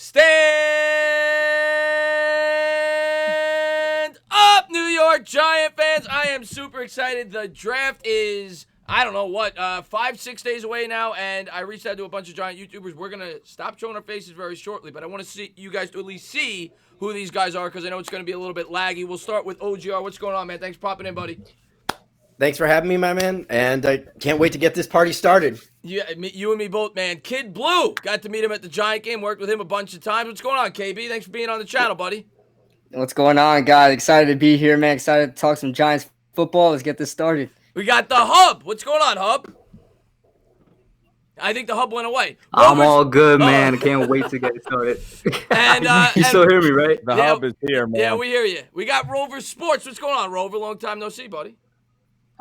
Stand up, New York Giant fans. I am super excited. The draft is, I don't know what, 5-6 days away now, and I reached out to a bunch of Giant YouTubers. We're going to stop showing our faces very shortly, but I want to see you guys to at least see who these guys are because I know it's going to be a little bit laggy. We'll start with OGR. What's going on, man? Thanks for popping in, buddy. Thanks for having me, my man, and I can't wait to get this party started. Yeah, you and me both, man. Kid Blue, got to meet him at the Giant game, worked with him a bunch of times. What's going on, KB? Thanks for being on the channel, buddy. What's going on, guys? Excited to be here, man. Excited to talk some Giants football. Let's get this started. We got the Hub. What's going on, Hub? I think the Hub went away. I'm all good, man. Can't wait to get started. And you still hear me, right? The Hub is here, man. Yeah, we hear you. We got Rover Sports. What's going on, Rover? Long time no see, buddy.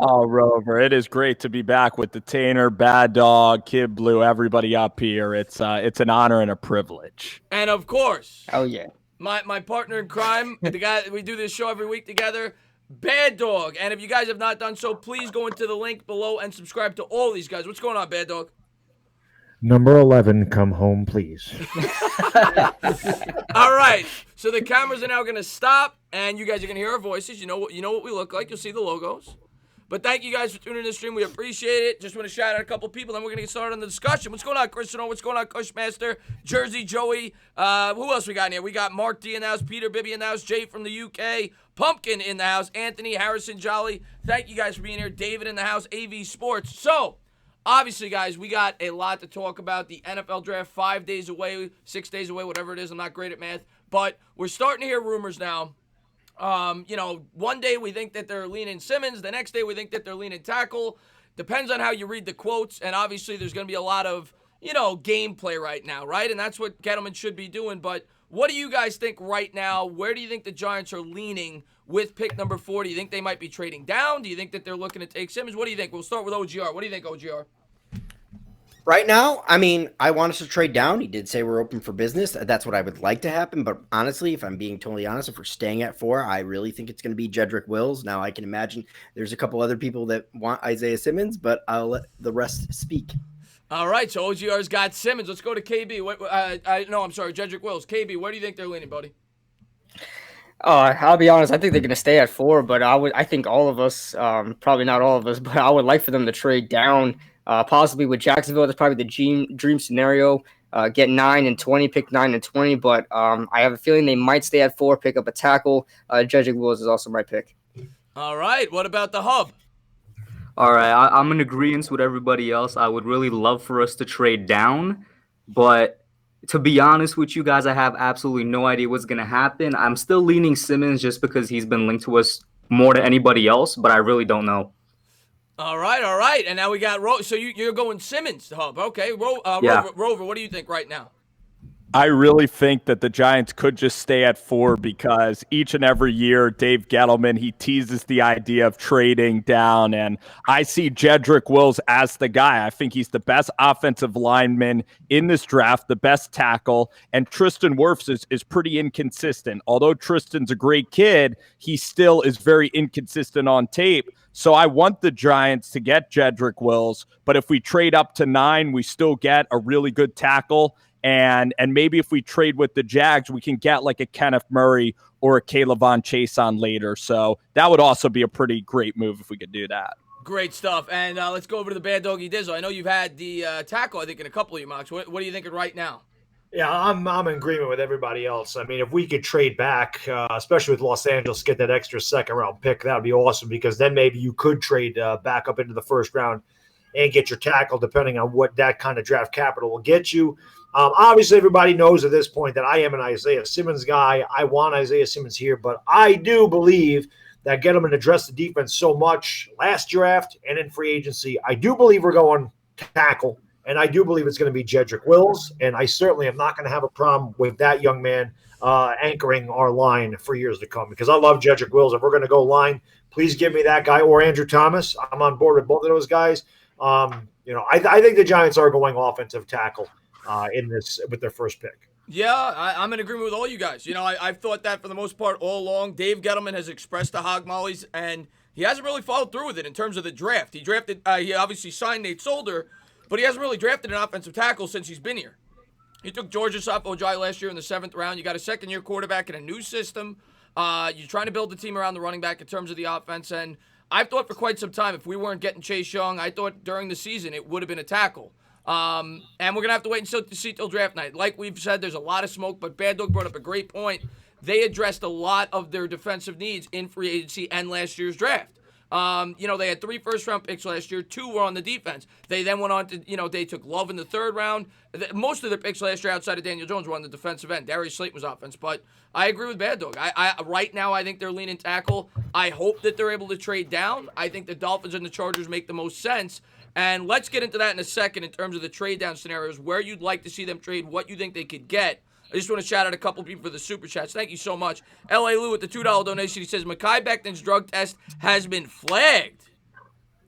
Oh, Rover, it is great to be back with the Tainer, Bad Dog, Kid Blue, everybody up here. It's an honor and a privilege. And of course, oh yeah, my partner in crime, the guy we do this show every week together, Bad Dog. And if you guys have not done so, please go into the link below and subscribe to all these guys. What's going on, Bad Dog? Number 11, come home, please. All right, so the cameras are now going to stop, and you guys are going to hear our voices. You know what we look like. You'll see the logos. But thank you guys for tuning in to the stream. We appreciate it. Just want to shout out a couple people, then we're going to get started on the discussion. What's going on, Christian? What's going on, Cushmaster? Jersey Joey. Who else we got in here? We got Mark D in the house, Peter Bibby in the house, Jay from the UK, Pumpkin in the house, Anthony, Harrison, Jolly. Thank you guys for being here. David in the house, AV Sports. So, obviously, guys, we got a lot to talk about. The NFL draft 5 days away, 6 days away, whatever it is. I'm not great at math. But we're starting to hear rumors now. One day we think that they're leaning Simmons. The next day we think that they're leaning tackle. Depends on how you read the quotes. And obviously there's going to be a lot of, gameplay right now, right? And that's what Gettleman should be doing. But what do you guys think right now? Where do you think the Giants are leaning with pick number 4? Do you think they might be trading down? Do you think that they're looking to take Simmons? What do you think? We'll start with OGR. What do you think, OGR? Right now, I want us to trade down. He did say we're open for business. That's what I would like to happen. But honestly, if I'm being totally honest, if we're staying at 4, I really think it's going to be Jedrick Wills. Now, I can imagine there's a couple other people that want Isaiah Simmons, but I'll let the rest speak. All right, so OGR's got Simmons. Let's go to KB. Jedrick Wills. KB, where do you think they're leaning, buddy? I'll be honest. I think they're going to stay at 4, but I think all of us, probably not all of us, but I would like for them to trade down. Possibly with Jacksonville, that's probably the dream scenario. Get 9 and 20, pick 9 and 20. But I have a feeling they might stay at 4, pick up a tackle. Jedrick Wills is also my pick. All right. What about the Hub? All right, I'm in agreement with everybody else. I would really love for us to trade down, but to be honest with you guys, I have absolutely no idea what's going to happen. I'm still leaning Simmons just because he's been linked to us more than anybody else, but I really don't know. All right. And now we got so you're going Simmons, Hub. Okay, Yeah. Rover, what do you think right now? I really think that the Giants could just stay at 4 because each and every year, Dave Gettleman, he teases the idea of trading down, and I see Jedrick Wills as the guy. I think he's the best offensive lineman in this draft, the best tackle, and Tristan Wirfs is pretty inconsistent. Although Tristan's a great kid, he still is very inconsistent on tape. So I want the Giants to get Jedrick Wills, but if we trade up to 9, we still get a really good tackle. And maybe if we trade with the Jags, we can get like a Kenneth Murray or a Kayvon Chase on later. So that would also be a pretty great move if we could do that. Great stuff. And let's go over to the Bad Doggy Dizzle. I know you've had the tackle, I think, in a couple of your mocks. What are you thinking right now? Yeah, I'm in agreement with everybody else. I mean, if we could trade back, especially with Los Angeles, get that extra second-round pick, that would be awesome because then maybe you could trade back up into the first round and get your tackle depending on what that kind of draft capital will get you. Obviously, everybody knows at this point that I am an Isaiah Simmons guy. I want Isaiah Simmons here, but I do believe that Gettleman addressed the defense so much last draft and in free agency. I do believe we're going tackle, and I do believe it's going to be Jedrick Wills, and I certainly am not going to have a problem with that young man anchoring our line for years to come because I love Jedrick Wills. If we're going to go line, please give me that guy or Andrew Thomas. I'm on board with both of those guys. I think the Giants are going offensive tackle in this with their first pick. Yeah, I'm in agreement with all you guys. I've thought that for the most part all along. Dave Gettleman has expressed the hog mollies, and he hasn't really followed through with it in terms of the draft. He obviously signed Nate Solder, but he hasn't really drafted an offensive tackle since he's been here. He took Georgia sophomore Jai last year in the 7th round. You got a second-year quarterback in a new system. You're trying to build the team around the running back in terms of the offense. And I've thought for quite some time, if we weren't getting Chase Young, I thought during the season it would have been a tackle. And we're going to have to wait until see till draft night. Like we've said, there's a lot of smoke, but Bad Dog brought up a great point. They addressed a lot of their defensive needs in free agency and last year's draft. They had 3 first-round picks last year. 2 were on the defense. They then went on to, they took Love in the 3rd round. Most of their picks last year outside of Daniel Jones were on the defensive end. Darius Slayton was offense. But I agree with Bad Dog. Right now, I think they're leaning tackle. I hope that they're able to trade down. I think the Dolphins and the Chargers make the most sense. And let's get into that in a second in terms of the trade down scenarios, where you'd like to see them trade, what you think they could get. I just want to shout out a couple people for the super chats. Thank you so much. L.A. Lou with the $2 donation. He says, Mekhi Becton's drug test has been flagged.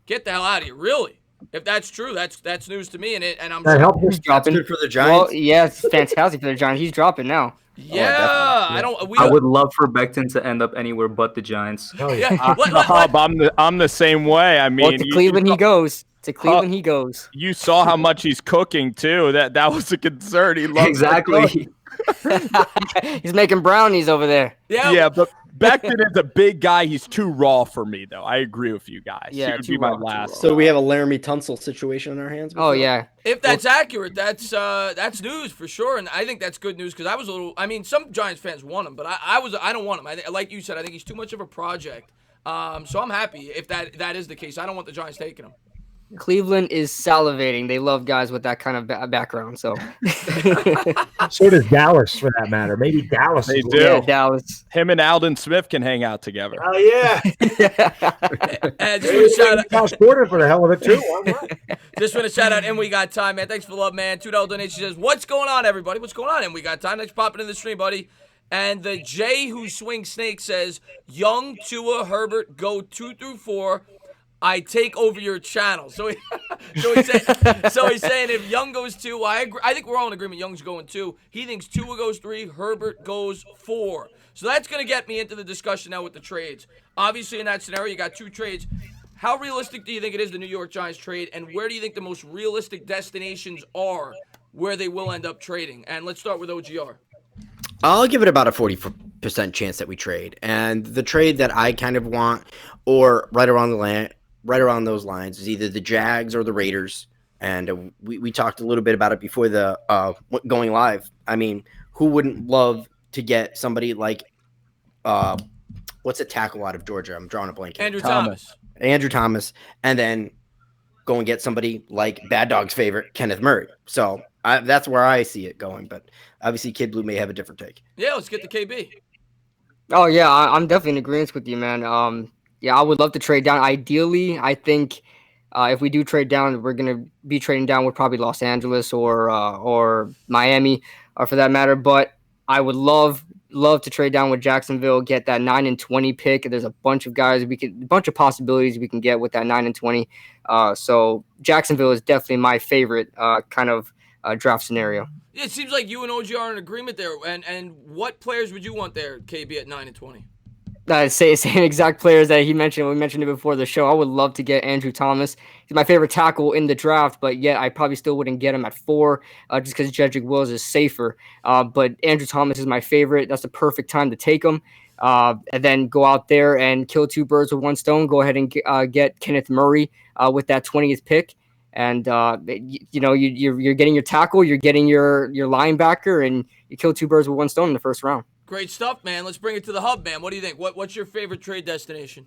Get the hell out of here. Really? If that's true, that's news to me. And I'm That helps. He's dropping. Good for the Giants. Well, yeah, it's fantastic for the Giants. He's dropping now. Yeah, I would love for Becton to end up anywhere but the Giants. Hell yeah. I'm the same way. I mean, Well, to Cleveland he goes. To Cleveland he goes. You saw how much he's cooking too. That was a concern. He loves Exactly. He's making brownies over there. Yeah, but Becton is a big guy. He's too raw for me, though. I agree with you guys. Yeah, he would too be my raw, too last. raw. So we have a Laramie Tunsil situation on our hands. Oh yeah. If that's accurate, that's news for sure, and I think that's good news because I was a little. I mean, some Giants fans want him, but I don't want him. Like you said, I think he's too much of a project. So I'm happy if that is the case. I don't want the Giants taking him. Cleveland is salivating. They love guys with that kind of background. So. So does Dallas, for that matter. Maybe Dallas. They is do. Yeah, Dallas. Him and Alden Smith can hang out together. Oh yeah. And just want to shout out. Josh Gordon for the hell of it too. Why not? Just want to shout out, and we got time, man. Thanks for the love, man. $2 donation says, "What's going on, everybody? What's going on?" And we got time. Thanks for popping in the stream, buddy. And the J who swings snake says, "Young, Tua, Herbert, go 2 through 4. I take over your channel." So he's saying if Young goes 2, I agree. I think we're all in agreement. Young's going 2. He thinks Tua goes 3. Herbert goes 4. So that's going to get me into the discussion now with the trades. Obviously, in that scenario, you got 2 trades. How realistic do you think it is the New York Giants trade, and where do you think the most realistic destinations are where they will end up trading? And let's start with OGR. I'll give it about a 40% chance that we trade. And the trade that I kind of want, or right around those lines, is either the Jags or the Raiders. And we talked a little bit about it before the going live. I mean, who wouldn't love to get somebody like what's a tackle out of Georgia? I'm drawing a blank here. Andrew Thomas, and then go and get somebody like Bad Dog's favorite, Kenneth Murray. So that's where I see it going. But obviously, Kid Blue may have a different take. Yeah, let's get the KB. Oh yeah, I'm definitely in agreement with you, man. Yeah, I would love to trade down. Ideally, I think if we do trade down, we're gonna be trading down with probably Los Angeles or Miami, or for that matter. But I would love to trade down with Jacksonville, get that 9 and 20 pick. There's a bunch of guys a bunch of possibilities we can get with that 9 and 20. So Jacksonville is definitely my favorite kind of draft scenario. Yeah, it seems like you and OG are in agreement there. And what players would you want there, KB, at 9 and 20? Same exact players that he mentioned. We mentioned it before the show. I would love to get Andrew Thomas. He's my favorite tackle in the draft, but yet I probably still wouldn't get him at 4 just because Jedrick Wills is safer. But Andrew Thomas is my favorite. That's the perfect time to take him. And then go out there and kill 2 birds with 1 stone. Go ahead and get Kenneth Murray with that 20th pick. And you're getting your tackle, you're getting your linebacker, and you kill 2 birds with 1 stone in the first round. Great stuff, man. Let's bring it to the hub, man. What do you think? What's your favorite trade destination?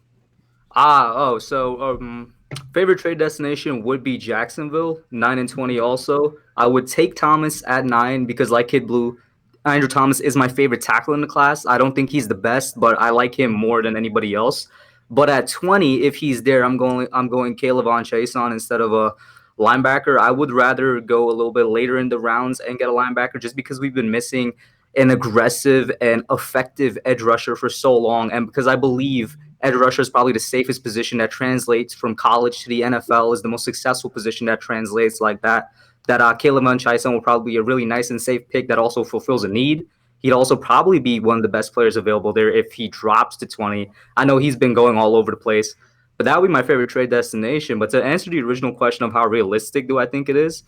Favorite trade destination would be Jacksonville, 9 and 20 also. I would take Thomas at 9 because, like Kid Blue, Andrew Thomas is my favorite tackle in the class. I don't think he's the best, but I like him more than anybody else. But at 20, if he's there, I'm going Kayvon Chason instead of a linebacker. I would rather go a little bit later in the rounds and get a linebacker just because we've been missing an aggressive and effective edge rusher for so long. And because I believe edge rusher is probably the safest position that translates from college to the NFL, is the most successful position that translates like that. Kayvon Chason will probably be a really nice and safe pick that also fulfills a need. He'd also probably be one of the best players available there if he drops to 20. I know he's been going all over the place, but that would be my favorite trade destination. But to answer the original question of how realistic do I think it is,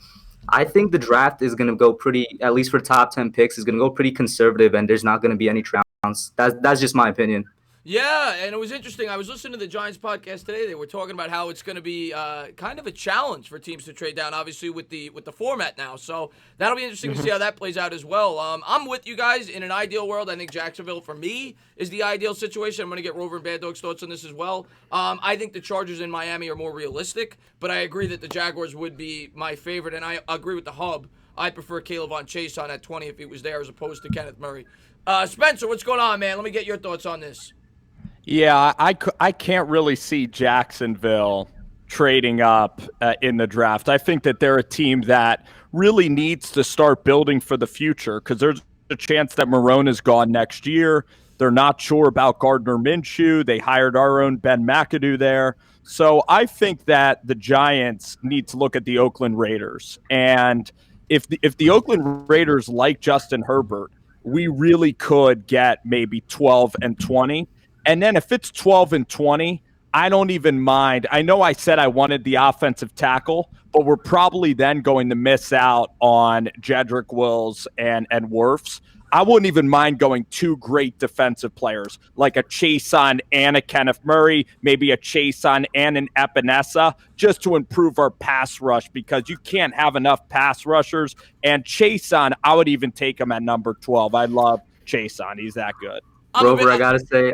I think the draft is going to go pretty, at least for top 10 picks, is going to go pretty conservative, and there's not going to be any rounds. That's just my opinion. Yeah, and it was interesting. I was listening to the Giants podcast today. They were talking about how it's going to be kind of a challenge for teams to trade down, obviously with the format now. So that'll be interesting to see how that plays out as well. I'm with you guys. In an ideal world, I think Jacksonville for me is the ideal situation. I'm going to get Rover and Bad Dog's thoughts on this as well. I think the Chargers in Miami are more realistic, but I agree that the Jaguars would be my favorite, and I agree with the hub. I prefer Caleb Von Chase on at 20 if he was there as opposed to Kenneth Murray. Spencer, what's going on, man? Let me get your thoughts on this. Yeah, I can't really see Jacksonville trading up in the draft. I think that they're a team that really needs to start building for the future because there's a chance that Marone is gone next year. They're not sure about Gardner Minshew. They hired our own Ben McAdoo there. So I think that the Giants need to look at the Oakland Raiders. And if the Oakland Raiders like Justin Herbert, we really could get maybe 12 and 20. And then if it's 12 and 20, I don't even mind. I know I said I wanted the offensive tackle, but we're probably then going to miss out on Jedrick Wills and Wirfs. I wouldn't even mind going two great defensive players, like a Chason and a Kenneth Murray, maybe a Chason and an Epinesa, just to improve our pass rush because you can't have enough pass rushers. And Chason, I would even take him at number 12. I love Chason. He's that good. Rover, I gotta say,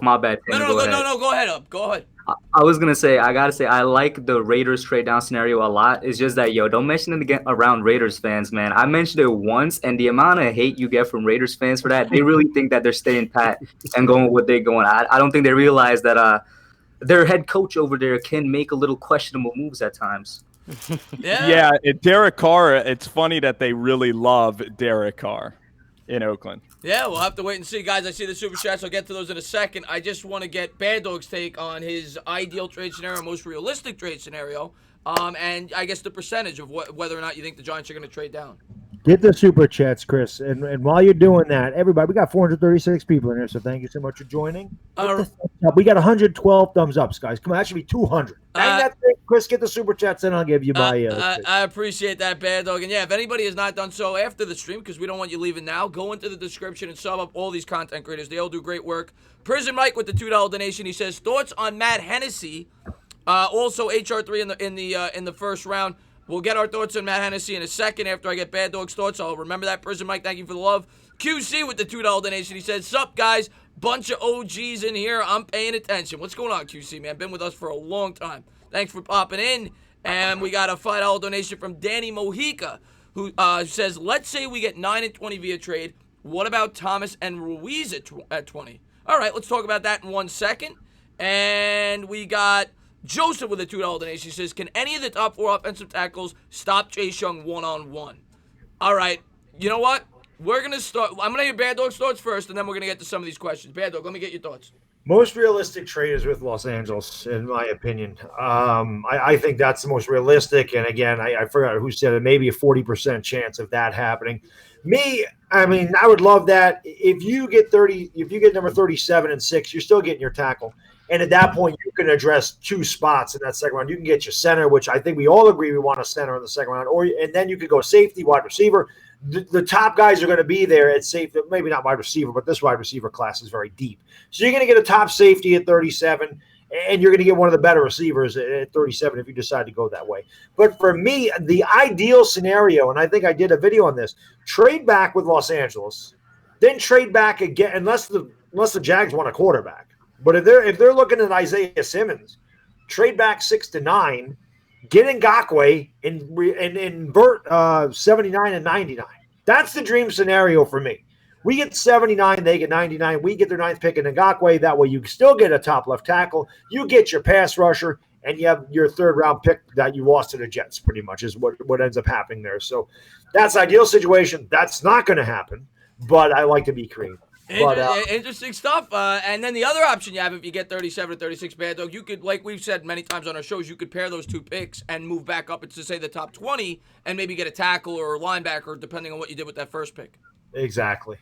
my bad. No, go ahead, up. Go ahead. I was gonna say, I gotta say, I like the Raiders trade down scenario a lot. It's just that, don't mention it again around Raiders fans, man. I mentioned it once, and the amount of hate you get from Raiders fans for that, they really think that they're staying pat and going with what they're going. I don't think they realize that their head coach over there can make a little questionable moves at times. Yeah, Derek Carr. It's funny that they really love Derek Carr in Oakland. Yeah, we'll have to wait and see. Guys, I see the super chats. I'll get to those in a second. I just want to get Bad Dog's take on his ideal trade scenario, most realistic trade scenario, and I guess the percentage of whether or not you think the Giants are going to trade down. Get the super chats, Chris. And while you're doing that, everybody, we got 436 people in here, so thank you so much for joining. We got 112 thumbs ups, guys. Come on, that should be 200. Chris, get the super chats and I'll give you my... I appreciate that, Bad Dog. And yeah, if anybody has not done so after the stream, because we don't want you leaving now, go into the description and sub up all these content creators. They all do great work. Prison Mike with the $2 donation. He says, thoughts on Matt Hennessy. Also, HR3 in the first round. We'll get our thoughts on Matt Hennessy in a second after I get Bad Dog's thoughts. I'll remember that. Prison Mike, thank you for the love. QC with the $2 donation. He says, sup, guys? Bunch of OGs in here. I'm paying attention. What's going on, QC, man? Been with us for a long time. Thanks for popping in. And we got a $5 donation from Danny Mojica, who says, let's say we get 9 and 20 via trade. What about Thomas and Ruiz at 20? All right, let's talk about that in 1 second. And we got Joseph with a $2 donation. He says, can any of the top 4 offensive tackles stop Chase Young one-on-one? All right, you know what? We're going to start. I'm going to hear Bad Dog's thoughts first, and then we're going to get to some of these questions. Bad Dog, let me get your thoughts. Most realistic trade is with Los Angeles, in my opinion. I think that's the most realistic. And again, I forgot who said it, maybe a 40% chance of that happening. I would love that. If you get number 37 and 6, you're still getting your tackle. And at that point, you can address 2 spots in that second round. You can get your center, which I think we all agree we want a center in the second round. And then you could go safety, wide receiver. The top guys are going to be there at safety, maybe not wide receiver, but this wide receiver class is very deep. So you're going to get a top safety at 37, and you're going to get one of the better receivers at 37 if you decide to go that way. But for me, the ideal scenario, and I think I did a video on this, trade back with Los Angeles, then trade back again, unless the Jags want a quarterback. But if they're looking at Isaiah Simmons, trade back 6 to 9. Get Ngakoue and invert 79 and 99. That's the dream scenario for me. We get 79, they get 99. We get their 9th pick in Ngakoue. That way you still get a top left tackle. You get your pass rusher, and you have your 3rd round pick that you lost to the Jets pretty much is what ends up happening there. So that's ideal situation. That's not going to happen, but I like to be creative. Interesting stuff. And then the other option you have if you get 37 or 36, Bad Dog, you could, like we've said many times on our shows, you could pair those 2 picks and move back up into, say, the top 20 and maybe get a tackle or a linebacker depending on what you did with that first pick. Exactly.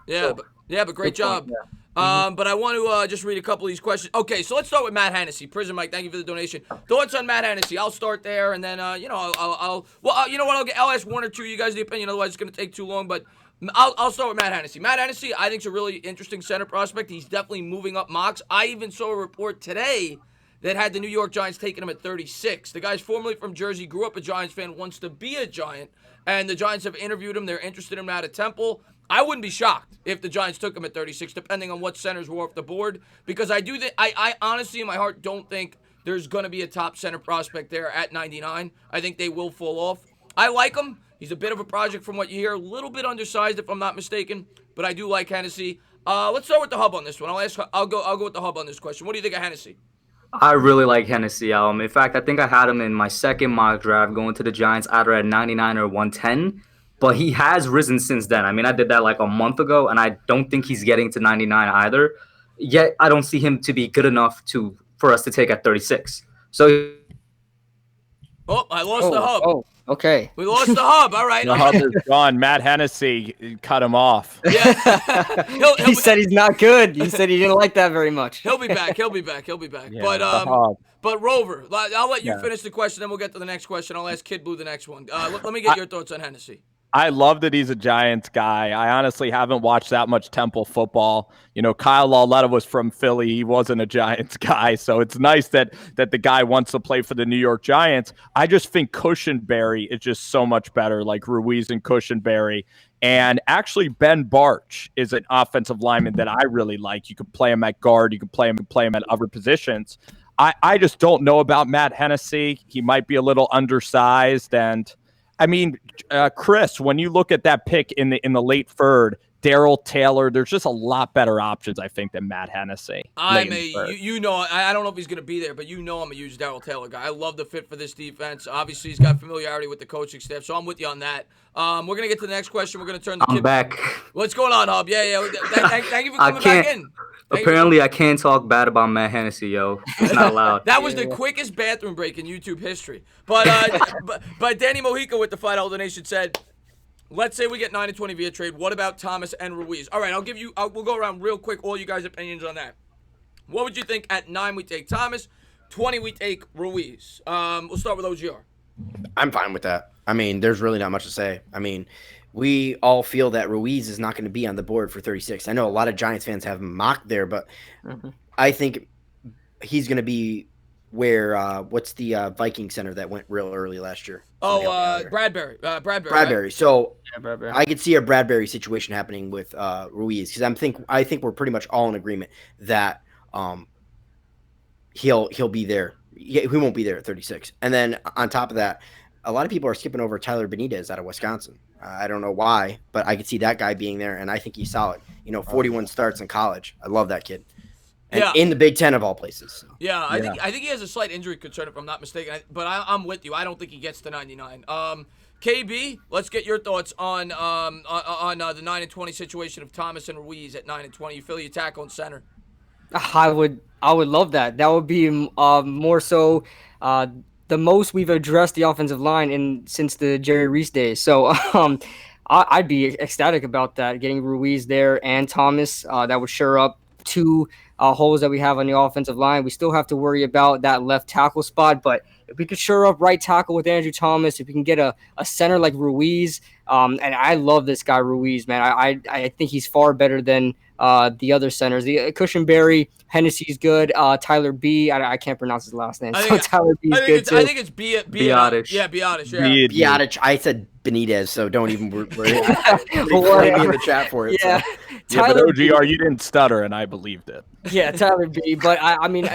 Yeah, but great job. But I want to just read a couple of these questions. Okay, so let's start with Matt Hennessy. Prison Mike, thank you for the donation. Thoughts on Matt Hennessy? I'll start there, and then you know, you know what? I'll ask one or two of you guys the opinion. Otherwise, it's going to take too long. But I'll start with Matt Hennessy. Matt Hennessy, I think, is a really interesting center prospect. He's definitely moving up mocks. I even saw a report today that had the New York Giants taking him at 36. The guy's formerly from Jersey, grew up a Giants fan, wants to be a Giant, and the Giants have interviewed him. They're interested in him out of Temple. I wouldn't be shocked if the Giants took him at 36, depending on what centers were off the board, because I do think I honestly, in my heart, don't think there's going to be a top center prospect there at 99. I think they will fall off. I like him. He's a bit of a project from what you hear, a little bit undersized if I'm not mistaken, but I do like Hennessy. Let's start with the hub on this one. I'll go with the hub on this question. What do you think of Hennessy? I really like Hennessy. In fact, I think I had him in my second mock draft going to the Giants either at 99 or 110. But he has risen since then. I mean, I did that like a month ago, and I don't think he's getting to 99 either. Yet, I don't see him to be good enough for us to take at 36. So, I lost the hub. Oh, okay. We lost the hub. All right. The hub is gone. Matt Hennessy cut him off. Yeah. He said he's not good. He said he didn't like that very much. He'll be back. Yeah, But Rover, I'll let you finish the question, then we'll get to the next question. I'll ask Kid Blue the next one. Let me get your thoughts on Hennessy. I love that he's a Giants guy. I honestly haven't watched that much Temple football. You know, Kyle Lauletta was from Philly. He wasn't a Giants guy. So it's nice that the guy wants to play for the New York Giants. I just think Cushenberry is just so much better, like Ruiz and Cushenberry. And actually, Ben Barch is an offensive lineman that I really like. You could play him at guard. You could play him at other positions. I just don't know about Matt Hennessy. He might be a little undersized. And I mean, Chris, when you look at that pick in the late third, Darrell Taylor, there's just a lot better options, I think, than Matt Hennessy. I don't know if he's going to be there, but I'm a huge Darrell Taylor guy. I love the fit for this defense. Obviously, he's got familiarity with the coaching staff, so I'm with you on that. We're going to get to the next question. We're going to turn the I'm back. What's going on, Hub? Yeah. Thank you for coming back in. Apparently, I can't talk bad about Matt Hennessy, yo. It's not allowed. That was the quickest bathroom break in YouTube history. But but Danny Mojica with the $5 donation said, let's say we get 9 and 20 via trade. What about Thomas and Ruiz? All right, we'll go around real quick, all you guys' opinions on that. What would you think at 9 we take Thomas, 20 we take Ruiz? We'll start with OGR. I'm fine with that. I mean, there's really not much to say. I mean, we all feel that Ruiz is not going to be on the board for 36. I know a lot of Giants fans have him mocked there, but I think he's going to be where what's the Viking center that went real early last year? Bradbury. Bradbury. Right? So Bradbury. I could see a Bradbury situation happening with Ruiz because I think we're pretty much all in agreement that he'll be there. He won't be there at 36. And then on top of that, a lot of people are skipping over Tyler Benitez out of Wisconsin. I don't know why, but I could see that guy being there, and I think he's solid. 41 starts in college. I love that kid. And in the Big Ten of all places. So. Yeah, I think he has a slight injury concern if I'm not mistaken. But I'm with you. I don't think he gets to 99. KB, let's get your thoughts on the 9 and 20 situation of Thomas and Ruiz at 9 and 20. You feel you tackle and center. I would love that. That would be more so the most we've addressed the offensive line since the Jerry Reese days. So I'd be ecstatic about that, getting Ruiz there and Thomas. That would shore up two holes that we have on the offensive line. We still have to worry about that left tackle spot, but if we could shore up right tackle with Andrew Thomas, if we can get a center like Ruiz, and I love this guy Ruiz, man. I think he's far better than the other centers. The Cushenberry, Hennessy's good. Tyler B. I can't pronounce his last name. Tyler B. is good too. I think it's Biotic. Yeah, Biotic. Yeah. Biotic. I said Benitez, so don't even worry. Put me in the chat for it. Yeah. So. Yeah, but OGR, you didn't stutter, and I believed it. Yeah, Tyler B. But I mean,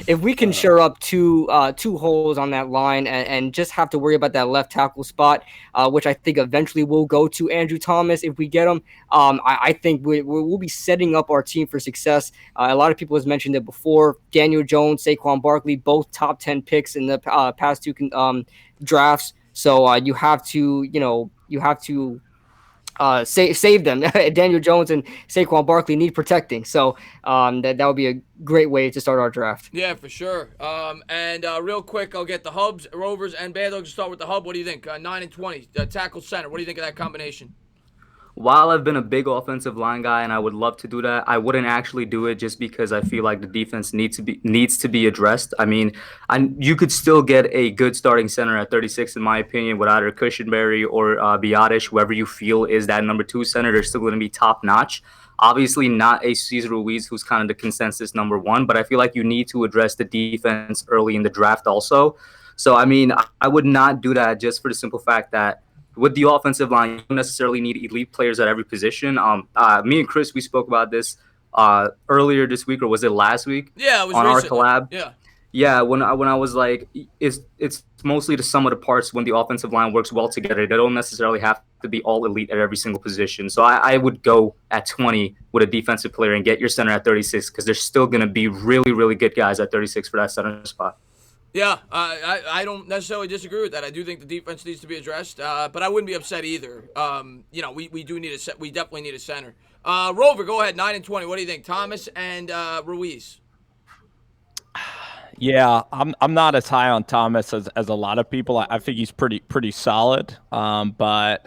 if we can shore up two holes on that line and just have to worry about that left tackle spot, which I think eventually will go to Andrew Thomas if we get him. I think we'll be setting up our team for success. A lot of people has mentioned it before. Daniel Jones, Saquon Barkley, both top 10 picks in the past two drafts. So you have to save them. Daniel Jones and Saquon Barkley need protecting. So that would be a great way to start our draft. Yeah, for sure. And real quick, I'll get the Hubs, Rovers, and Bad Dogs to start with the Hub. What do you think? 9 and 20, tackle center. What do you think of that combination? while I've been a big offensive line guy and I would love to do that, I wouldn't actually do it just because I feel like the defense needs to be addressed. I mean, you could still get a good starting center at 36, in my opinion, with either Cushenberry or Biotish, whoever you feel is that number 2 center. They're still going to be top notch. Obviously, not a Cesar Ruiz, who's kind of the consensus number 1, but I feel like you need to address the defense early in the draft also. So, I mean, I would not do that just for the simple fact that with the offensive line, you don't necessarily need elite players at every position. Me and Chris, we spoke about this earlier this week, or was it last week? Yeah, it was on recently. our collab. Yeah. Yeah, when I was like, it's mostly the sum of the parts when the offensive line works well together. They don't necessarily have to be all elite at every single position. So I would go at 20 with a defensive player and get your center at 36 because there's still going to be really, really good guys at 36 for that center spot. Yeah, I don't necessarily disagree with that. I do think the defense needs to be addressed, but I wouldn't be upset either. We do need we definitely need a center. Rover, go ahead, 9 and 20. What do you think, Thomas and Ruiz? Yeah, I'm not as high on Thomas as a lot of people. I think he's pretty solid. But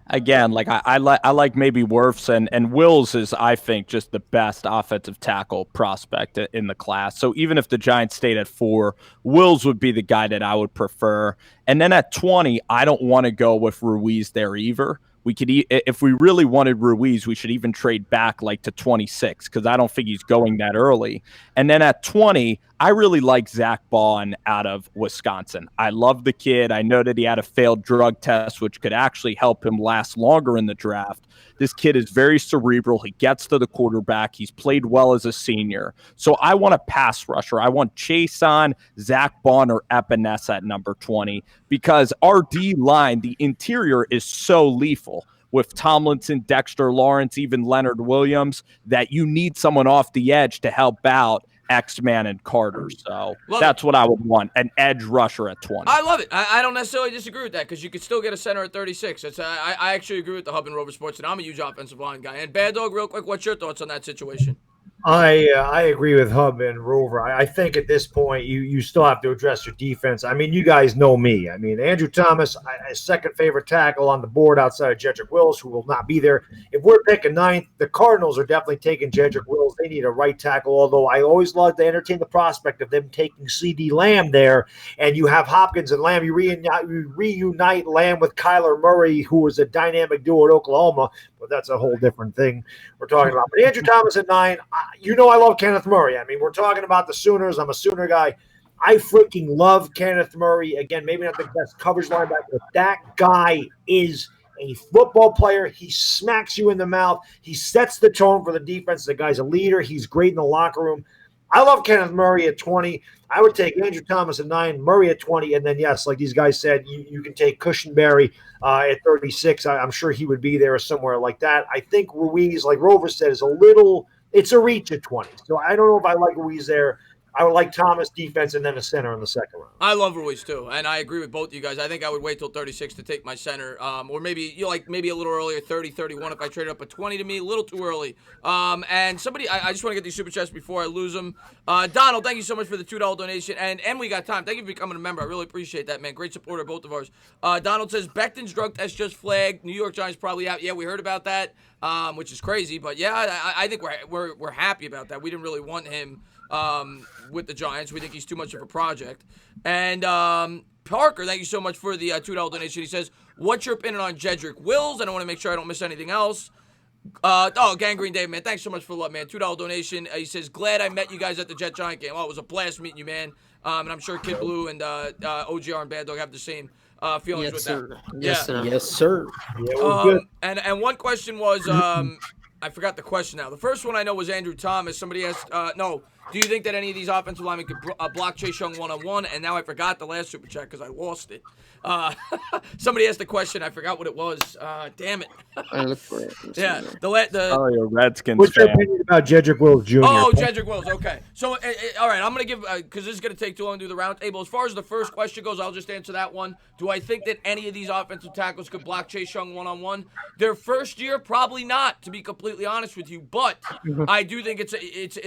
again, like I like maybe Wirfs and Wills is, I think, just the best offensive tackle prospect in the class. So even if the Giants stayed at 4, Wills would be the guy that I would prefer. And then at 20, I don't want to go with Ruiz there either. We could, if we really wanted Ruiz, we should even trade back like to 26 because I don't think he's going that early. And then at 20, I really like Zach Bowen out of Wisconsin. I love the kid. I know that he had a failed drug test, which could actually help him last longer in the draft. This kid is very cerebral. He gets to the quarterback. He's played well as a senior. So I want a pass rusher. I want Chason, Zach Bowen, or Epinesa at number 20 because our D line, the interior, is so lethal with Tomlinson, Dexter Lawrence, even Leonard Williams, that you need someone off the edge to help out X-Man and Carter. So that's what I would want, an edge rusher at 20. I love it. I don't necessarily disagree with that because you could still get a center at 36. I actually agree with the Hub and Rover Sports, and I'm a huge offensive line guy. And Bad Dog, real quick, what's your thoughts on that situation? I agree with Hub and Rover. I think at this point you still have to address your defense. I mean, you guys know me. I mean, Andrew Thomas, second favorite tackle on the board outside of Jedrick Wills, who will not be there. If we're picking 9th, the Cardinals are definitely taking Jedrick Wills. They need a right tackle, although I always love to entertain the prospect of them taking C.D. Lamb there, and you have Hopkins and Lamb. You reunite Lamb with Kyler Murray, who was a dynamic duo at Oklahoma, but that's a whole different thing we're talking about. But Andrew Thomas at 9, you know I love Kenneth Murray. I mean, we're talking about the Sooners. I'm a Sooner guy. I freaking love Kenneth Murray. Again, maybe not the best coverage linebacker, but that guy is a football player. He smacks you in the mouth. He sets the tone for the defense. The guy's a leader. He's great in the locker room. I love Kenneth Murray at 20. I would take Andrew Thomas at 9, Murray at 20, and then, yes, like these guys said, you can take Cushenberry at 36. I'm sure he would be there somewhere like that. I think Ruiz, like Rover said, is it's a reach at 20. So I don't know if I like Ruiz there. I would like Thomas defense and then a center in the second round. I love Ruiz too, and I agree with both of you guys. I think I would wait till 36 to take my center, or maybe maybe a little earlier, 30, 31 if I traded up at 20 to me, a little too early. And somebody, I just want to get these super chats before I lose them. Donald, thank you so much for the $2 donation, and we got time. Thank you for becoming a member. I really appreciate that, man. Great supporter, both of ours. Donald says Becton's drug test just flagged. New York Giants probably out. Yeah, we heard about that, which is crazy, but yeah, I think we're happy about that. We didn't really want him with the Giants. We think he's too much of a project. And Parker, thank you so much for the $2 donation. He says, what's your opinion on Jedrick Wills? And I want to make sure I don't miss anything else. Gangrene Dave, man, thanks so much for the love, man. $2 donation. He says, glad I met you guys at the Jet Giant game. Oh, it was a blast meeting you, man. And I'm sure Kid Blue and OGR and Bad Dog have the same feelings with that. Yes, sir. Yes, sir. Yeah, and one question was, I forgot the question now. The first one I know was Andrew Thomas. Somebody asked, do you think that any of these offensive linemen could block Chase Young one-on-one? And now I forgot the last super chat because I lost it. Somebody asked the question. I forgot what it was. Damn it. I look for it. Yeah. Oh, you're a Redskins What's your fan. opinion about Jedrick Wills Jr.? Oh, Jedrick Wills. Okay. So, all right, I'm going to give, because this is going to take too long to do the round table. As far as the first question goes, I'll just answer that one. Do I think that any of these offensive tackles could block Chase Young one-on-one? Their first year, probably not, to be completely honest with you. But I do think it's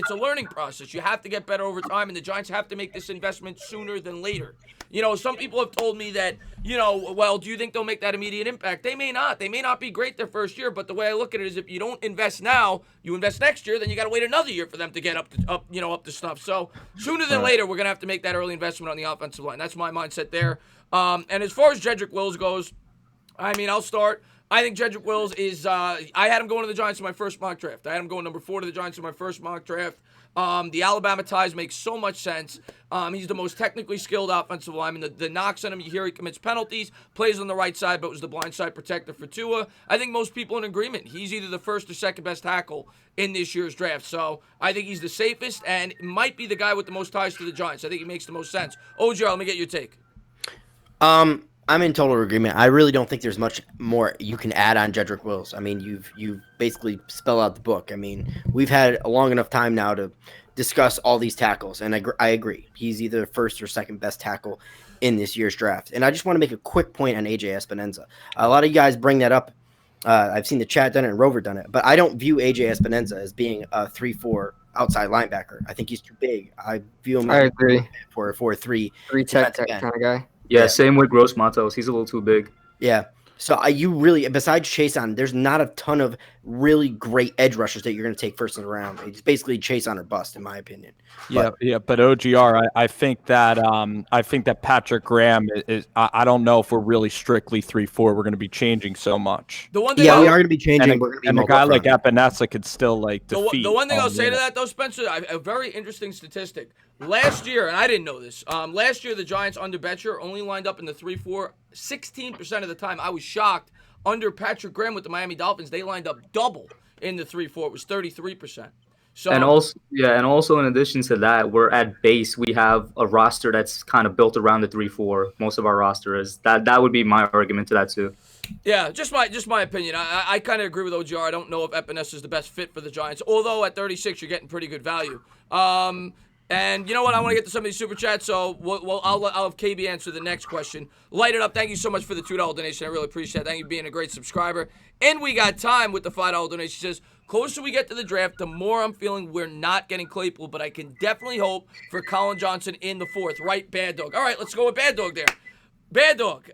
a learning process. regardless. You have to get better over time, and the Giants have to make this investment sooner than later. Some people have told me that, well, do you think they'll make that immediate impact? They may not. They may not be great their first year, but the way I look at it is if you don't invest now, you invest next year, then you got to wait another year for them to get up to stuff. So sooner than later, we're going to have to make that early investment on the offensive line. That's my mindset there. And as far as Jedrick Wills goes, I'll start. I think Jedrick Wills is I had him going to the Giants in my first mock draft. I had him going number 4 to the Giants in my first mock draft. The Alabama ties make so much sense. He's the most technically skilled offensive lineman. The knocks on him, you hear he commits penalties, plays on the right side, but was the blind side protector for Tua. I think most people in agreement. He's either the first or second best tackle in this year's draft. So I think he's the safest and might be the guy with the most ties to the Giants. I think he makes the most sense. OJ, let me get your take. I'm in total agreement. I really don't think there's much more you can add on Jedrick Wills. I mean, you've basically spelled out the book. I mean, we've had a long enough time now to discuss all these tackles, and I agree. He's either the first or second best tackle in this year's draft. And I just want to make a quick point on AJ Espinoza. A lot of you guys bring that up. I've seen the chat done it and Rover done it, but I don't view AJ Espinoza as being a 3-4 outside linebacker. I think he's too big. I view him as for a 4-3 tech kind of guy. Yeah, same with Gross Matos. He's a little too big. Yeah. So you really, besides Chase on, there's not a ton of really great edge rushers that you're going to take first in the round. It's basically Chase on or bust, in my opinion. But OGR, I think that Patrick Graham is. I don't know if we're really strictly 3-4. We're going to be changing so much. We are going to be changing. And a guy like Epinesa could still defeat. The one thing I'll say to that though, Spencer, a very interesting statistic. Last year, and I didn't know this. Last year, the Giants under Betcher only lined up in the 3-4 16% of the time. I was shocked. Under Patrick Graham with the Miami Dolphins, they lined up double in the 3-4. It was 33%. So and also in addition to that, we're at base. We have a roster that's kind of built around the 3-4. Most of our roster is that would be my argument to that too. Yeah, just my opinion. I kind of agree with OGR. I don't know if Epinesa is the best fit for the Giants. Although at 36, you're getting pretty good value. And you know what? I want to get to some of these super chats, so I'll have KB answer the next question. Light it up. Thank you so much for the $2 donation. I really appreciate it. Thank you for being a great subscriber. And we got time with the $5 donation. He says, closer we get to the draft, the more I'm feeling we're not getting Claypool, but I can definitely hope for Colin Johnson in the 4th. Right, Bad Dog? All right, let's go with Bad Dog there. Bad Dog.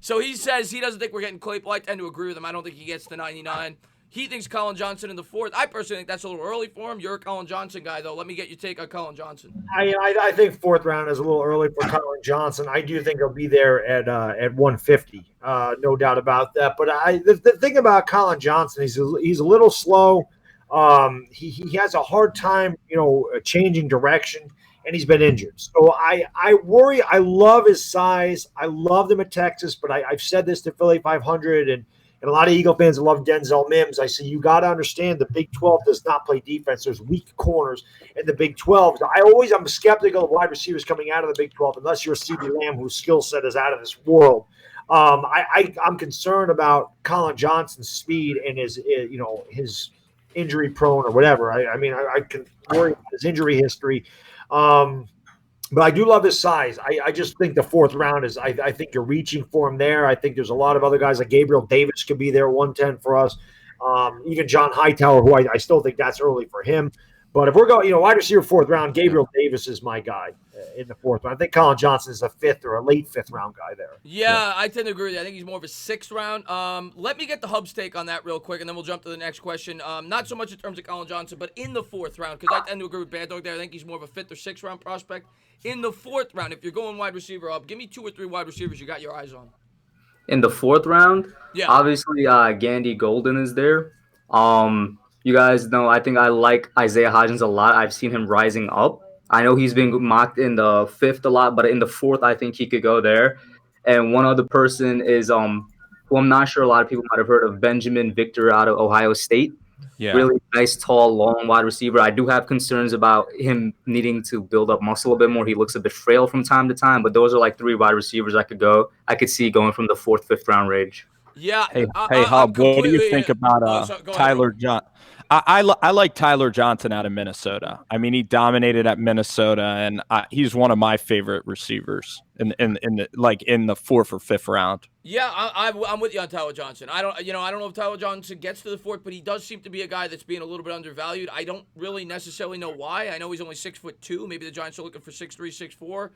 So he says he doesn't think we're getting Claypool. I tend to agree with him. I don't think he gets to 99. He thinks Colin Johnson in the 4th. I personally think that's a little early for him. You're a Colin Johnson guy, though. Let me get your take on Colin Johnson. I think 4th round is a little early for Colin Johnson. I do think he'll be there at 150, no doubt about that. But the thing about Colin Johnson, he's a little slow. He has a hard time, changing direction, and he's been injured. So I worry. I love his size. I love him at Texas, but I've said this to Philly 500 and a lot of Eagle fans love Denzel Mims. I say, you got to understand the Big 12 does not play defense. There's weak corners in the Big 12. I'm skeptical of wide receivers coming out of the Big 12 unless you're CeeDee Lamb, whose skill set is out of this world. I'm concerned about Colin Johnson's speed and his injury prone or whatever. I can worry about his injury history. But I do love his size. I just think the 4th round is I think you're reaching for him there. I think there's a lot of other guys like Gabriel Davis could be there 110 for us. Even John Hightower, who I still think that's early for him. But if we're going, wide receiver 4th round, Gabriel Davis is my guy in the 4th round. I think Colin Johnson is a 5th or a late 5th round guy there. Yeah, I tend to agree with you. I think he's more of a 6th round. Let me get the Hub's take on that real quick, and then we'll jump to the next question. Not so much in terms of Colin Johnson, but in the 4th round, because I tend to agree with Bad Dog there. I think he's more of a 5th or 6th round prospect. In the 4th round, if you're going wide receiver up, give me 2 or 3 wide receivers you got your eyes on. In the 4th round, yeah, obviously Gandy Golden is there. You guys know I think I like Isaiah Hodgins a lot. I've seen him rising up. I know he's been mocked in the 5th a lot, but in the 4th, I think he could go there. And one other person is who I'm not sure a lot of people might have heard of, Benjamin Victor out of Ohio State. Yeah. Really nice, tall, long wide receiver. I do have concerns about him needing to build up muscle a bit more. He looks a bit frail from time to time, but those are like 3 wide receivers I could see going from the 4th, 5th round range. Yeah. Hey, Hub, what do you think about Tyler Johnson? I like Tyler Johnson out of Minnesota. I mean, he dominated at Minnesota, and he's one of my favorite receivers in the 4th or 5th round. Yeah, I'm with you on Tyler Johnson. I don't know if Tyler Johnson gets to the fourth, but he does seem to be a guy that's being a little bit undervalued. I don't really necessarily know why. I know he's only 6'2". Maybe the Giants are looking for 6'3", 6'4".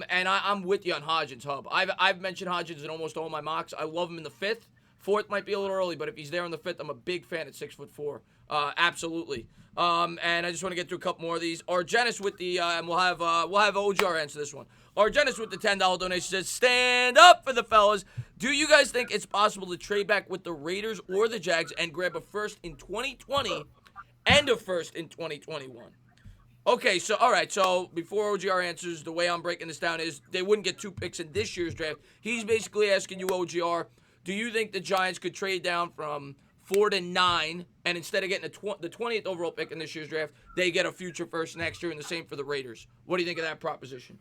And I'm with you on Hodgins, Hub. I've mentioned Hodgins in almost all my mocks. I love him in the fifth. Fourth might be a little early, but if he's there in the fifth, I'm a big fan at 6'4". Absolutely. And I just want to get through a couple more of these. Argenis with the and we'll have OGR answer this one. Argenis with the $10 donation says, "Stand up for the fellas. Do you guys think it's possible to trade back with the Raiders or the Jags and grab a first in 2020 and a first in 2021?" Okay, so all right. So before OGR answers, the way I'm breaking this down is they wouldn't get 2 picks in this year's draft. He's basically asking you, OGR, do you think the Giants could trade down from 4 to 9, and instead of getting the 20th overall pick in this year's draft, they get a future first next year, and the same for the Raiders? What do you think of that proposition?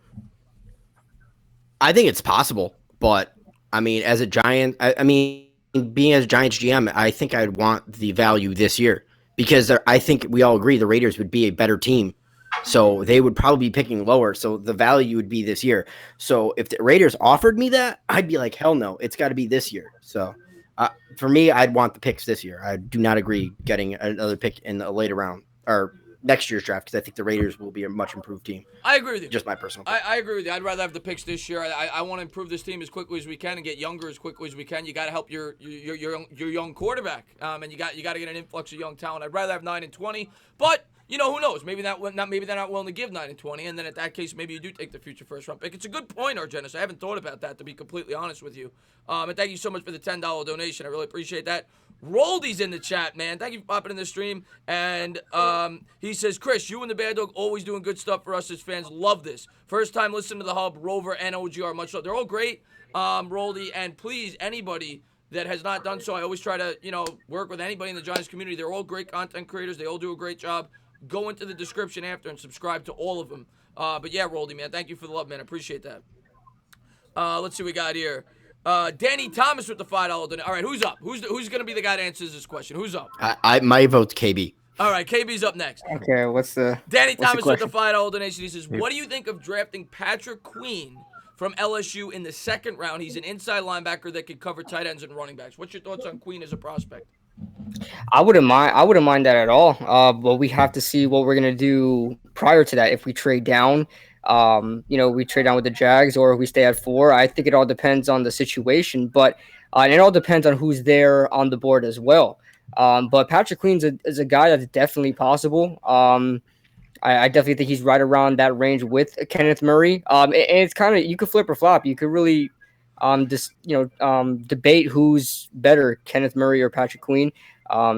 I think it's possible, but I mean, as a Giant, I mean, being as Giants GM, I think I'd want the value this year because I think we all agree the Raiders would be a better team. So they would probably be picking lower. So the value would be this year. So if the Raiders offered me that, I'd be like, hell no, it's got to be this year. So for me, I'd want the picks this year. I do not agree getting another pick in a later round or next year's draft because I think the Raiders will be a much improved team. I agree with you. Just my personal opinion. I agree with you. I'd rather have the picks this year. I want to improve this team as quickly as we can and get younger as quickly as we can. You got to help your young quarterback, and you got to get an influx of young talent. I'd rather have 9 and 20, but you know, who knows? Maybe maybe they're not willing to give 9 and 20, and then at that case, maybe you do take the future first round pick. It's a good point, Argenis. I haven't thought about that, to be completely honest with you. And thank you so much for the $10 donation. I really appreciate that. Roldy's in the chat, man. Thank you for popping in the stream. And he says, "Chris, you and the Bad Dog always doing good stuff for us as fans. Love this. First time listening to the Hub, Rover, and OGR. Much love. They're all great, Roldy. And please, anybody that has not done so, I always try to, work with anybody in the Giants community. They're all great content creators. They all do a great job. Go into the description after and subscribe to all of them. But yeah, Roldy, man, thank you for the love, man. I appreciate that. Let's see what we got here. Danny Thomas with the $5 donation. All right, who's up? Who's going to be the guy that answers this question? Who's up? My vote's KB. All right, KB's up next. Okay, Danny Thomas with the $5 donation. He says, "What do you think of drafting Patrick Queen from LSU in the second round? He's an inside linebacker that could cover tight ends and running backs. What's your thoughts on Queen as a prospect?" I wouldn't mind that at all. But we have to see what we're gonna do prior to that. If we trade down, we trade down with the Jags, or if we stay at 4. I think it all depends on the situation, but and it all depends on who's there on the board as well. But Patrick Queen is a guy that's definitely possible. I definitely think he's right around that range with Kenneth Murray. And it's kind of, you could flip or flop. You could really debate who's better, Kenneth Murray or Patrick Queen.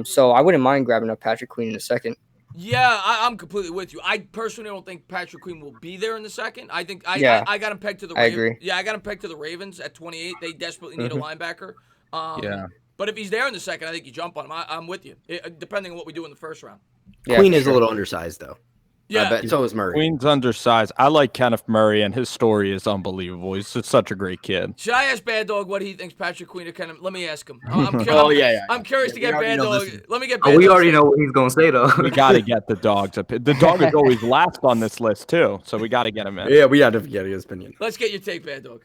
So I wouldn't mind grabbing up Patrick Queen in a second. Yeah, I'm completely with you. I personally don't think Patrick Queen will be there in the second. I think I got him pegged to the Ravens. I agree. Yeah, I got him pegged to the Ravens at 28. They desperately need a linebacker. Yeah. But if he's there in the second, I think you jump on him. I'm with you, depending on what we do in the first round. Yeah, Queen is a little undersized, though. Yeah. But so is Murray. Queen's undersized. I like Kenneth Murray, and his story is unbelievable. He's just such a great kid. Should I ask Bad Dog what he thinks Patrick Queen or Kenneth? Let me ask him. I'm curious to get Bad Dog. Let me get Bad Dog. We already know what he's going to say, though. We got to get the dogs up. The dog is always last on this list, too, so we got to get him in. Yeah, we got to get his opinion. Let's get your take, Bad Dog.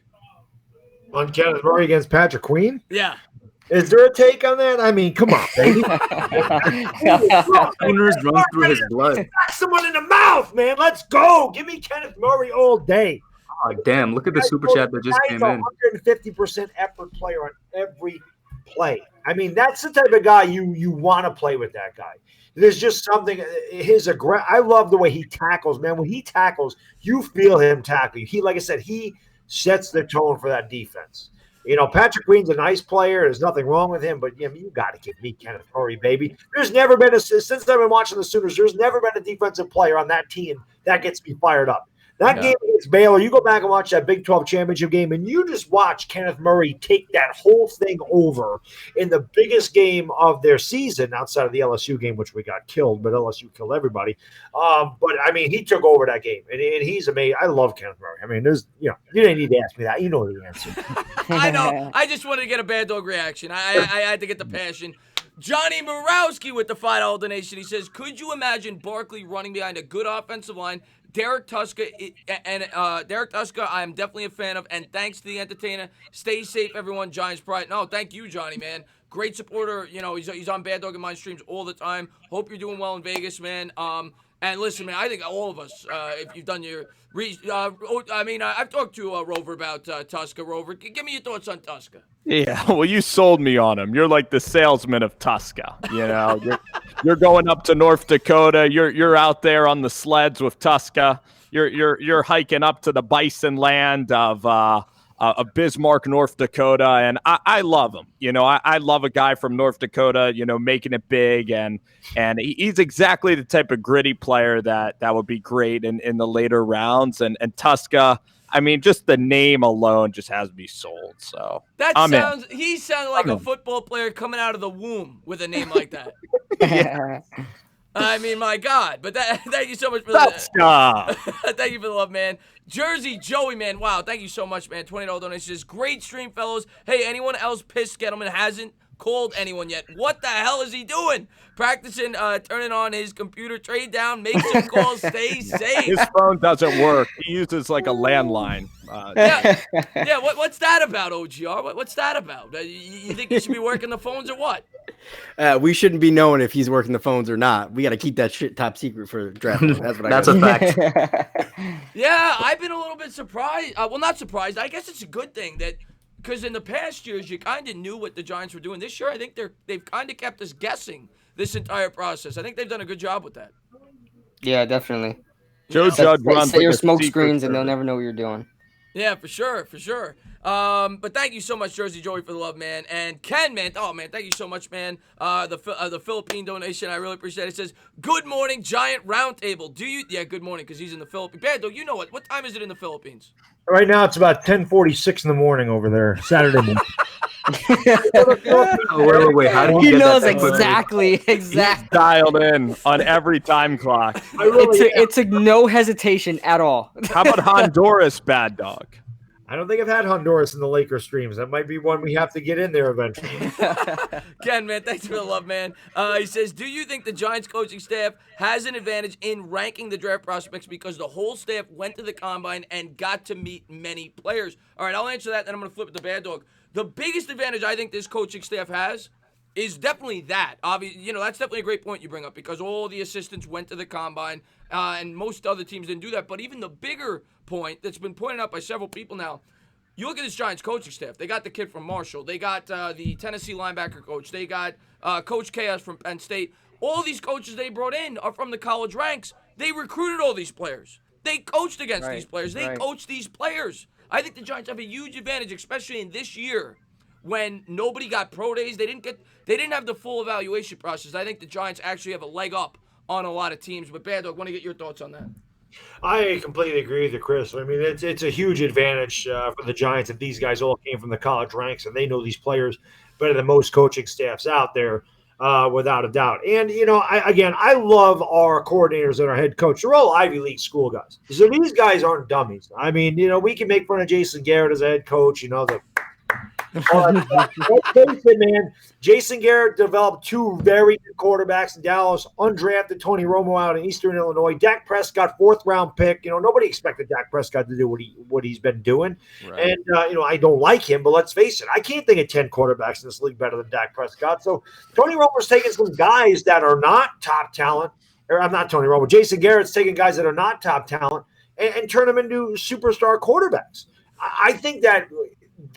On Kenneth Murray against Patrick Queen? Yeah. Is there a take on that? I mean, come on, baby. Sooners run through his blood. Knock someone in the mouth, man. Let's go. Give me Kenneth Murray all day. Oh, damn, look at the super chat that just came in. 150% effort player on every play. I mean, that's the type of guy you want to play with. That guy. There's just something. I love the way he tackles, man. When he tackles, you feel him tackling. Like I said, he sets the tone for that defense. Patrick Queen's a nice player. There's nothing wrong with him, but you got to give me Kenneth Murray, baby. There's never been since I've been watching the Sooners, there's never been a defensive player on that team that gets me fired up. That game against Baylor, you go back and watch that Big 12 championship game, and you just watch Kenneth Murray take that whole thing over in the biggest game of their season outside of the LSU game, which we got killed, but LSU killed everybody. But, I mean, he took over that game, and he's amazing. I love Kenneth Murray. I mean, you didn't need to ask me that. You know the answer. I know. I just wanted to get a Bad Dog reaction. I had to get the passion. Johnny Morawski with the $5 donation. He says, "Could you imagine Barkley running behind a good offensive line, Derek Tuska Derek Tuska, I am definitely a fan of. And thanks to the entertainer. Stay safe, everyone. Giants pride. No, thank you, Johnny, man. Great supporter. You know, he's on Bad Dog and Mine streams all the time. Hope you're doing well in Vegas, man. And listen, man, I think all of us, if you've done your I've talked to Rover about Tuska. Rover, give me your thoughts on Tuska. Yeah, well, you sold me on him. You're like the salesman of Tuska. You know, you're going up to North Dakota. You're out there on the sleds with Tuska. You're hiking up to the bison land of Bismarck, North Dakota, and I love him. You know, I love a guy from North Dakota, you know, making it big, and he's exactly the type of gritty player that would be great in the later rounds. And Tuska, I mean, just the name alone just has me sold. So he sounded like a football player coming out of the womb with a name like that. Yeah. I mean, my God. But thank you so much for that. Thank you for the love, man. Jersey Joey, man. Wow, thank you so much, man. $20 donation. Great stream, fellows. Hey, anyone else pissed Gettleman hasn't called anyone yet? What the hell is he doing? Practicing turning on his computer, trade down, make some calls, stay safe. His phone doesn't work. He uses like a landline. Yeah. What's that about, OGR? What's that about? You think he should be working the phones or what? We shouldn't be knowing if he's working the phones or not. We got to keep that shit top secret for draft. That's a fact. Yeah, I've been a little bit surprised. Well, not surprised. I guess it's a good thing that, because in the past years you kind of knew what the Giants were doing. This year, I think they've kind of kept us guessing this entire process. I think they've done a good job with that. Yeah, definitely. Joe Judge runs set your like smoke screens and they'll never know what you're doing. Yeah, for sure. But thank you so much, Jersey Joey, for the love, man. And Ken, man, thank you so much, man. The Philippine donation, I really appreciate it. It says, good morning, Giant Roundtable. Yeah, good morning, because he's in the Philippines. Bando, you know what time is it in the Philippines? Right now, it's about 10:46 in the morning over there, Saturday morning. Wait. How do He you get knows that exactly. He's dialed in on every time clock. It took no hesitation at all. How about Honduras, Bad Dog? I don't think I've had Honduras in the Lakers streams. That might be one we have to get in there eventually. Ken, man, thanks for the love, man. He says, do you think the Giants coaching staff has an advantage in ranking the draft prospects because the whole staff went to the combine and got to meet many players? All right, I'll answer that, then I'm going to flip it to Bad Dog. The biggest advantage I think this coaching staff has is definitely that. Obviously, you know, that's definitely a great point you bring up, because all the assistants went to the combine, and most other teams didn't do that. But even the bigger point that's been pointed out by several people now, you look at this Giants coaching staff. They got the kid from Marshall. They got the Tennessee linebacker coach. They got Coach Chaos from Penn State. All these coaches they brought in are from the college ranks. They recruited all these players. They coached against these players. They coached these players. I think the Giants have a huge advantage, especially in this year when nobody got pro days. They didn't have the full evaluation process. I think the Giants actually have a leg up on a lot of teams. But Bad Dog, want to get your thoughts on that? I completely agree with you, Chris. I mean, it's a huge advantage for the Giants if these guys all came from the college ranks and they know these players better than most coaching staffs out there, without a doubt. And, you know, I love our coordinators and our head coach. They're all Ivy League school guys. So these guys aren't dummies. I mean, you know, we can make fun of Jason Garrett as a head coach, you know, man. Jason Garrett developed two very good quarterbacks in Dallas, undrafted Tony Romo out in Eastern Illinois. Dak Prescott, 4th round pick. You know, nobody expected Dak Prescott to do what he's been doing. Right. And, you know, I don't like him, but let's face it, I can't think of 10 quarterbacks in this league better than Dak Prescott. So Tony Romo's taking some guys that are not top talent, or I'm not Tony Romo. Jason Garrett's taking guys that are not top talent and turn them into superstar quarterbacks. I think that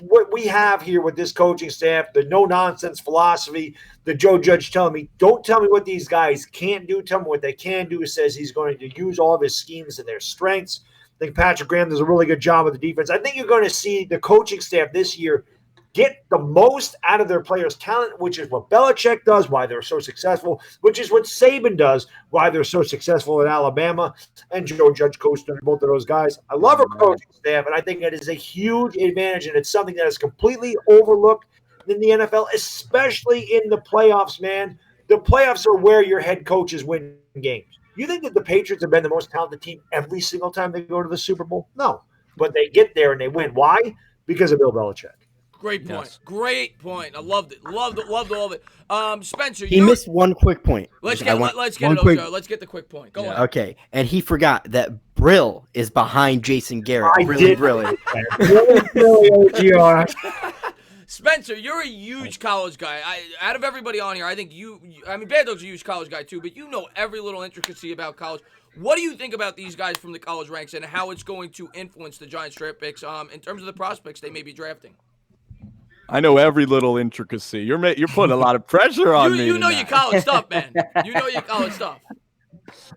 what we have here with this coaching staff, the no-nonsense philosophy, the Joe Judge telling me, don't tell me what these guys can't do, tell me what they can do. Says he's going to use all of his schemes and their strengths. I think Patrick Graham does a really good job with the defense. I think you're going to see the coaching staff this year get the most out of their players' talent, which is what Belichick does, why they're so successful, which is what Saban does, why they're so successful in Alabama, and Joe Judge coached under both of those guys. I love our coaching staff, and I think that is a huge advantage, and it's something that is completely overlooked in the NFL, especially in the playoffs, man. The playoffs are where your head coaches win games. You think that the Patriots have been the most talented team every single time they go to the Super Bowl? No. But they get there and they win. Why? Because of Bill Belichick. Great point. Yes. Great point. I loved it. Loved all of it. Spencer, he missed one quick point. Let's get the quick point. Go on. Okay, and he forgot that Brill is behind Jason Garrett. I Really, did. really. Really, OGR. Spencer, you're a huge college guy. Out of everybody on here, I think I mean, Bad Dog's a huge college guy too, but you know every little intricacy about college. What do you think about these guys from the college ranks and how it's going to influence the Giants draft picks in terms of the prospects they may be drafting? I know every little intricacy. You're putting a lot of pressure on me. You know your tonight. college stuff, man. You know your college stuff.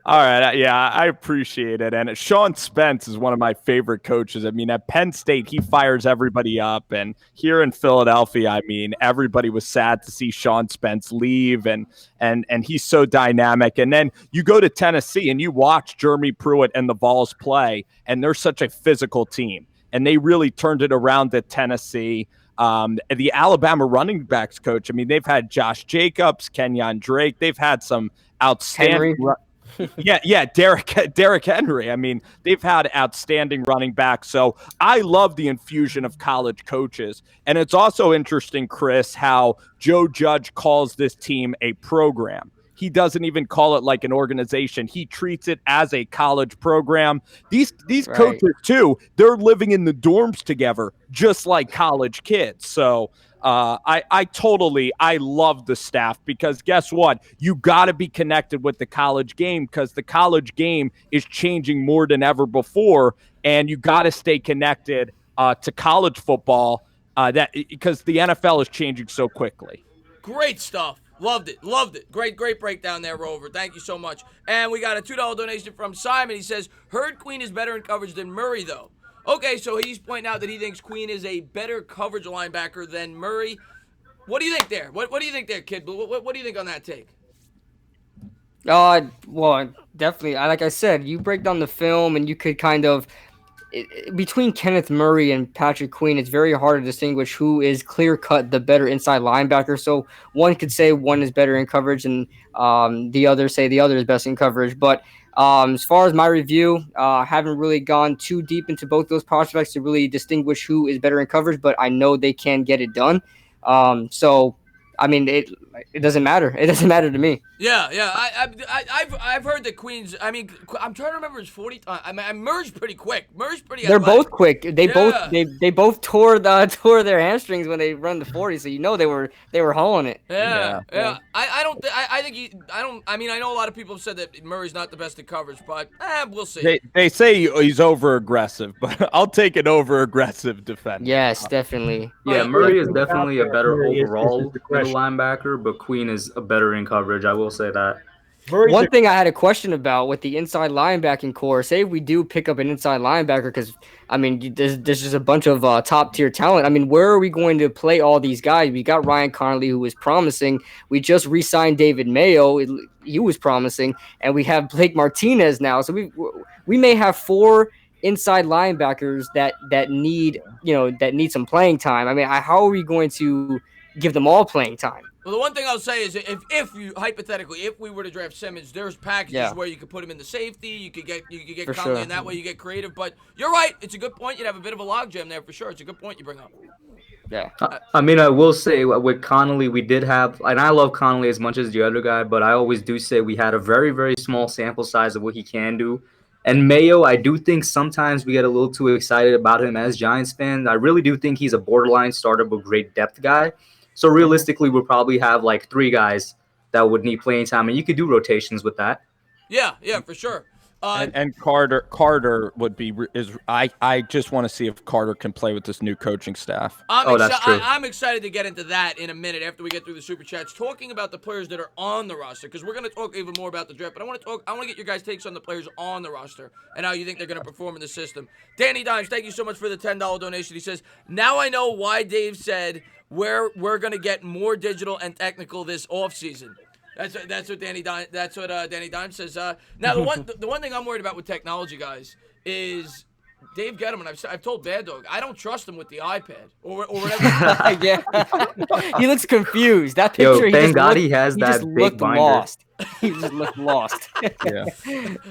All right. Yeah, I appreciate it. And Sean Spence is one of my favorite coaches. I mean, at Penn State, he fires everybody up. And here in Philadelphia, I mean, everybody was sad to see Sean Spence leave. And he's so dynamic. And then you go to Tennessee and you watch Jeremy Pruitt and the Vols play. And they're such a physical team. And they really turned it around at Tennessee. The Alabama running backs coach, I mean, they've had Josh Jacobs, Kenyon Drake. They've had some outstanding – yeah, Derrick Henry. I mean, they've had outstanding running backs. So I love the infusion of college coaches. And it's also interesting, Chris, how Joe Judge calls this team a program. He doesn't even call it like an organization. He treats it as a college program. These right. Coaches, too, they're living in the dorms together, just like college kids. So I love the staff because guess what? You got to be connected with the college game because the college game is changing more than ever before, and you got to stay connected to college football because the NFL is changing so quickly. Great stuff. Loved it. Great breakdown there, Rover. Thank you so much. And we got a $2 donation from Simon. He says, heard Queen is better in coverage than Murray, though. Okay, so he's pointing out that he thinks Queen is a better coverage linebacker than Murray. What do you think there? What do you think there, kid? What do you think on that take? Well, definitely. Like I said, you break down the film and you could kind of between Kenneth Murray and Patrick Queen, it's very hard to distinguish who is clear-cut the better inside linebacker. So one could say one is better in coverage and the other say the other is best in coverage. But as far as my review, I haven't really gone too deep into both those prospects to really distinguish who is better in coverage, but I know they can get it done. So, I mean, it doesn't matter. It doesn't matter to me. Yeah. I've heard that Queen's. I mean, I'm trying to remember his 40. I mean, I merged pretty quick. They're both quick. They both tore their hamstrings when they run the 40. So you know they were hauling it. Yeah. I mean, I know a lot of people have said that Murray's not the best in coverage, but we'll see. They say he's over aggressive, but I'll take an over aggressive defender. Yes, definitely. Yeah, Murray is definitely a better overall linebacker, but Queen is a better in coverage. I will say that. One thing I had a question about with the inside linebacking core, say we do pick up an inside linebacker, because, I mean, there's just a bunch of top-tier talent. I mean, where are we going to play all these guys? We got Ryan Connolly, who was promising. We just re-signed David Mayo. He was promising. And we have Blake Martinez now. So we may have 4 inside linebackers that need some playing time. I mean, how are we going to give them all playing time? Well, the one thing I'll say is if you hypothetically, if we were to draft Simmons, there's packages where you could put him in the safety, you could get Conley, and that way you get creative. But you're right, it's a good point. You'd have a bit of a logjam there for sure. It's a good point you bring up. Yeah. I mean, I will say with Connolly, we did have, and I love Connolly as much as the other guy, but I always do say we had a very, very small sample size of what he can do. And Mayo, I do think sometimes we get a little too excited about him as Giants fans. I really do think he's a borderline starter, but great depth guy. So realistically, we'll probably have like 3 guys that would need playing time, and you could do rotations with that. Yeah, for sure. And Carter would be I just want to see if Carter can play with this new coaching staff. That's true. I'm excited to get into that in a minute after we get through the super chats, talking about the players that are on the roster, because we're going to talk even more about the draft. But I want to get your guys' takes on the players on the roster and how you think they're going to perform in the system. Danny Dimes, thank you so much for the $10 donation. He says, now I know why Dave said we're going to get more digital and technical this offseason. That's what Danny Dimes says. Now the one thing I'm worried about with technology, guys, is Dave Gettleman. I've told Bad Dog I don't trust him with the iPad or whatever. Yeah, he looks confused. That picture. Thank God he has that big binder. Lost. He just looked lost. Yeah,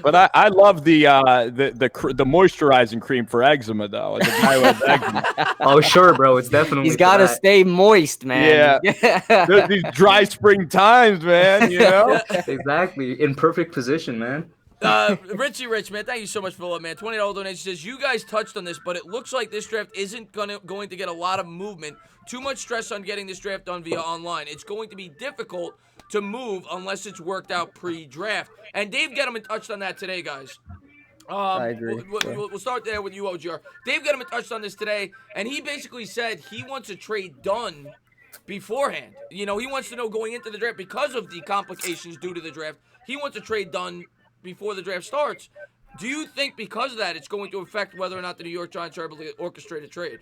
but I love the moisturizing cream for eczema though. The guy with eczema. Oh sure, bro. It's definitely. He's got to stay moist, man. Yeah. These dry spring times, man. You know. Exactly. In perfect position, man. Richie Rich, man, thank you so much for the love, man. $20 donation says, you guys touched on this, but it looks like this draft isn't going to get a lot of movement. Too much stress on getting this draft done via online. It's going to be difficult to move unless it's worked out pre-draft. And Dave Gettleman touched on that today, guys. I agree. We'll start there with you, OGR. Dave Gettleman touched on this today, and he basically said he wants a trade done beforehand. You know, he wants to know going into the draft because of the complications due to the draft. He wants a trade done before the draft starts. Do you think because of that it's going to affect whether or not the New York Giants are able to orchestrate a trade?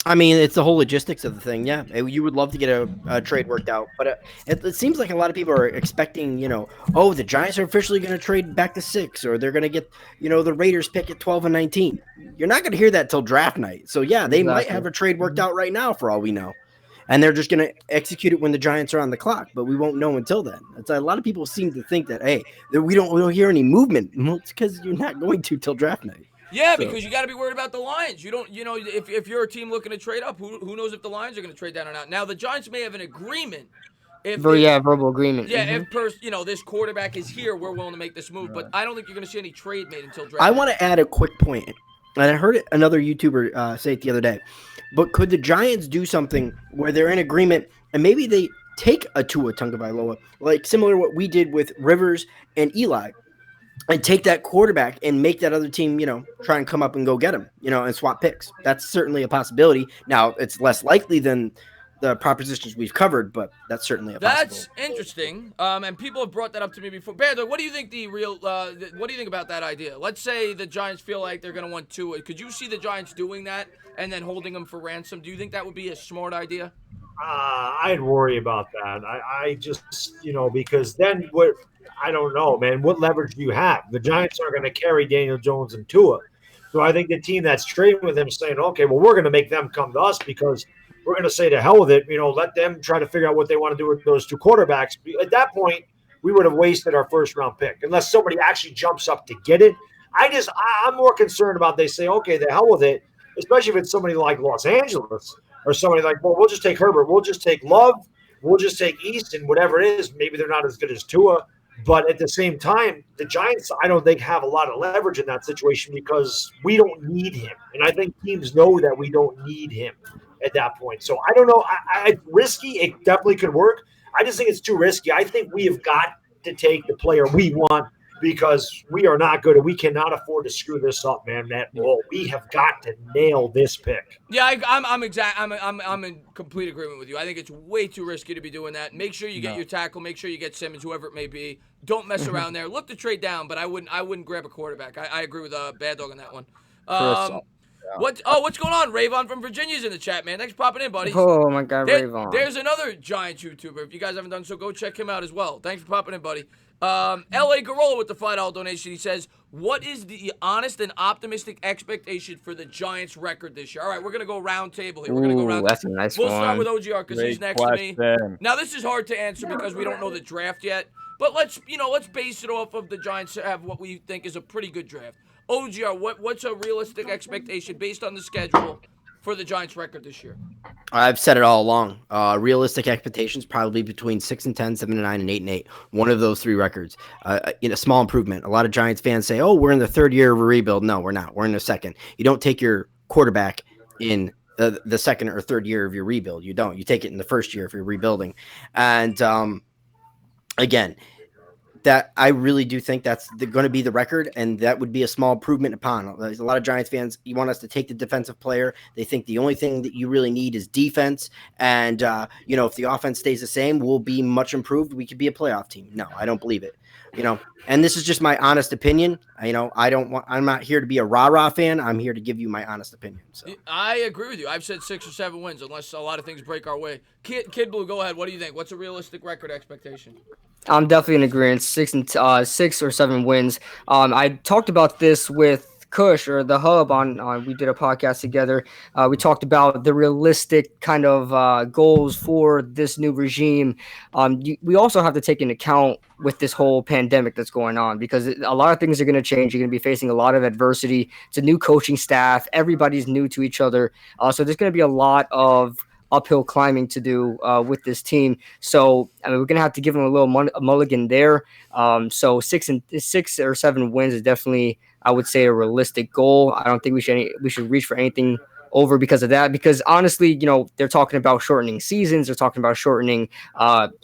I mean, it's the whole logistics of the thing. Yeah, you would love to get a trade worked out, but it seems like a lot of people are expecting, oh, the Giants are officially going to trade back to 6, or they're going to get, the Raiders pick at 12 and 19. You're not going to hear that till draft night. So yeah, they might have a trade worked out right now for all we know, and they're just going to execute it when the Giants are on the clock. But we won't know until then. It's a lot of people seem to think that we don't hear any movement. Well, it's because you're not going to till draft night. Yeah, because you got to be worried about the Lions. You don't, if you're a team looking to trade up, who knows if the Lions are going to trade down or not. Now, the Giants may have an agreement. Verbal agreement. Yeah, if this quarterback is here, we're willing to make this move. But I don't think you're going to see any trade made until draft. I want to add a quick point, and I heard another YouTuber say it the other day. But could the Giants do something where they're in agreement and maybe they take a Tua Tagovailoa, like similar to what we did with Rivers and Eli, and take that quarterback and make that other team, try and come up and go get him, and swap picks. That's certainly a possibility. Now, it's less likely than the propositions we've covered, but that's certainly a possibility. That's interesting. And people have brought that up to me before. Bear, what do you think what do you think about that idea? Let's say the Giants feel like they're going to want Tua. Could you see the Giants doing that and then holding him for ransom? Do you think that would be a smart idea? I'd worry about that. I just, because then I don't know, man. What leverage do you have? The Giants aren't going to carry Daniel Jones and Tua. So I think the team that's trading with them is saying, okay, well, we're going to make them come to us because we're going to say to hell with it. Let them try to figure out what they want to do with those two quarterbacks. At that point, we would have wasted our first-round pick unless somebody actually jumps up to get it. I'm more concerned about they say, okay, the hell with it, especially if it's somebody like Los Angeles or somebody like, well, we'll just take Herbert. We'll just take Love. We'll just take Easton, whatever it is. Maybe they're not as good as Tua. But at the same time, the Giants, I don't think, have a lot of leverage in that situation because we don't need him. And I think teams know that we don't need him at that point. So I don't know. It's risky. It definitely could work. I just think it's too risky. I think we have got to take the player we want because we are not good and we cannot afford to screw this up, man. We have got to nail this pick. Yeah, I'm in complete agreement with you. I think it's way too risky to be doing that. Make sure you get your tackle. Make sure you get Simmons, whoever it may be. Don't mess around there. Look to trade down, but I wouldn't grab a quarterback. I agree with Bad Dog on that one. What's going on? Ravon from Virginia's in the chat, man. Thanks for popping in, buddy. Oh my God, Ravon. There's another Giants YouTuber. If you guys haven't done so, go check him out as well. Thanks for popping in, buddy. L.A. Garola with the $5 donation. He says, what is the honest and optimistic expectation for the Giants record this year? All right, we're going to go round table here. We're going to go round. That's a nice We'll one. start with OGR because he's next to me. Now, this is hard to answer because we don't know the draft yet. But let's base it off of the Giants have what we think is a pretty good draft. OGR, what's a realistic expectation based on the schedule for the Giants record this year? I've said it all along. Realistic expectations probably between 6-10, 7-9, and 8-8. One of those three records. In a small improvement. A lot of Giants fans say, "Oh, we're in the third year of a rebuild." No, we're not. We're in the second. You don't take your quarterback in the second or third year of your rebuild. You don't. You take it in the first year if you're rebuilding. And again, that I really do think that's going to be the record, and that would be a small improvement upon. There's a lot of Giants fans, you want us to take the defensive player. They think the only thing that you really need is defense, and if the offense stays the same, we'll be much improved. We could be a playoff team. No, I don't believe it. And this is just my honest opinion. I'm not here to be a rah-rah fan. I'm here to give you my honest opinion. So. I agree with you. I've said 6 or 7 wins unless a lot of things break our way. Kid Blue, go ahead. What do you think? What's a realistic record expectation? I'm definitely in agreement. 6 or 7 wins. I talked about this with Kush or the Hub on we did a podcast together. We talked about the realistic kind of goals for this new regime. We also have to take into account with this whole pandemic that's going on because a lot of things are going to change. You're going to be facing a lot of adversity. It's a new coaching staff. Everybody's new to each other. So there's going to be a lot of uphill climbing to do with this team. So I mean, we're gonna have to give him a little mulligan there. So 6 or 7 wins is definitely, I would say, a realistic goal. I don't think we should reach for anything over because of that. Because honestly, they're talking about shortening seasons. They're talking about shortening,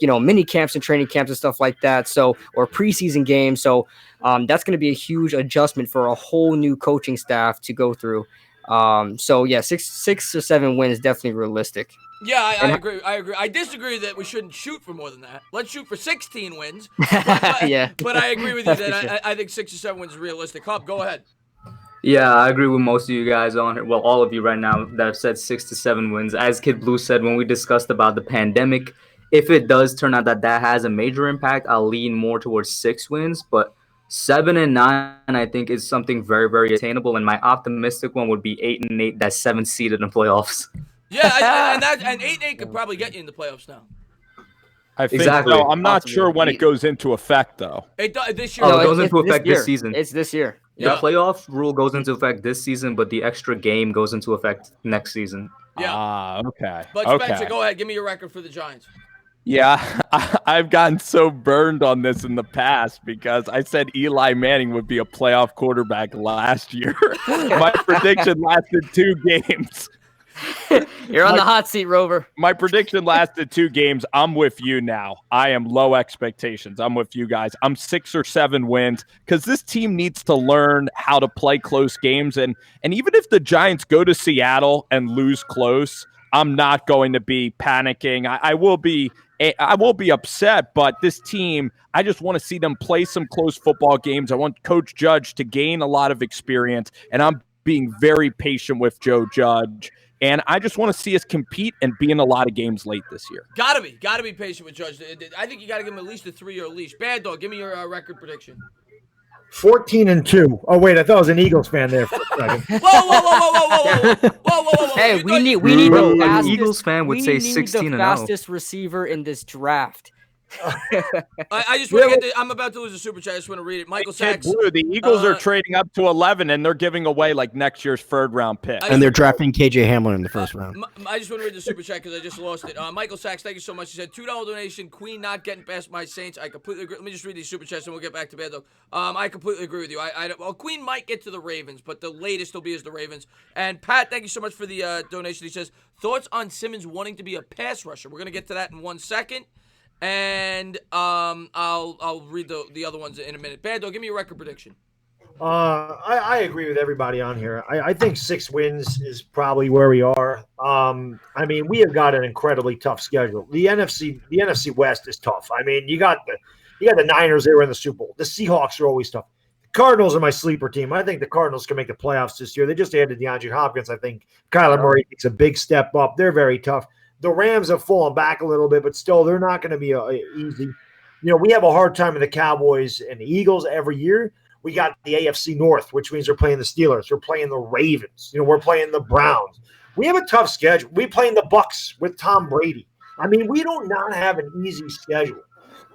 mini camps and training camps and stuff like that. So, or preseason games. So that's going to be a huge adjustment for a whole new coaching staff to go through. So yeah, 6 or 7 wins is definitely realistic. Yeah, I agree. I disagree that we shouldn't shoot for more than that. Let's shoot for 16 wins. But, Yeah. But I agree with you that I think 6 or 7 wins is realistic. Hub, go ahead. Yeah, I agree with most of you guys on here. Well, all of you right now that have said 6 to 7 wins. As Kid Blue said when we discussed about the pandemic, if it does turn out that has a major impact, I'll lean more towards 6 wins. But 7 and 9, I think, is something very, very attainable. And my optimistic one would be 8 and 8. That's 7th seeded in the playoffs. Yeah, and 8 and 8 could probably get you in the playoffs now. I think Exactly. so. I'm not sure when it goes into effect, though. It does this year. Oh, it No, goes into effect this season. It's this year. Yeah. The playoff rule goes into effect this season, but the extra game goes into effect next season. Yeah. Okay. But okay. Spencer, go ahead. Give me your record for the Giants. Yeah, I've gotten so burned on this in the past because I said Eli Manning would be a playoff quarterback last year. My prediction lasted 2 games. You're on the hot seat, Rover. My prediction lasted 2 games. I'm with you now. I am low expectations. I'm with you guys. I'm 6 or 7 wins because this team needs to learn how to play close games. And even if the Giants go to Seattle and lose close, I'm not going to be panicking. I will be upset, but this team, I just want to see them play some close football games. I want Coach Judge to gain a lot of experience, and I'm being very patient with Joe Judge. And I just want to see us compete and be in a lot of games late this year. Gotta be patient with Judge. I think you gotta give him at least a 3-year leash. Bad Dog, give me your record prediction. 14-2. Oh wait, I thought I was an Eagles fan there for a second. Whoa. Hey, we need Bro, the an fastest. Eagles fan would say 16 the and 0. fastest receiver in this draft. I just want to get I'm about to lose a super chat. I just want to read it. Michael Sachs. Blue, the Eagles are trading up to 11, and they're giving away like next year's 3rd-round pick. And they're drafting KJ Hamlin in the 1st round. I just want to read the super chat because I just lost it. Michael Sachs, thank you so much. He said $2 donation. Queen not getting past my Saints. I completely agree. Let me just read these super chats and we'll get back to Bad Dog. I completely agree with you. Well, Queen might get to the Ravens, but the latest will be as the Ravens. And Pat, thank you so much for the donation. He says thoughts on Simmons wanting to be a pass rusher. We're gonna get to that in 1 second. And I'll read the other ones in a minute. Bad Dog, give me your record prediction. I agree with everybody on here. I think 6 wins is probably where we are. I mean, we have got an incredibly tough schedule. The NFC West is tough. I mean, you got the Niners. They were in the Super Bowl. The Seahawks are always tough. The Cardinals are my sleeper team. I think the Cardinals can make the playoffs this year. They just added DeAndre Hopkins. I think Kyler Murray takes a big step up. They're very tough. The Rams have fallen back a little bit, but still, they're not going to be easy. We have a hard time with the Cowboys and the Eagles every year. We got the AFC North, which means we're playing the Steelers. We're playing the Ravens. We're playing the Browns. We have a tough schedule. We're playing the Bucks with Tom Brady. I mean, we don't not have an easy schedule.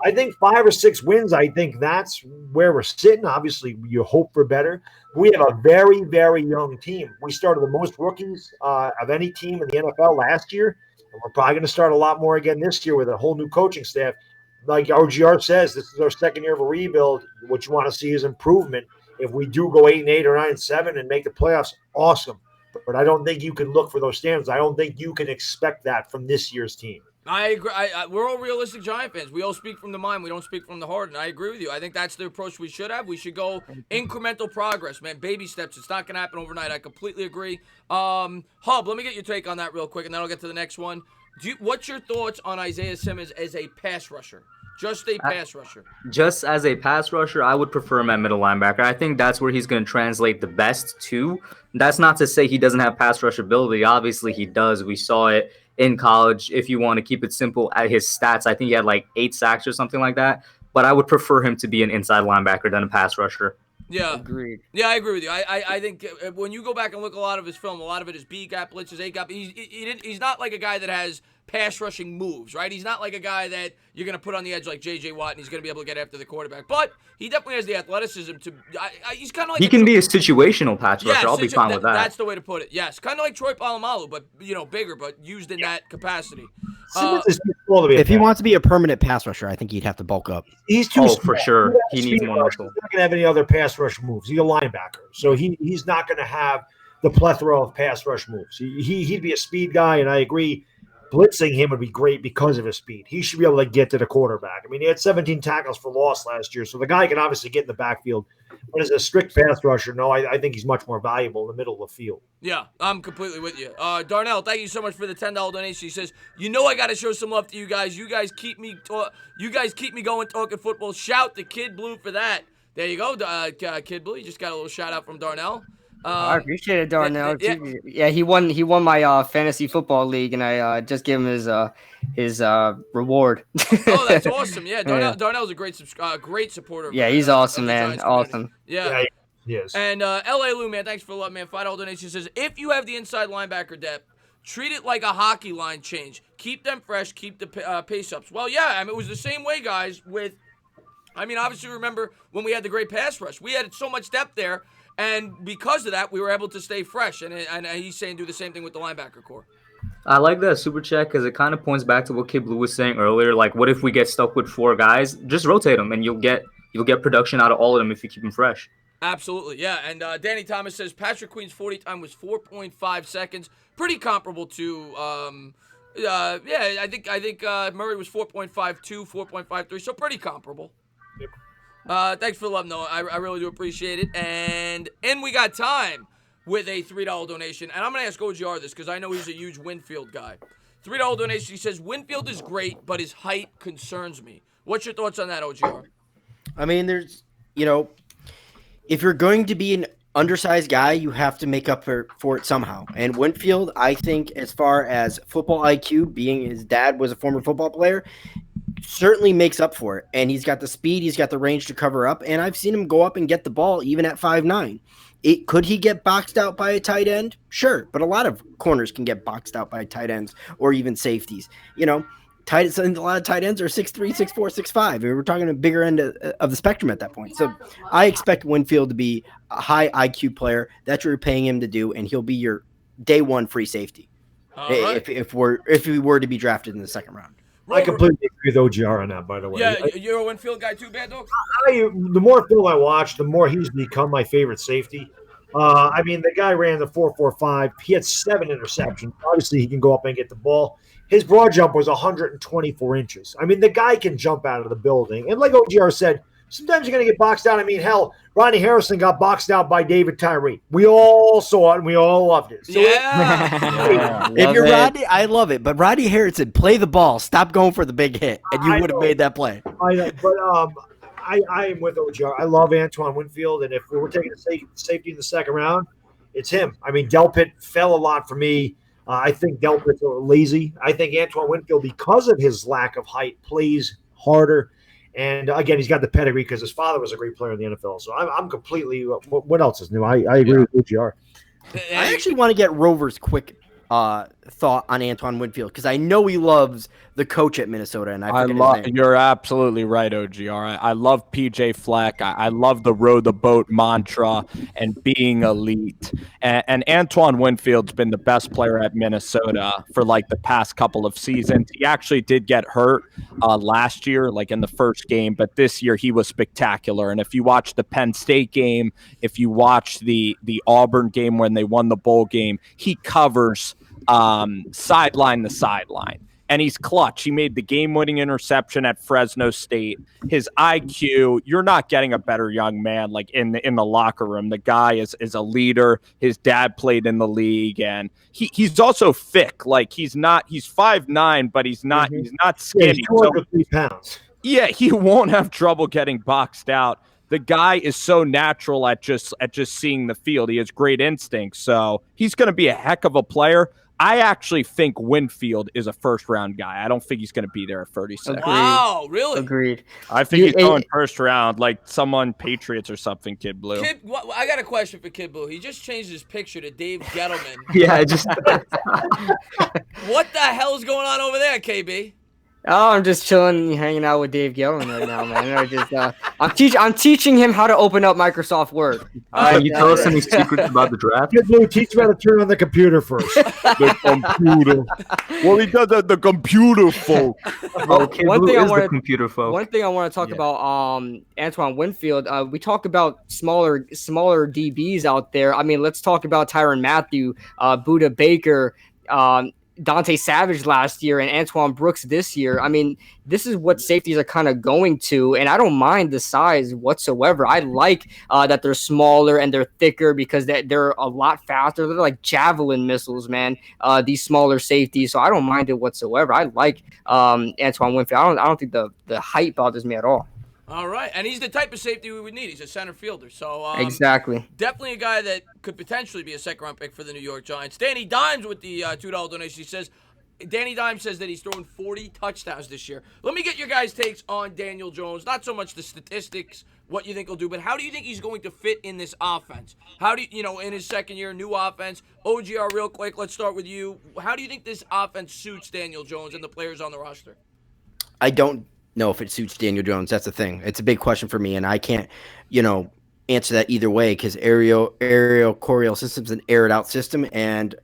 I think 5 or 6 wins, I think that's where we're sitting. Obviously, you hope for better. We have a very, very young team. We started the most rookies of any team in the NFL last year. And we're probably going to start a lot more again this year with a whole new coaching staff. Like RGR says, this is our 2nd year of a rebuild. What you want to see is improvement. If we do go 8-8 or 9-7 and make the playoffs, awesome. But I don't think you can look for those standards. I don't think you can expect that from this year's team. I agree. We're all realistic Giant fans. We all speak from the mind. We don't speak from the heart. And I agree with you. I think that's the approach we should have. We should go incremental progress, man. Baby steps. It's not going to happen overnight. I completely agree. Hub, let me get your take on that real quick, and then I'll get to the next one. What's your thoughts on Isaiah Simmons as a pass rusher? Just a pass rusher. Just as a pass rusher, I would prefer him at middle linebacker. I think that's where he's going to translate the best to. That's not to say he doesn't have pass rush ability. Obviously, he does. We saw it in college. If you want to keep it simple, at his stats, I think he had like 8 sacks or something like that. But I would prefer him to be an inside linebacker than a pass rusher. Yeah. Agreed. Yeah, I agree with you. I think when you go back and look at a lot of his film, a lot of it is B gap blitzes, A gap. He's not like a guy that has pass rushing moves, right? He's not like a guy that you're going to put on the edge like J.J. Watt and he's going to be able to get after the quarterback. But he definitely has the athleticism to he's kind of like... He can be a situational pass rusher. I'll be fine with that. That's the way to put it. Yes, kind of like Troy Polamalu, but, bigger, but used in that capacity. If he wants to be a permanent pass rusher, I think he'd have to bulk up. He's too small. For sure. He needs more muscle. He's not going to have any other pass rush moves. He's a linebacker. So he's not going to have the plethora of pass rush moves. He'd be a speed guy, and I agree. Blitzing him would be great because of his speed. He should be able to get to the quarterback. I mean, he had 17 tackles for loss last year, so the guy can obviously get in the backfield. But as a strict pass rusher, no, I think he's much more valuable in the middle of the field. Yeah, I'm completely with you. Darnell, thank you so much for the $10 donation. He says, I got to show some love to you guys. You guys keep me going talking football. Shout to Kid Blue for that. There you go, Kid Blue. You just got a little shout out from Darnell. I appreciate it, Darnell. Yeah, he won my fantasy football league, and I just gave him his reward. Oh, that's awesome! Yeah, Darnell's a great supporter. Yeah, he's awesome, man. Awesome. Yeah. Yes. And L.A. Lou, man, thanks for the love, man. $5 donation says, if you have the inside linebacker depth, treat it like a hockey line change. Keep them fresh. Keep the pace ups. Well, yeah, it was the same way, guys. Obviously, remember when we had the great pass rush, we had so much depth there. And because of that, we were able to stay fresh. And he's saying do the same thing with the linebacker core. I like that super chat because it kind of points back to what Kid Blue was saying earlier. Like, what if we get stuck with 4 guys? Just rotate them, and you'll get production out of all of them if you keep them fresh. Absolutely, yeah. And Danny Thomas says Patrick Queen's 40 time was 4.5 seconds, pretty comparable to. I think Murray was 4.52, 4.53, so pretty comparable. Yep. Thanks for the love, Noah. I really do appreciate it. And we got time with a $3 donation. And I'm going to ask OGR this because I know he's a huge Winfield guy. $3 donation. He says, Winfield is great, but his height concerns me. What's your thoughts on that, OGR? I mean, there's, if you're going to be an undersized guy, you have to make up for it somehow. And Winfield, I think, as far as football IQ, being his dad was a former football player, certainly makes up for it. And he's got the speed, he's got the range to cover up, and I've seen him go up and get the ball even at 5'9". Could he get boxed out by a tight end? Sure, but a lot of corners can get boxed out by tight ends or even safeties. A lot of tight ends are 6'3", 6'4", 6'5". We're talking a bigger end of the spectrum at that point. So I expect Winfield to be a high IQ player. That's what you're paying him to do, and he'll be your day one free safety if we were to be drafted in the second round. I completely agree with OGR on that, by the way. Yeah, you're a Winfield guy too, Bad Dog? The more film I watch, the more he's become my favorite safety. The guy ran the 4.45. He had 7 interceptions. Obviously, he can go up and get the ball. His broad jump was 124 inches. The guy can jump out of the building. And like OGR said, sometimes you're going to get boxed out. Hell, Ronnie Harrison got boxed out by David Tyree. We all saw it, and we all loved it. So if you're Rodney, I love it. But Rodney Harrison, play the ball. Stop going for the big hit, and you would have made that play. I know, but I am with OGR. I love Antoine Winfield, and if we were taking a safety in the second round, it's him. Delpit fell a lot for me. I think Delpit's lazy. I think Antoine Winfield, because of his lack of height, plays harder. And again, he's got the pedigree because his father was a great player in the NFL. So I'm completely. What else is new? I agree with OGR. I actually want to get Rover's quick thought on Antoine Winfield because I know he loves the coach at Minnesota, and I forget his name. You're absolutely right, OGR. I love PJ Fleck. I love the row the boat mantra and being elite. And Antoine Winfield's been the best player at Minnesota for the past couple of seasons. He actually did get hurt last year, in the first game, but this year he was spectacular. And if you watch the Penn State game, if you watch the Auburn game when they won the bowl game, he covers sideline to sideline. And he's clutch. He made the game-winning interception at Fresno State. His IQ, you're not getting a better young man in the locker room. The guy is a leader. His dad played in the league, and he's also thick. He's 5'9", but he's not skinny. Yeah, he's 203 pounds. Yeah, he won't have trouble getting boxed out. The guy is so natural at just seeing the field. He has great instincts, so he's going to be a heck of a player. I actually think Winfield is a first-round guy. I don't think he's going to be there at 36. Agreed. Wow, really? Agreed. I think he's going first round, like someone Patriots or something, Kid Blue. I got a question for Kid Blue. He just changed his picture to Dave Gettleman. Yeah, I just What the hell is going on over there, KB? Oh, I'm just chilling, hanging out with Dave Gellman right now, man. I'm teaching him how to open up Microsoft Word. Can you tell us any secrets about the draft? Kid Blue, teach him how to turn on the computer first. The computer. Well, he does the computer folk. Okay, One thing I the computer folk. One thing I want to talk about, Antoine Winfield. We talk about smaller DBs out there. I mean, let's talk about Tyrann Mathieu, Budda Baker, Dante Savage last year, and Antoine Brooks this year. I mean, this is what safeties are kind of going to, and I don't mind the size whatsoever. I like that they're smaller and they're thicker because they're a lot faster. They're like javelin missiles, man. These smaller safeties, so I don't mind it whatsoever. I like Antoine Winfield. I don't think the height bothers me at all. All right, and he's the type of safety we would need. He's a center fielder, so exactly. Definitely a guy that could potentially be a second-round pick for the New York Giants. Danny Dimes with the $2 donation. He says, Danny Dimes says that he's thrown 40 touchdowns this year. Let me get your guys' takes on Daniel Jones. Not so much the statistics, what you think he'll do, but how do you think he's going to fit in this offense? How do you, in his second year, new offense? OGR, real quick, let's start with you. How do you think this offense suits Daniel Jones and the players on the roster? I don't know if it suits Daniel Jones. That's the thing. It's a big question for me, and I can't, answer that either way because aerial Coryell system's an aired out system, and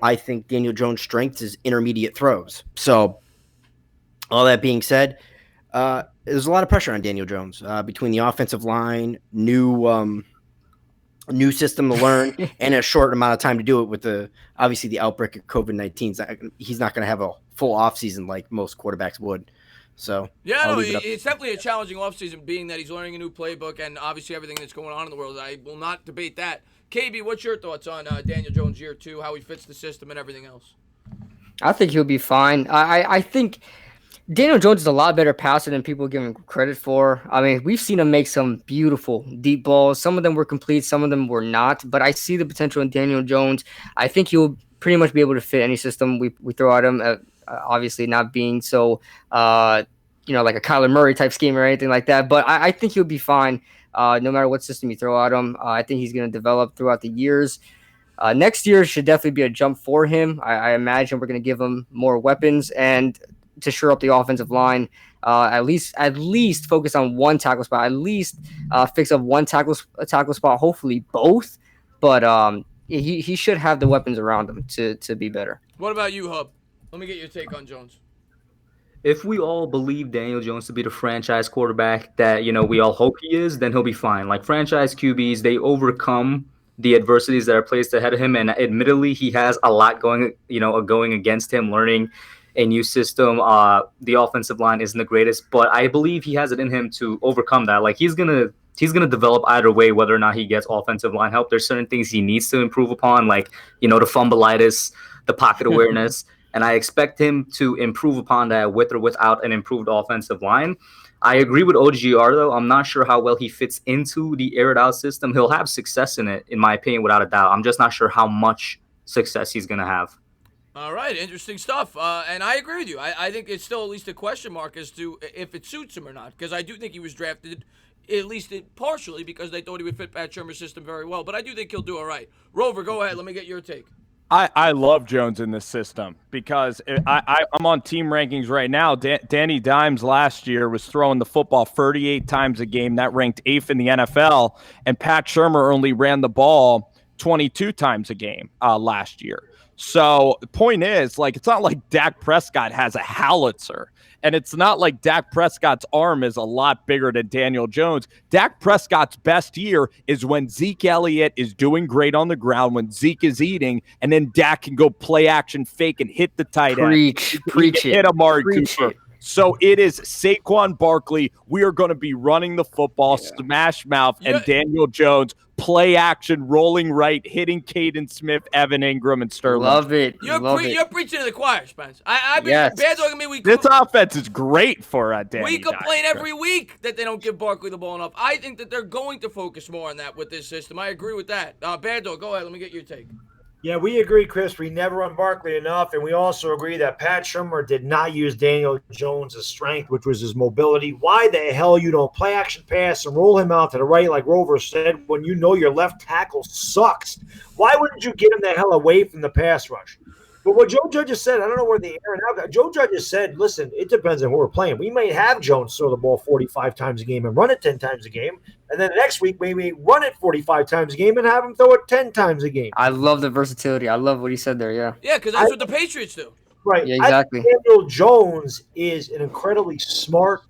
I think Daniel Jones' strength is intermediate throws. So, all that being said, there's a lot of pressure on Daniel Jones between the offensive line, new system to learn, and a short amount of time to do it with obviously the outbreak of COVID-19. He's not going to have a full offseason like most quarterbacks would. So yeah, it's definitely a challenging offseason, being that he's learning a new playbook and obviously everything that's going on in the world. I will not debate that. KB, what's your thoughts on Daniel Jones year 2, how he fits the system and everything else? I think he'll be fine. I think Daniel Jones is a lot better passer than people give him credit for. I mean, we've seen him make some beautiful deep balls. Some of them were complete, some of them were not. But I see the potential in Daniel Jones. I think he'll pretty much be able to fit any system we throw at him. Obviously not being so, like a Kyler Murray type scheme or anything like that. But I think he'll be fine no matter what system you throw at him. I think he's going to develop throughout the years. Next year should definitely be a jump for him. I imagine we're going to give him more weapons and to shore up the offensive line. At least focus on one tackle spot. At least fix up one tackle spot. Hopefully both. But he should have the weapons around him to be better. What about you, Hub? Let me get your take on Jones. If we all believe Daniel Jones to be the franchise quarterback that, we all hope he is, then he'll be fine. Like franchise QBs, they overcome the adversities that are placed ahead of him. And admittedly, he has a lot going against him, learning a new system. The offensive line isn't the greatest, but I believe he has it in him to overcome that. Like he's gonna develop either way, whether or not he gets offensive line help. There's certain things he needs to improve upon, like, the fumbleitis, the pocket awareness. And I expect him to improve upon that with or without an improved offensive line. I agree with OGR, though. I'm not sure how well he fits into the aired out system. He'll have success in it, in my opinion, without a doubt. I'm just not sure how much success he's going to have. All right, interesting stuff. And I agree with you. I think it's still at least a question mark as to if it suits him or not, because I do think he was drafted at least partially because they thought he would fit Pat Shermer's system very well. But I do think he'll do all right. Rover, go ahead. Let me get your take. I love Jones in this system because I'm on team rankings right now. Danny Dimes last year was throwing the football 38 times a game. That ranked 8th in the NFL. And Pat Shermer only ran the ball 22 times a game last year. So the point is, it's not like Dak Prescott has a howitzer. And it's not like Dak Prescott's arm is a lot bigger than Daniel Jones. Dak Prescott's best year is when Zeke Elliott is doing great on the ground, when Zeke is eating, and then Dak can go play action fake and hit the tight end. Preach it. Hit Amari Cooper. So it is Saquon Barkley. We are going to be running the football, smash mouth, and Daniel Jones, play action, rolling right, hitting Caden Smith, Evan Ingram, and Sterling. Love it. You're preaching to the choir, Spence. I've been bad talking me. This offense is great for Danny. We complain every week that they don't give Barkley the ball enough. I think that they're going to focus more on that with this system. I agree with that. Bad Dog, go ahead. Let me get your take. Yeah, we agree, Chris. We never run Barkley enough, and we also agree that Pat Shurmur did not use Daniel Jones' strength, which was his mobility. Why the hell you don't play action pass and roll him out to the right, like Rover said, when you know your left tackle sucks? Why wouldn't you get him the hell away from the pass rush? But what Joe Judge has said, I don't know where the air and out. Joe Judge has said, listen, it depends on who we're playing. We may have Jones throw the ball 45 times a game and run it 10 times a game. And then the next week, maybe run it 45 times a game and have him throw it 10 times a game. I love the versatility. I love what he said there. Yeah. Yeah, because that's what the Patriots do. Right. Yeah, exactly. I think Daniel Jones is an incredibly smart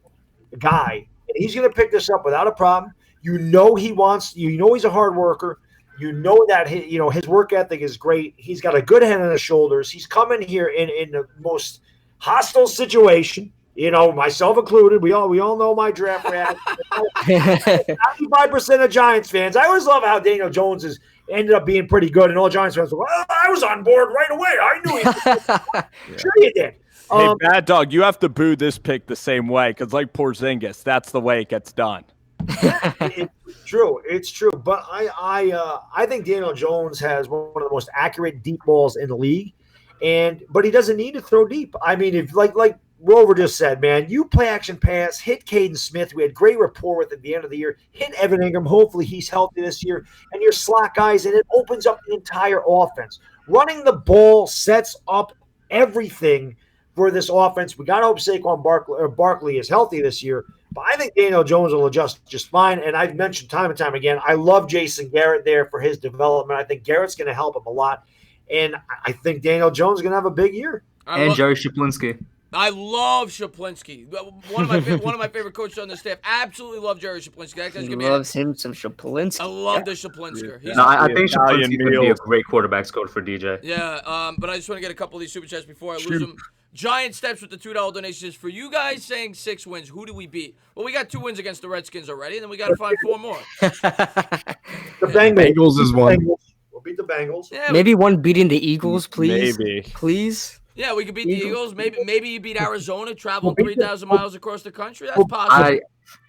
guy. And he's going to pick this up without a problem. You know he's a hard worker. You know that his work ethic is great. He's got a good head on his shoulders. He's coming here in the most hostile situation. Myself included. We all know my draft reaction. 95% of Giants fans. I always love how Daniel Jones ended up being pretty good, and all Giants fans were, well, I was on board right away. I knew he Sure you did. Hey, Bad Dog, you have to boo this pick the same way because, like Porzingis, that's the way it gets done. It's true. But I think Daniel Jones has one of the most accurate deep balls in the league, but he doesn't need to throw deep. I mean, if like Rover just said, man, you play action pass, hit Caden Smith. We had great rapport with at the end of the year. Hit Evan Ingram. Hopefully he's healthy this year. And your slot guys, and it opens up the entire offense. Running the ball sets up everything for this offense. We got to hope Saquon Barkley is healthy this year. But I think Daniel Jones will adjust just fine. And I've mentioned time and time again, I love Jason Garrett there for his development. I think Garrett's going to help him a lot. And I think Daniel Jones is going to have a big year. And Jerry Shaplinski. I love Shaplinski. One of my favorite coaches on the staff. Absolutely love Jerry Shaplinski. That guy's He loves him some Shaplinski. I love the Shaplinsker. I think Shaplinski could be a great quarterback's coach for DJ. Yeah, but I just want to get a couple of these super chats before I lose them. Giant Steps with the $2 donation says, for you guys saying 6 wins, who do we beat? Well, we got 2 wins against the Redskins already, and then we got to find 4 more. The Bengals is one. We'll beat the Bengals. Yeah, maybe one beating the Eagles, please. Maybe. Please. Yeah, we could beat the Eagles. Maybe you beat Arizona, traveling 3,000 miles across the country. That's possible.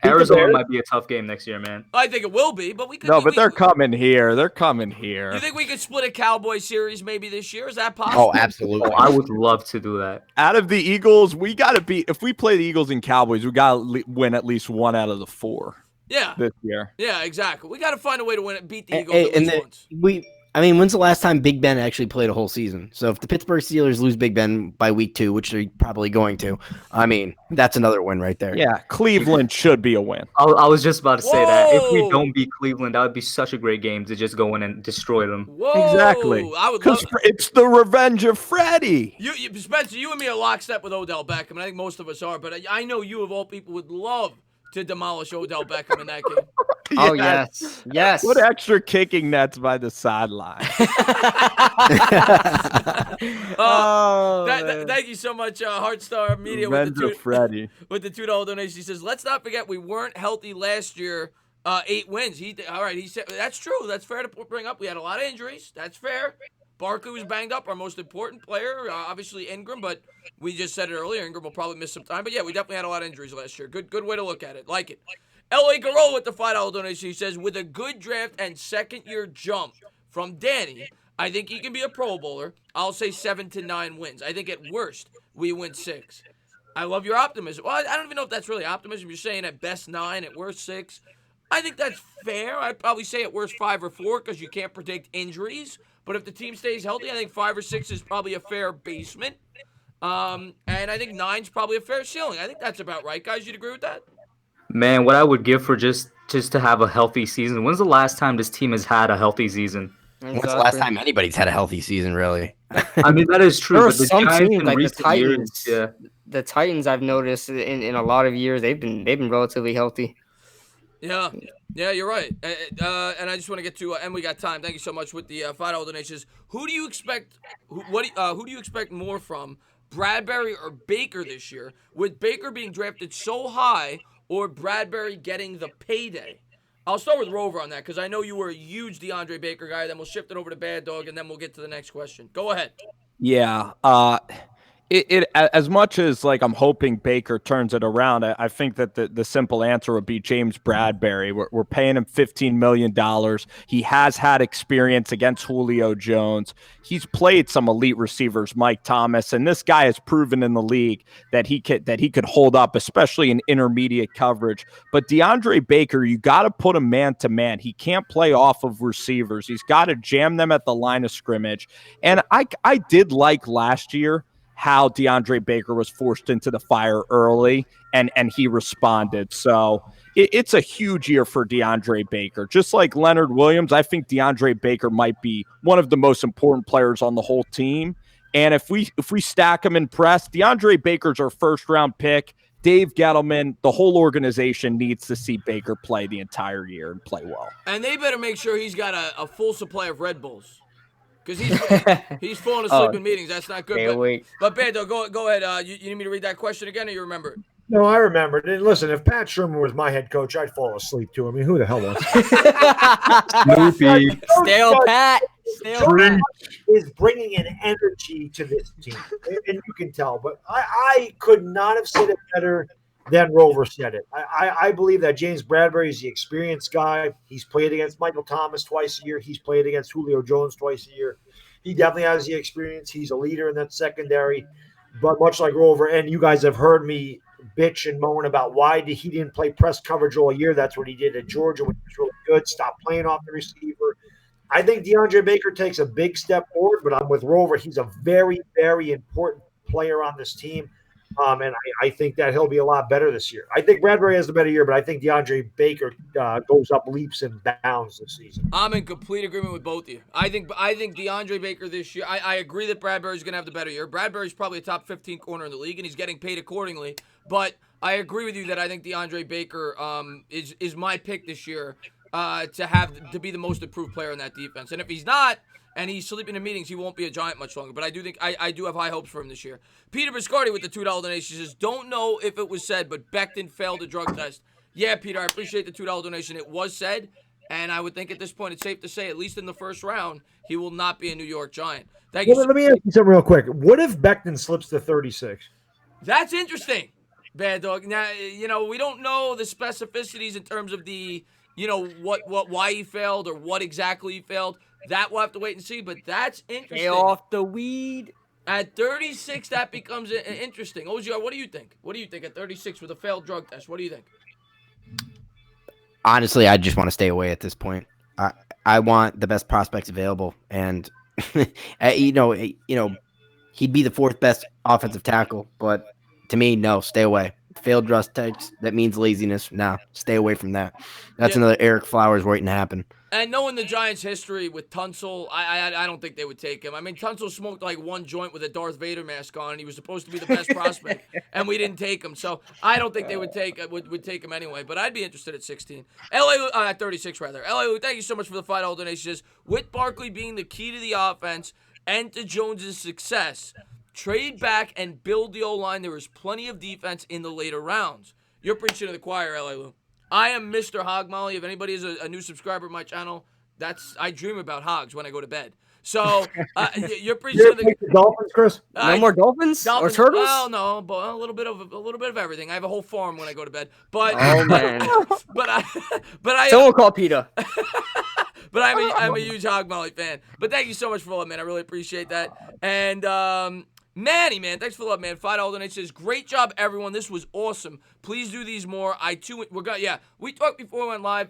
Arizona might be a tough game next year, man. I think it will be, but we could. No, but they're coming here. They're coming here. You think we could split a Cowboy series maybe this year? Is that possible? Oh, absolutely. I would love to do that. Out of the Eagles, we got to beat. If we play the Eagles and Cowboys, we got to win at least 1 out of the 4. Yeah. This year. Yeah, exactly. We got to find a way to beat the Eagles at least once. When's the last time Big Ben actually played a whole season? So if the Pittsburgh Steelers lose Big Ben by week 2, which they're probably going to, that's another win right there. Yeah, Cleveland should be a win. I was just about to say that. If we don't beat Cleveland, that would be such a great game to just go in and destroy them. Whoa. Exactly. Because it's the revenge of Freddie. Spencer, you and me are lockstep with Odell Beckham, and I think most of us are, but I know you of all people would love to demolish Odell Beckham in that game. Oh, yes. Yes. What extra kicking nets by the sideline. Thank you so much, Heartstar Media with the $2 donation. He says, let's not forget we weren't healthy last year. 8 wins. He said that's true. That's fair to bring up. We had a lot of injuries. That's fair. Barkley was banged up, our most important player. Obviously Ingram, but we just said it earlier. Ingram will probably miss some time. But yeah, we definitely had a lot of injuries last year. Good way to look at it. Like it. L.A. Garola with the $5 donation. He says, with a good draft and second-year jump from Danny, I think he can be a Pro Bowler. I'll say 7 to 9 wins. I think at worst, we win 6. I love your optimism. Well, I don't even know if that's really optimism. You're saying at best 9, at worst 6. I think that's fair. I'd probably say at worst 5 or 4 because you can't predict injuries. But if the team stays healthy, I think 5 or 6 is probably a fair basement. And I think 9's probably a fair ceiling. I think that's about right. Guys, you'd agree with that? Man, what I would give for just to have a healthy season. When's the last time this team has had a healthy season? Exactly. When's the last time anybody's had a healthy season, really? I mean, that is true. There are but the some Giants teams in like the recent Titans. years, The Titans, I've noticed in a lot of years, they've been relatively healthy. Yeah, you're right. And I just want to get to, and we got time. Thank you so much with the $5 donations. Who do you expect? Who do you expect more from, Bradbury or Baker this year? With Baker being drafted so high, or Bradbury getting the payday? I'll start with Rover on that because I know you were a huge DeAndre Baker guy. Then we'll shift it over to Bad Dog, and then we'll get to the next question. Go ahead. Yeah. As much as like I'm hoping Baker turns it around, I think that the simple answer would be James Bradbury. We're paying him $15 million. He has had experience against Julio Jones. He's played some elite receivers, Mike Thomas, and this guy has proven in the league that he could hold up, especially in intermediate coverage. But DeAndre Baker, you got to put him man to man. He can't play off of receivers. He's got to jam them at the line of scrimmage. And I did like last year how DeAndre Baker was forced into the fire early and he responded. So it's a huge year for DeAndre Baker. Just like Leonard Williams, I think DeAndre Baker might be one of the most important players on the whole team. And if we stack him in press, DeAndre Baker's our first round pick. Dave Gettleman, the whole organization needs to see Baker play the entire year and play well. And they better make sure he's got a full supply of Red Bulls. Because he's falling asleep in meetings. That's not good. But Bando, go ahead. You need me to read that question again, or you remember it? No, I remember it. And listen, if Pat Shermer was my head coach, I'd fall asleep too. I mean, who the hell wants Snoopy. Stale Pat. Pat is bringing an energy to this team, and you can tell. But I could not have said it better than Rover said it. I believe that James Bradbury is the experienced guy. He's played against Michael Thomas twice a year. He's played against Julio Jones twice a year. He definitely has the experience. He's a leader in that secondary. But much like Rover, and you guys have heard me bitch and moan about why he didn't play press coverage all year. That's what he did at Georgia when he was really good. Stop playing off the receiver. I think DeAndre Baker takes a big step forward, but I'm with Rover. He's a very, very important player on this team. And I think that he'll be a lot better this year. I think Bradbury has a better year, but I think DeAndre Baker goes up leaps and bounds this season. I'm in complete agreement with both of you. I think DeAndre Baker this year, I agree that Bradbury's going to have the better year. Bradbury's probably a top 15 corner in the league, and he's getting paid accordingly. But I agree with you that I think DeAndre Baker is my pick this year to be the most improved player in that defense. And if he's not, and he's sleeping in meetings, he won't be a Giant much longer. But I do think I do have high hopes for him this year. Peter Biscardi with the $2 donation says, don't know if it was said, but Becton failed a drug test. Yeah, Peter, I appreciate the $2 donation. It was said, and I would think at this point it's safe to say, at least in the first round, he will not be a New York Giant. Thank you. Let me ask you something real quick. What if Becton slips to 36? That's interesting, Bad Dog. Now, we don't know the specificities in terms of the, why he failed or what exactly he failed. That we'll have to wait and see, but that's interesting. Stay off the weed. At 36, that becomes interesting. OGR, what do you think? What do you think at 36 with a failed drug test? What do you think? Honestly, I just want to stay away at this point. I want the best prospects available, and he'd be the fourth best offensive tackle, but to me, no, stay away. Failed drug test, that means laziness. No, stay away from that. That's another Eric Flowers waiting to happen. And knowing the Giants' history with Tunsil, I don't think they would take him. I mean, Tunsil smoked like one joint with a Darth Vader mask on, and he was supposed to be the best prospect, and we didn't take him. So I don't think they would take him anyway. But I'd be interested at 16. At 36 rather. LA, thank you so much for the $5 donation. With Barkley being the key to the offense and to Jones' success, trade back and build the O-line. There is plenty of defense in the later rounds. You're preaching to the choir, LA Lou. I am Mr. Hog Molly. If anybody is a new subscriber to my channel, I dream about hogs when I go to bed. So you're preaching to the Dolphins, Chris. No more dolphins or turtles? Well, no, but a little bit of everything. I have a whole farm when I go to bed. But oh man, but I someone call PETA. But I'm a huge Hog Molly fan. But thank you so much for all, man. I really appreciate that. And Manny, man, thanks for the love, man. $5 donation says, great job, everyone. This was awesome. Please do these more. We talked before we went live.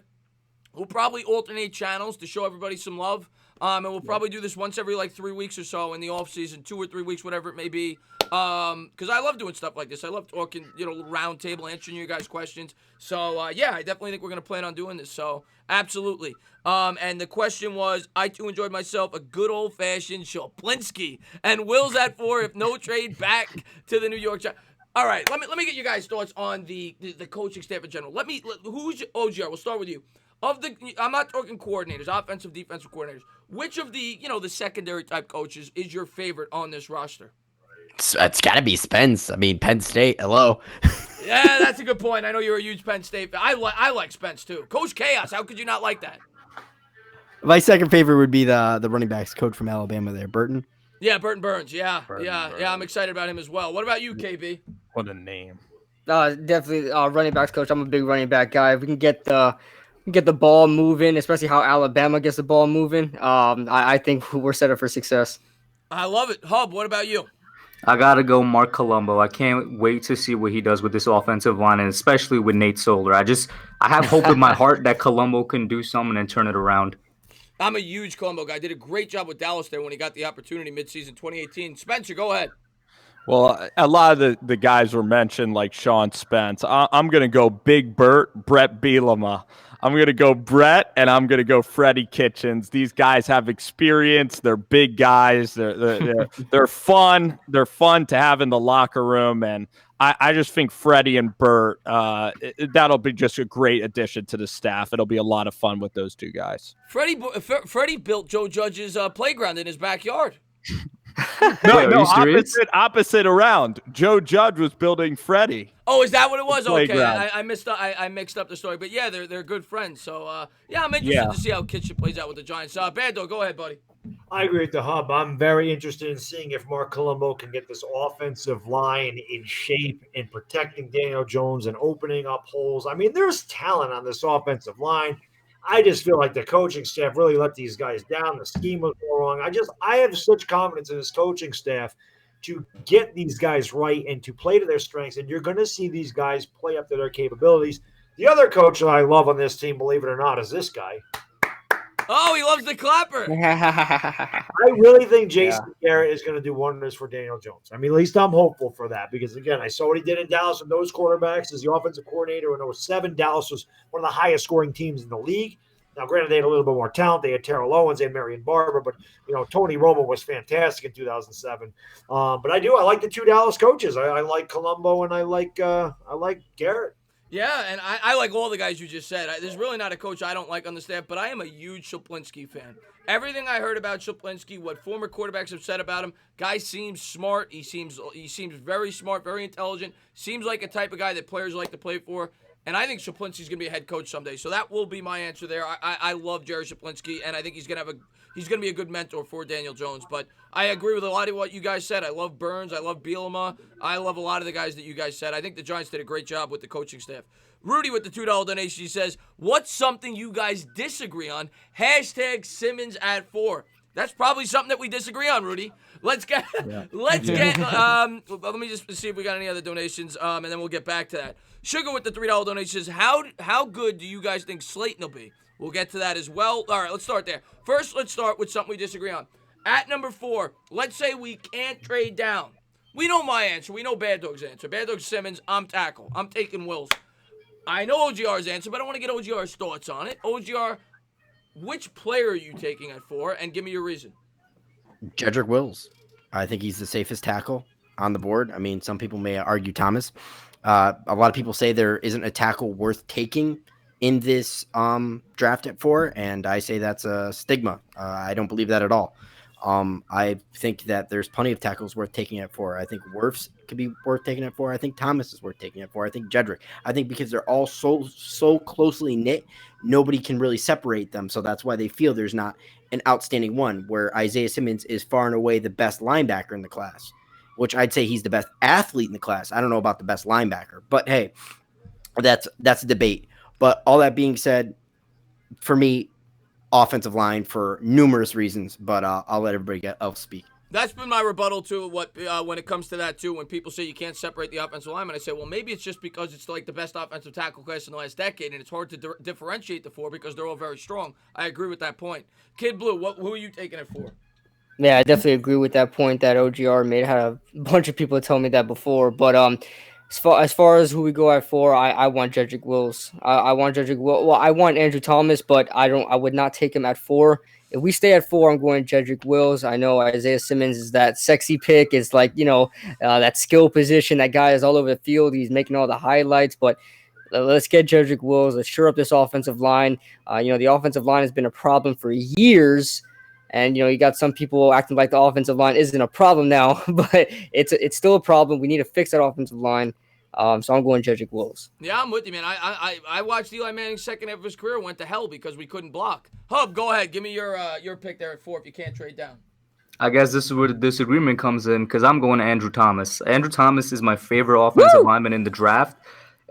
We'll probably alternate channels to show everybody some love. And we'll probably do this once every 3 weeks or so in the off season, 2 or 3 weeks, whatever it may be. Because I love doing stuff like this. I love talking, round table, answering you guys' questions. So, I definitely think we're going to plan on doing this. So, absolutely. And the question was, I too enjoyed myself a good old-fashioned Shaplinsky. And Will's at 4 if no trade back to the New York Giants. All right, let me get you guys' thoughts on the coaching staff in general. Who's OGR? We'll start with you. I'm not talking coordinators, offensive, defensive coordinators. Which of the secondary type coaches is your favorite on this roster? It's got to be Spence. I mean, Penn State. Hello. Yeah, that's a good point. I know you're a huge Penn State fan. I like Spence too. Coach Chaos. How could you not like that? My second favorite would be the running backs coach from Alabama there, Burton. Yeah, Burton Burns. Yeah, Burton yeah. Burns. I'm excited about him as well. What about you, KB? What a name. Definitely running backs coach. I'm a big running back guy. If we can get the ball moving, especially how Alabama gets the ball moving. I think we're set up for success. I love it. Hub, what about you? I gotta go Mark Colombo. I can't wait to see what he does with this offensive line, and especially with Nate Solder. I have hope in my heart that Colombo can do something and turn it around. I'm a huge Colombo guy. Did a great job with Dallas there when he got the opportunity midseason 2018. Spencer, go ahead. Well, a lot of the guys were mentioned, like Sean Spence. I'm going to go Big Brett Bielema. I'm going to go Brett, and I'm going to go Freddie Kitchens. These guys have experience. They're big guys. They're fun. They're fun to have in the locker room, and I just think Freddie and Bert, that'll be just a great addition to the staff. It'll be a lot of fun with those two guys. Freddie built Joe Judge's playground in his backyard. No, opposite around. Joe Judge was building Freddie. Oh, is that what it was? Okay, Playground. I mixed up the story, but yeah, they're good friends. So I'm interested to see how Kitchen plays out with the Giants. Bad Dog, go ahead, buddy. I agree with the Hub. I'm very interested in seeing if Mark Colombo can get this offensive line in shape and protecting Daniel Jones and opening up holes. I mean, there's talent on this offensive line. I just feel like the coaching staff really let these guys down. The scheme was wrong. I have such confidence in this coaching staff to get these guys right and to play to their strengths. And you're going to see these guys play up to their capabilities. The other coach that I love on this team, believe it or not, is this guy. Oh, he loves the clapper. I really think Jason Garrett is going to do wonders for Daniel Jones. I mean, at least I'm hopeful for that because, again, I saw what he did in Dallas with those quarterbacks as the offensive coordinator in 07. Dallas was one of the highest scoring teams in the league. Now, granted, they had a little bit more talent. They had Terrell Owens, they had Marion Barber, but, Tony Romo was fantastic in 2007. But I like the two Dallas coaches. I like Colombo and I like Garrett. Yeah, and I like all the guys you just said. There's really not a coach I don't like on the staff, but I am a huge Shuplinski fan. Everything I heard about Shuplinski, what former quarterbacks have said about him, guy seems smart. He seems very smart, very intelligent. Seems like a type of guy that players like to play for. And I think Shuplinski's going to be a head coach someday. So that will be my answer there. I love Jerry Shuplinski, and I think he's going to be a good mentor for Daniel Jones. But I agree with a lot of what you guys said. I love Burns. I love Bielema. I love a lot of the guys that you guys said. I think the Giants did a great job with the coaching staff. Rudy with the $2 donation, he says, what's something you guys disagree on? # Simmons at 4. That's probably something that we disagree on, Rudy. Let me just see if we got any other donations, and then we'll get back to that. Sugar with the $3 donation says, how good do you guys think Slayton will be? We'll get to that as well. All right, let's start there. First, let's start with something we disagree on. At number 4, let's say we can't trade down. We know my answer. We know Bad Dog's answer. Bad Dog Simmons, I'm tackle. I'm taking Wills. I know OGR's answer, but I want to get OGR's thoughts on it. OGR, which player are you taking at 4? And give me your reason. Jedrick Wills. I think he's the safest tackle on the board. I mean, some people may argue Thomas. A lot of people say there isn't a tackle worth taking in this draft at 4, and I say that's a stigma. I don't believe that at all. I think that there's plenty of tackles worth taking at 4. I think Wirfs could be worth taking at 4. I think Thomas is worth taking at 4. I think Jedrick. I think because they're all so closely knit, nobody can really separate them. So that's why they feel there's not an outstanding one, where Isaiah Simmons is far and away the best linebacker in the class, which I'd say he's the best athlete in the class. I don't know about the best linebacker, but hey, that's a debate. But all that being said, for me, offensive line for numerous reasons, but I'll let everybody else speak. That's been my rebuttal to what when it comes to that, too. When people say you can't separate the offensive lineman, I say, well, maybe it's just because it's like the best offensive tackle class in the last decade, and it's hard to differentiate the 4 because they're all very strong. I agree with that point. Kid Blue, who are you taking it for? Yeah, I definitely agree with that point that OGR made. I had a bunch of people tell me that before, but as far as who we go at 4, I want Jedrick Wills. I want Jedrick Wills. Well, I want Andrew Thomas, but I would not take him at 4. If we stay at 4, I'm going Jedrick Wills. I know Isaiah Simmons is that sexy pick. It's like, that skill position. That guy is all over the field. He's making all the highlights, but let's get Jedrick Wills. Let's shore up this offensive line. The offensive line has been a problem for years. And, you got some people acting like the offensive line isn't a problem now, but it's still a problem. We need to fix that offensive line. So I'm going Jedrick Wills. Yeah, I'm with you, man. I watched Eli Manning's second half of his career went to hell because we couldn't block. Hub, go ahead. Give me your pick there at 4 if you can't trade down. I guess this is where the disagreement comes in because I'm going to Andrew Thomas. Andrew Thomas is my favorite offensive lineman in the draft.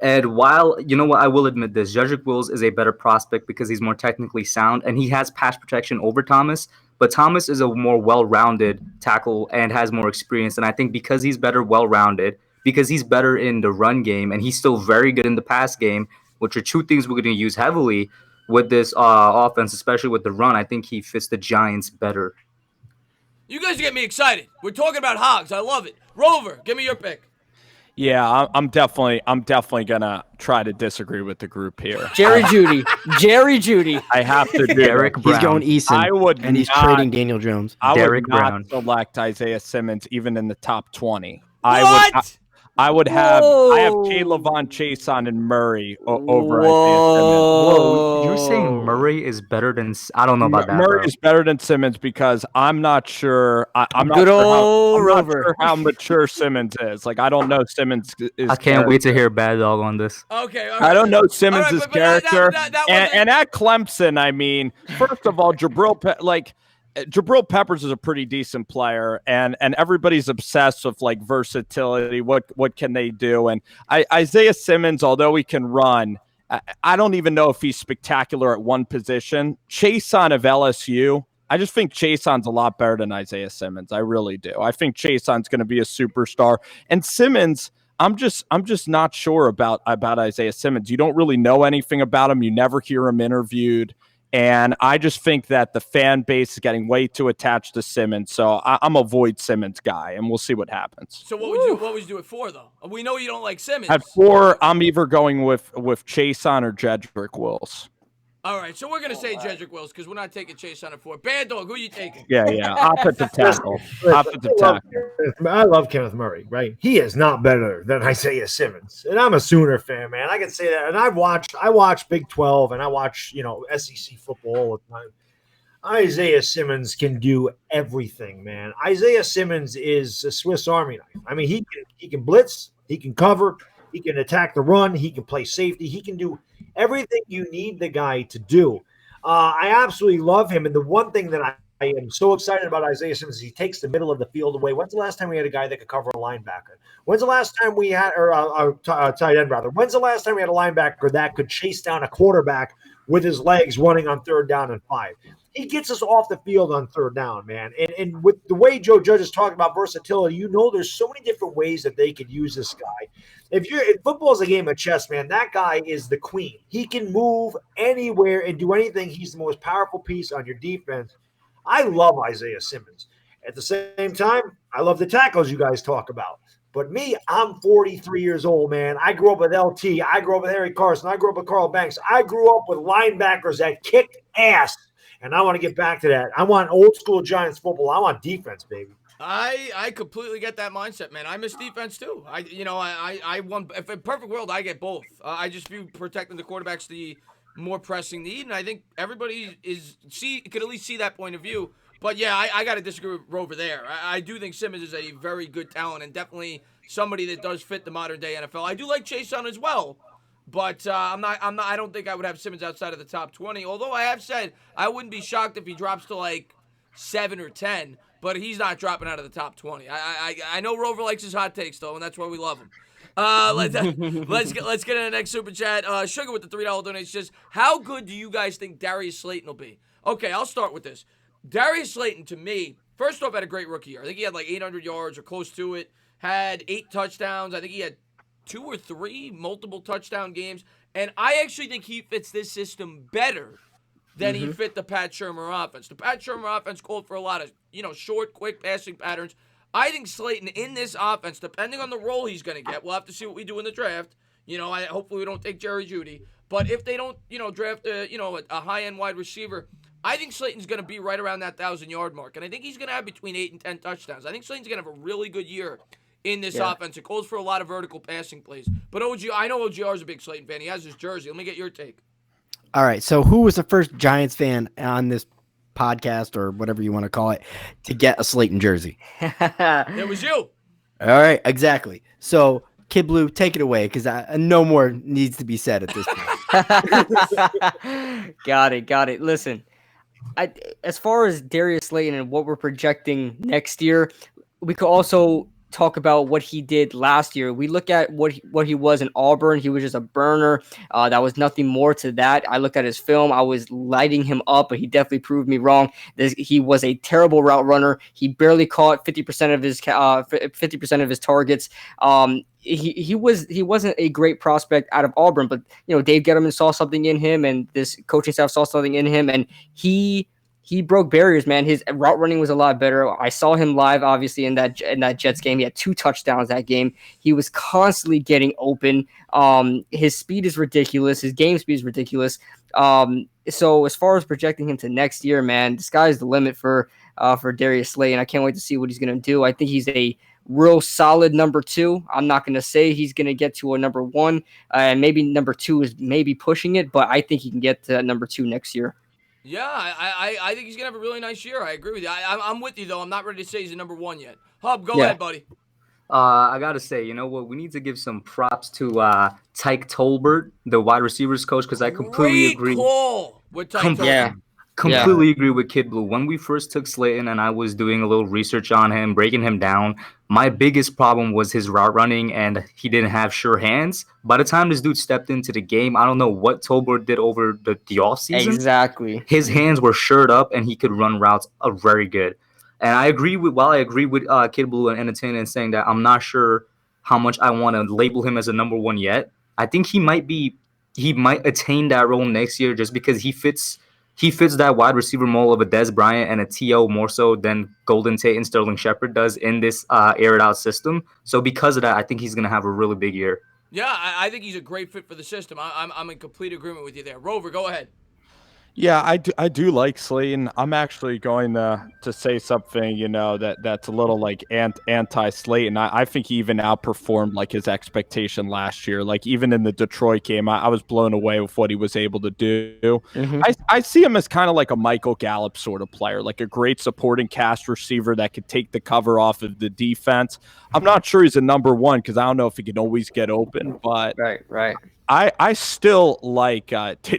And while, you know what, I will admit this, Jedrick Wills is a better prospect because he's more technically sound and he has pass protection over Thomas. But Thomas is a more well-rounded tackle and has more experience. And I think because he's better well-rounded, because he's better in the run game and he's still very good in the pass game, which are two things we're going to use heavily with this offense, especially with the run, I think he fits the Giants better. You guys get me excited. We're talking about hogs. I love it. Rover, give me your pick. Yeah, I'm definitely gonna try to disagree with the group here. Jerry Jeudy. I have to do Derek it. Brown. He's going Eason, and he's trading Daniel Jones. I Derek would not Brown. select Isaiah Simmons even in the top 20. What? I have Kayvon Chason and Murray over Isaiah Simmons. Whoa, you're saying Murray is better than I don't know about that. Murray bro. is better than Simmons because I'm not sure. I'm not Good sure old Rover. how mature Simmons is. Like I don't know Simmons is. I can't wait to hear Bad Dog on this. Okay. All right. I don't know Simmons' All right, but character. that wasn't- And at Clemson, I mean, first of all, Jabril Peppers is a pretty decent player, and everybody's obsessed with like versatility. What can they do? And Isaiah Simmons, although he can run, I don't even know if he's spectacular at one position. Chason of LSU, I just think Chason's a lot better than Isaiah Simmons. I really do. I think Chason's going to be a superstar, and Simmons. I'm just not sure about Isaiah Simmons. You don't really know anything about him. You never hear him interviewed. And I just think that the fan base is getting way too attached to Simmons. So I'm a void Simmons guy, and we'll see what happens. So what would you do it for, though? We know you don't like Simmons. At 4, I'm either going with Chason or Jedrick Wills. All right, so we're going to say Jedrick Wills because we're not taking Chase on it for. Bad Dog, who are you taking? Yeah. Offensive tackle. I love Kenneth Murray, right? He is not better than Isaiah Simmons. And I'm a Sooner fan, man. I can say that. And I watch Big 12 and I watch, SEC football all the time. Isaiah Simmons can do everything, man. Isaiah Simmons is a Swiss Army knife. I mean, he can blitz, he can cover, he can attack the run, he can play safety, he can do everything you need the guy to do. I absolutely love him. And the one thing that I am so excited about Isaiah Simmons is he takes the middle of the field away. When's the last time we had a guy that could cover a linebacker? When's the last time we had, tight end rather? When's the last time we had a linebacker that could chase down a quarterback with his legs running on 3rd down and 5? He gets us off the field on 3rd down, man. And with the way Joe Judge is talking about versatility, there's so many different ways that they could use this guy. If football is a game of chess, man, that guy is the queen. He can move anywhere and do anything. He's the most powerful piece on your defense. I love Isaiah Simmons. At the same time, I love the tackles you guys talk about. But me, I'm 43 years old, man. I grew up with LT. I grew up with Harry Carson. I grew up with Carl Banks. I grew up with linebackers that kicked ass. And I want to get back to that. I want old school Giants football. I want defense, baby. I completely get that mindset, man. I miss defense too. I want, if in a perfect world, I get both. I just view protecting the quarterback's the more pressing need, and I think everybody could at least see that point of view. But yeah, I got to disagree with Rover there. I do think Simmons is a very good talent and definitely somebody that does fit the modern day NFL. I do like Chason as well. But I don't think I would have Simmons outside of the top 20. Although I have said I wouldn't be shocked if he drops to like 7 or 10. But he's not dropping out of the top 20. I know Rover likes his hot takes though, and that's why we love him. Let's get into the next super chat. Sugar with the $3 donation says, how good do you guys think Darius Slayton will be? Okay, I'll start with this. Darius Slayton, to me, first off, had a great rookie year. I think he had like 800 yards or close to it. Had 8 touchdowns. I think he had 2 or 3 multiple touchdown games. And I actually think he fits this system better than he fit the Pat Shurmur offense. The Pat Shurmur offense called for a lot of, short, quick passing patterns. I think Slayton in this offense, depending on the role he's going to get, we'll have to see what we do in the draft. Hopefully we don't take Jerry Jeudy. But if they don't, draft a high-end wide receiver, I think Slayton's going to be right around that 1,000-yard mark. And I think he's going to have between 8 and 10 touchdowns. I think Slayton's going to have a really good year in this offense. It calls for a lot of vertical passing plays. But I know OGR is a big Slayton fan. He has his jersey. Let me get your take. All right. So who was the first Giants fan on this podcast or whatever you want to call it to get a Slayton jersey? It was you. All right. Exactly. So Kid Blue, take it away because no more needs to be said at this point. Got it. Listen, as far as Darius Slayton and what we're projecting next year, we could also talk about what he did last year. We look at what he was in Auburn. He was just a burner. That was nothing more to that. I looked at his film. I was lighting him up, but he definitely proved me wrong. He was a terrible route runner. He barely caught 50% of his 50% of his targets. He wasn't a great prospect out of Auburn, but Dave Gettleman saw something in him, and this coaching staff saw something in him, and he broke barriers, man. His route running was a lot better. I saw him live, obviously, in that Jets game. He had 2 touchdowns that game. He was constantly getting open. His speed is ridiculous. His game speed is ridiculous. So as far as projecting him to next year, man, the sky's the limit for Darius Slayton. I can't wait to see what he's going to do. I think he's a real solid number 2. I'm not going to say he's going to get to a number 1, and maybe number 2 is maybe pushing it, but I think he can get to number 2 next year. Yeah, I think he's going to have a really nice year. I agree with you. I'm with you, though. I'm not ready to say he's a number 1 yet. Hub, go ahead, buddy. I got to say, you know what? We need to give some props to Tyke Tolbert, the wide receivers coach, because I completely agree. Call with Tyke Tolbert. Completely agree with Kid Blue. When we first took Slayton and I was doing a little research on him, breaking him down, my biggest problem was his route running, and he didn't have sure hands. By the time this dude stepped into the game, I don't know what Tolbert did over the offseason. Exactly. His hands were shored up, and he could run routes very good. And I agree with Kid Blue and Entertainer and saying that I'm not sure how much I want to label him as a number 1 yet. I think he might attain that role next year just because he fits that wide receiver mold of a Dez Bryant and a T.O. more so than Golden Tate and Sterling Shepard does in this aired out system. So because of that, I think he's going to have a really big year. Yeah, I think he's a great fit for the system. I'm in complete agreement with you there. Rover, go ahead. Yeah, I do like Slayton. I'm actually going to say something, that's a little like anti-Slayton. I think he even outperformed like his expectation last year. Like even in the Detroit game, I was blown away with what he was able to do. Mm-hmm. I see him as kind of like a Michael Gallup sort of player, like a great supporting cast receiver that could take the cover off of the defense. I'm not sure he's a number 1 because I don't know if he can always get open, but right. I still like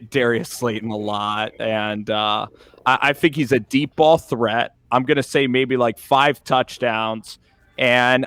Darius Slayton a lot, and I think he's a deep ball threat. I'm going to say maybe like 5 touchdowns, and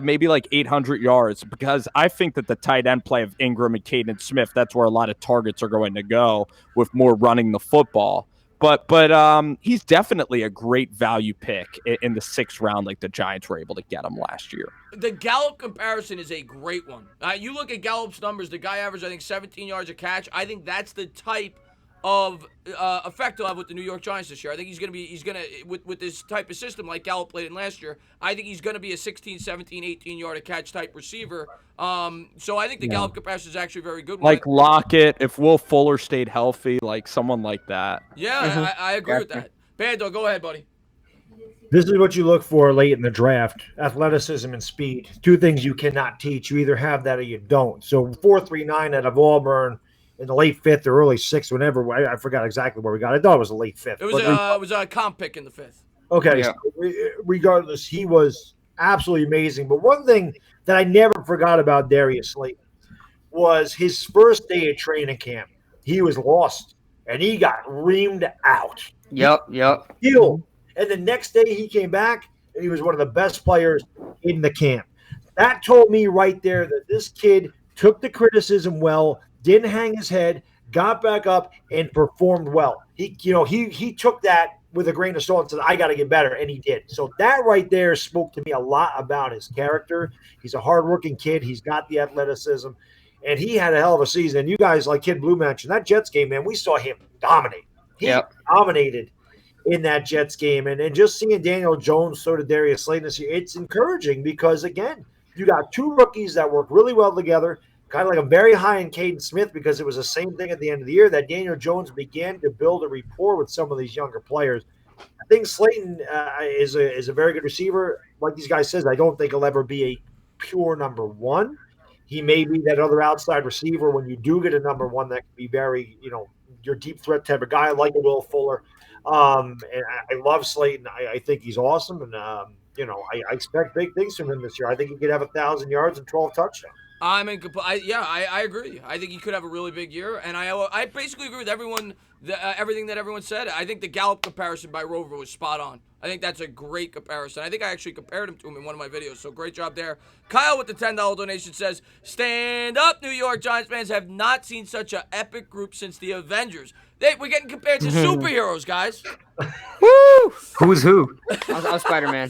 maybe like 800 yards, because I think that the tight end play of Ingram and Caden Smith, that's where a lot of targets are going to go with more running the football. But he's definitely a great value pick in the 6th round, like the Giants were able to get him last year. The Gallup comparison is a great one. You look at Gallup's numbers, the guy averaged, I think, 17 yards a catch. I think that's the type of effect he'll have with the New York Giants this year. I think he's going to with this type of system like Gallup played in last year, I think he's going to be a 16, 17, 18 yard a catch type receiver. So I think the Gallup comparison is actually very good. Like Lockett, if Will Fuller stayed healthy, like someone like that. Yeah, I agree with that. Bando, go ahead, buddy. This is what you look for late in the draft: athleticism and speed. 2 things you cannot teach. You either have that or you don't. So 4.39 out of Auburn in the late 5th or early 6th, whenever. I forgot exactly where we got it. I thought it was the late 5th. It was a comp pick in the 5th. Okay, yeah. So regardless, he was absolutely amazing. But one thing that I never forgot about Darius Slayton was his first day of training camp. He was lost, and he got reamed out. Yep. And the next day he came back, and he was one of the best players in the camp. That told me right there that this kid took the criticism well, didn't hang his head, got back up, and performed well. He took that with a grain of salt and said, I got to get better, and he did. So that right there spoke to me a lot about his character. He's a hardworking kid. He's got the athleticism, and he had a hell of a season. And you guys, like Kid Blue mentioned, that Jets game, man, we saw him dominate. He dominated in that Jets game. And just seeing Daniel Jones, so did Darius Slayton this year, it's encouraging because, again, you got 2 rookies that work really well together. Kind of like I'm very high in Caden Smith because it was the same thing at the end of the year that Daniel Jones began to build a rapport with some of these younger players. I think Slayton is a very good receiver. Like these guys says, I don't think he'll ever be a pure number 1. He may be that other outside receiver when you do get a number 1 that can be very, your deep threat type of guy like a Will Fuller. And I love Slayton. I think he's awesome. And, I expect big things from him this year. I think he could have 1,000 yards and 12 touchdowns. I agree. I think he could have a really big year, and I basically agree with everyone, everything that everyone said. I think the Gallup comparison by Rover was spot on. I think that's a great comparison. I think I actually compared him to him in one of my videos, so great job there. Kyle with the $10 donation says, "Stand up, New York Giants fans have not seen such an epic group since the Avengers. We're getting compared to superheroes, guys." Woo! Who's who? I'm Spider-Man.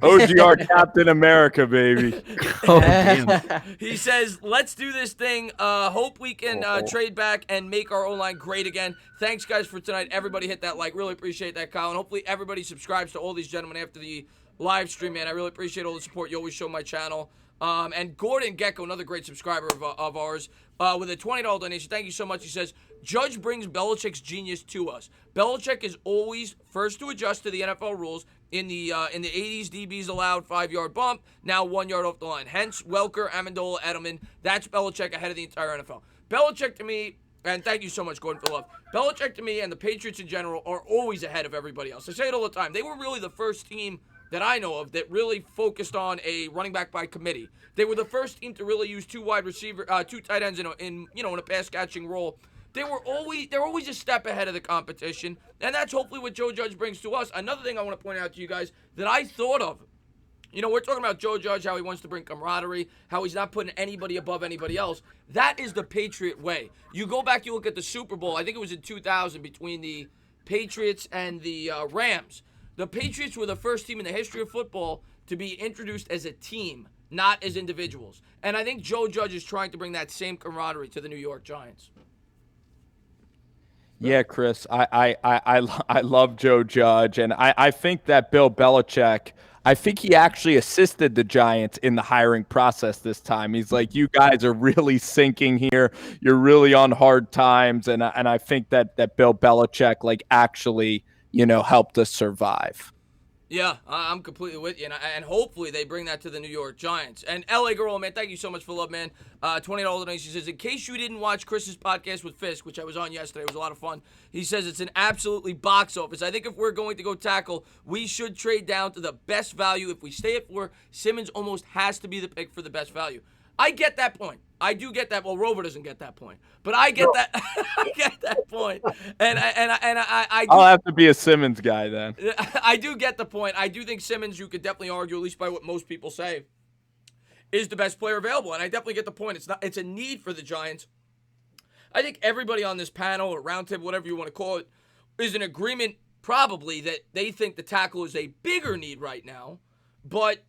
OGR Captain America, baby. Oh, damn. He says, "Let's do this thing. Hope we can trade back and make our O-line great again. Thanks, guys, for tonight. Everybody hit that like. Really appreciate that, Kyle. And hopefully everybody subscribes to all these gentlemen after the live stream, man. I really appreciate all the support you always show my channel." And Gordon Gecko, another great subscriber of ours, with a $20 donation. Thank you so much. He says, "Judge brings Belichick's genius to us. Belichick is always first to adjust to the NFL rules. In the 80s, DBs allowed 5-yard bump, now 1 yard off the line. Hence, Welker, Amendola, Edelman. That's Belichick ahead of the entire NFL. Belichick to me," and thank you so much, Gordon, for love. "Belichick to me and the Patriots in general are always ahead of everybody else. I say it all the time. They were really the first team that I know of that really focused on a running back by committee. They were the first team to really use two tight ends in a pass catching role. They're always a step ahead of the competition, and that's hopefully what Joe Judge brings to us. Another thing I want to point out to you guys that I thought of, we're talking about Joe Judge, how he wants to bring camaraderie, how he's not putting anybody above anybody else. That is the Patriot way. You go back, you look at the Super Bowl, I think it was in 2000 between the Patriots and the Rams. The Patriots were the first team in the history of football to be introduced as a team, not as individuals. And I think Joe Judge is trying to bring that same camaraderie to the New York Giants. Yeah, Chris, I love Joe Judge, and I think that Bill Belichick, I think he actually assisted the Giants in the hiring process this time. He's like, you guys are really sinking here. You're really on hard times, and I think that Bill Belichick actually helped us survive. Yeah, I'm completely with you, and hopefully they bring that to the New York Giants. And LA Girl, man, thank you so much for love, man. $20 donation. She says, "In case you didn't watch Chris's podcast with Fisk, which I was on yesterday, it was a lot of fun. He says it's an absolutely box office. I think if we're going to go tackle, we should trade down to the best value. If we stay at 4, Simmons almost has to be the pick for the best value." I get that point. I do get that. Well, Rover doesn't get that point, but I get that. I get that point. And I do, I'll have to be a Simmons guy then. I do get the point. I do think Simmons, you could definitely argue, at least by what most people say, is the best player available. And I definitely get the point. It's a need for the Giants. I think everybody on this panel or roundtable, whatever you want to call it, is in agreement probably that they think the tackle is a bigger need right now, but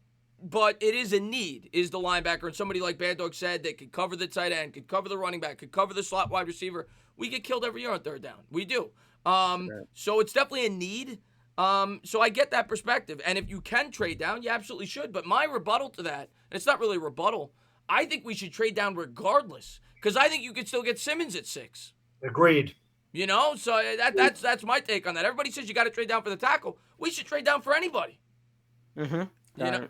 it is a need, is the linebacker. And somebody like Bad Dog said that could cover the tight end, could cover the running back, could cover the slot wide receiver. We get killed every year on third down. We do. So it's definitely a need. So I get that perspective. And if you can trade down, you absolutely should. But my rebuttal to that, and it's not really a rebuttal, I think we should trade down regardless. Because I think you could still get Simmons at 6. Agreed. So that's my take on that. Everybody says you got to trade down for the tackle. We should trade down for anybody. Mm-hmm. And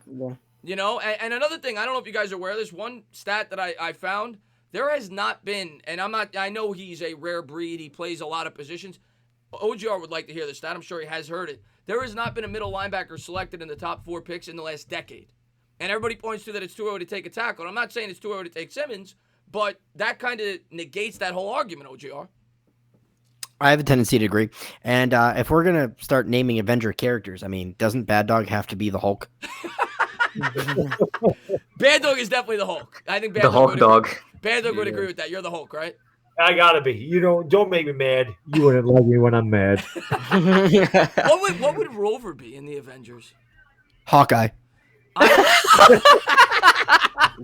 another thing, I don't know if you guys are aware of this, one stat that I found, there has not been, and I know he's a rare breed, he plays a lot of positions. OGR would like to hear this stat, I'm sure he has heard it. There has not been a middle linebacker selected in the top 4 picks in the last decade. And everybody points to that it's too early to take a tackle. And I'm not saying it's too early to take Simmons, but that kind of negates that whole argument, OGR. I have a tendency to agree. And if we're going to start naming Avenger characters, I mean, doesn't Bad Dog have to be the Hulk? Bad Dog is definitely the Hulk. I think Bad The Dog Hulk would dog. Agree. Bad Dog would agree with that. You're the Hulk, right? I gotta be. Don't make me mad. You wouldn't like me when I'm mad. What would Rover be in the Avengers? Hawkeye.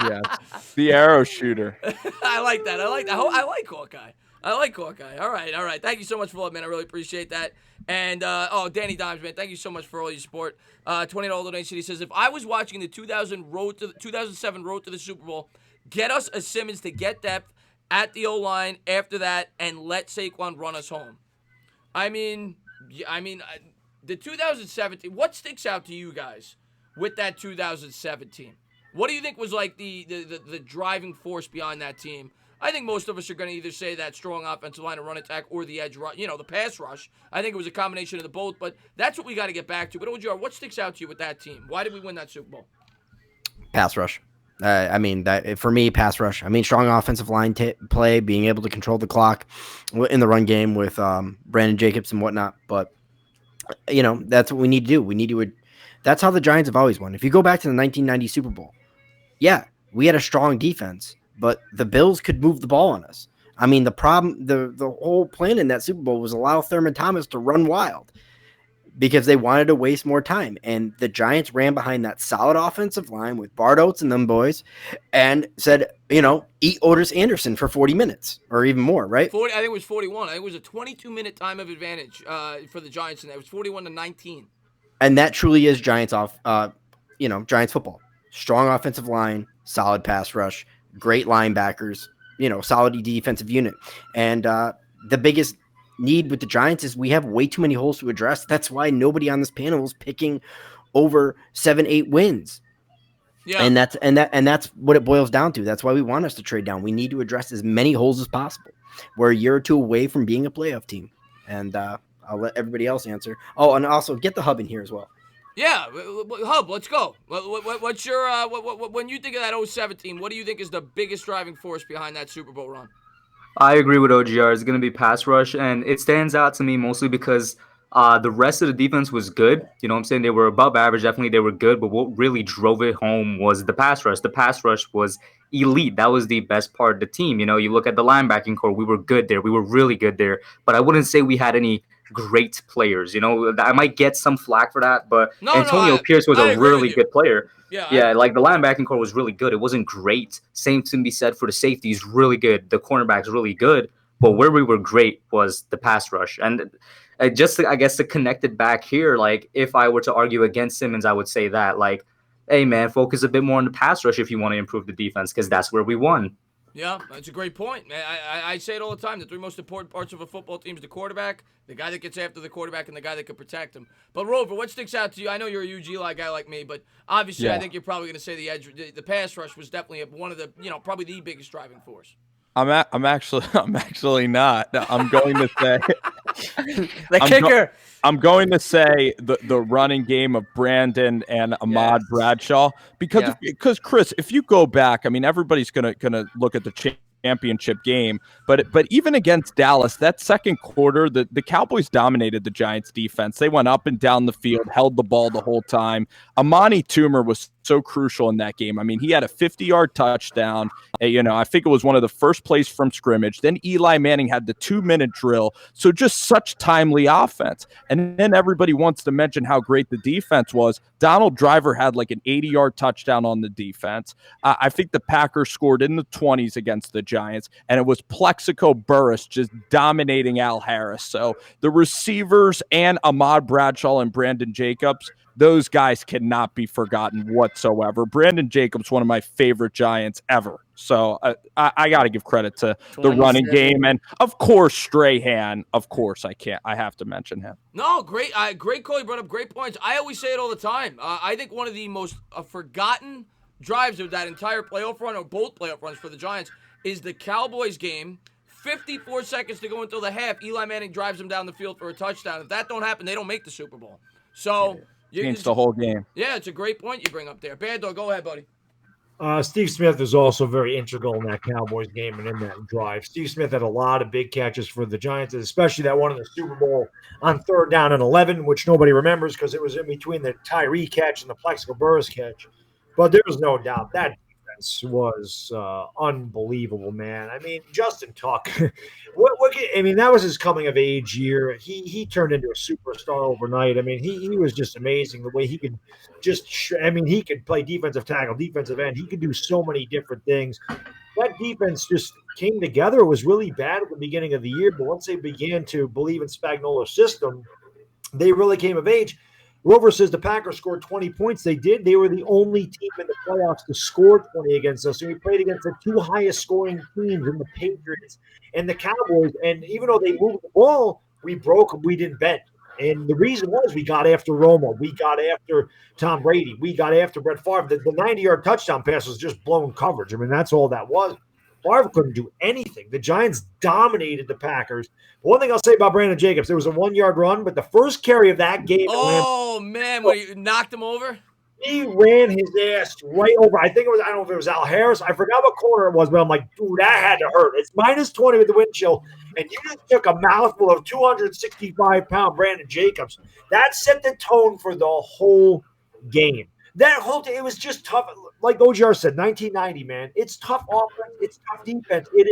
Yeah, the arrow shooter. I like that. I like Hawkeye. I like Hawkeye. All right. Thank you so much for love, man. I really appreciate that. And, Danny Dimes, man, thank you so much for all your support. $20 donation. He says, if I was watching the 2007 Road to the Super Bowl, get us a Simmons to get depth at the O-line after that and let Saquon run us home. I mean, the 2017, what sticks out to you guys with that 2017? What do you think was like the driving force behind that team? I think most of us are going to either say that strong offensive line and run attack or the edge rush, the pass rush. I think it was a combination of the both, but that's what we got to get back to. But OGR, what sticks out to you with that team? Why did we win that Super Bowl? Pass rush. I mean, that for me, pass rush. I mean, strong offensive line play, being able to control the clock in the run game with Brandon Jacobs and whatnot. But that's what we need to do. We need to. That's how the Giants have always won. If you go back to the 1990 Super Bowl, yeah, we had a strong defense, but the Bills could move the ball on us. I mean, the problem, the whole plan in that Super Bowl was allow Thurman Thomas to run wild because they wanted to waste more time. And the Giants ran behind that solid offensive line with Bart Oates and them boys and said, eat Otis Anderson for 40 minutes or even more, right? 40, I think it was 41. I think it was a 22-minute time of advantage for the Giants, and it was 41-19. And that truly is Giants Giants football. Strong offensive line, solid pass rush, great linebackers, solid defensive unit. And the biggest need with the Giants is we have way too many holes to address. That's why nobody on this panel is picking over 7-8 wins. Yeah. And that's what it boils down to. That's why we want us to trade down. We need to address as many holes as possible. We're a year or two away from being a playoff team. And I'll let everybody else answer. Oh, and also get the hub in here as well. Yeah, Hub, let's go. What's your when you think of that 07 team, what do you think is the biggest driving force behind that Super Bowl run? I agree with OGR. It's going to be pass rush, and it stands out to me mostly because the rest of the defense was good. You know what I'm saying? They were above average. Definitely they were good, but what really drove it home was the pass rush. The pass rush was elite. That was the best part of the team. You look at the linebacking core. We were good there. We were really good there, but I wouldn't say we had any great players. I might get some flack for that, but Antonio Pierce was a really good player. Yeah, like the linebacking core was really good. It wasn't great. Same to be said for the safeties, really good. The cornerbacks, really good. But where we were great was the pass rush. And just to connect it back here, like if I were to argue against Simmons, I would say that, like, hey, man, focus a bit more on the pass rush if you want to improve the defense, because that's where we won. Yeah, that's a great point. I say it all the time. The three most important parts of a football team is the quarterback, the guy that gets after the quarterback, and the guy that can protect him. But Rover, what sticks out to you? I know you're a huge Eli guy like me, but obviously I think you're probably going to say the pass rush was definitely one of the, probably the biggest driving force. I'm actually not. I'm going to say the kicker. I'm going to say the running game of Brandon and Ahmad Bradshaw because Chris, if you go back, I mean, everybody's gonna look at the championship game, but even against Dallas, that second quarter, the Cowboys dominated the Giants defense. They went up and down the field, held the ball the whole time. Amani Toomer was so crucial in that game. I mean, he had a 50-yard touchdown. I think it was one of the first plays from scrimmage. Then Eli Manning had the 2-minute drill. So just such timely offense. And then everybody wants to mention how great the defense was. Donald Driver had like an 80-yard touchdown on the defense. I think the Packers scored in the 20s against the Giants, and it was Plexico Burress just dominating Al Harris. So the receivers and Ahmad Bradshaw and Brandon Jacobs, those guys cannot be forgotten whatsoever. Brandon Jacobs, one of my favorite Giants ever. So I got to give credit to the running game. And, of course, Strahan. Of course, I have to mention him. No, great call. You brought up great points. I always say it all the time. I think one of the most forgotten drives of that entire playoff run, or both playoff runs for the Giants, is the Cowboys game. 54 seconds to go until the half. Eli Manning drives them down the field for a touchdown. If that don't happen, they don't make the Super Bowl. So... Changed the whole game. Yeah, it's a great point you bring up there. Bad Dog, go ahead, buddy. Steve Smith is also very integral in that Cowboys game and in that drive. Steve Smith had a lot of big catches for the Giants, especially that one in the Super Bowl on 3rd down and 11, which nobody remembers because it was in between the Tyree catch and the Plexico Burress catch. But there was no doubt that defense was unbelievable, man. I mean, Justin Tuck, that was his coming of age year. He turned into a superstar overnight. I mean, he was just amazing the way he could he could play defensive tackle, defensive end. He could do so many different things. That defense just came together. It was really bad at the beginning of the year, but once they began to believe in Spagnuolo's system, they really came of age. Rover says the Packers scored 20 points. They did. They were the only team in the playoffs to score 20 against us. So we played against the two highest scoring teams in the Patriots and the Cowboys. And even though they moved the ball, we broke them. We didn't bend. And the reason was we got after Romo. We got after Tom Brady. We got after Brett Favre. The 90-yard touchdown pass was just blown coverage. I mean, that's all that was. Favre couldn't do anything. The Giants dominated the Packers. One thing I'll say about Brandon Jacobs, there was a 1-yard run, but the first carry of that game. Oh, man, when he knocked him over? He ran his ass right over. I think it was, I don't know if it was Al Harris. I forgot what corner it was, but I'm like, dude, that had to hurt. It's -20 with the wind chill, and you just took a mouthful of 265-pound Brandon Jacobs. That set the tone for the whole game. That whole it was just tough. Like OGR said, 1990, man. It's tough offense. It's tough defense. It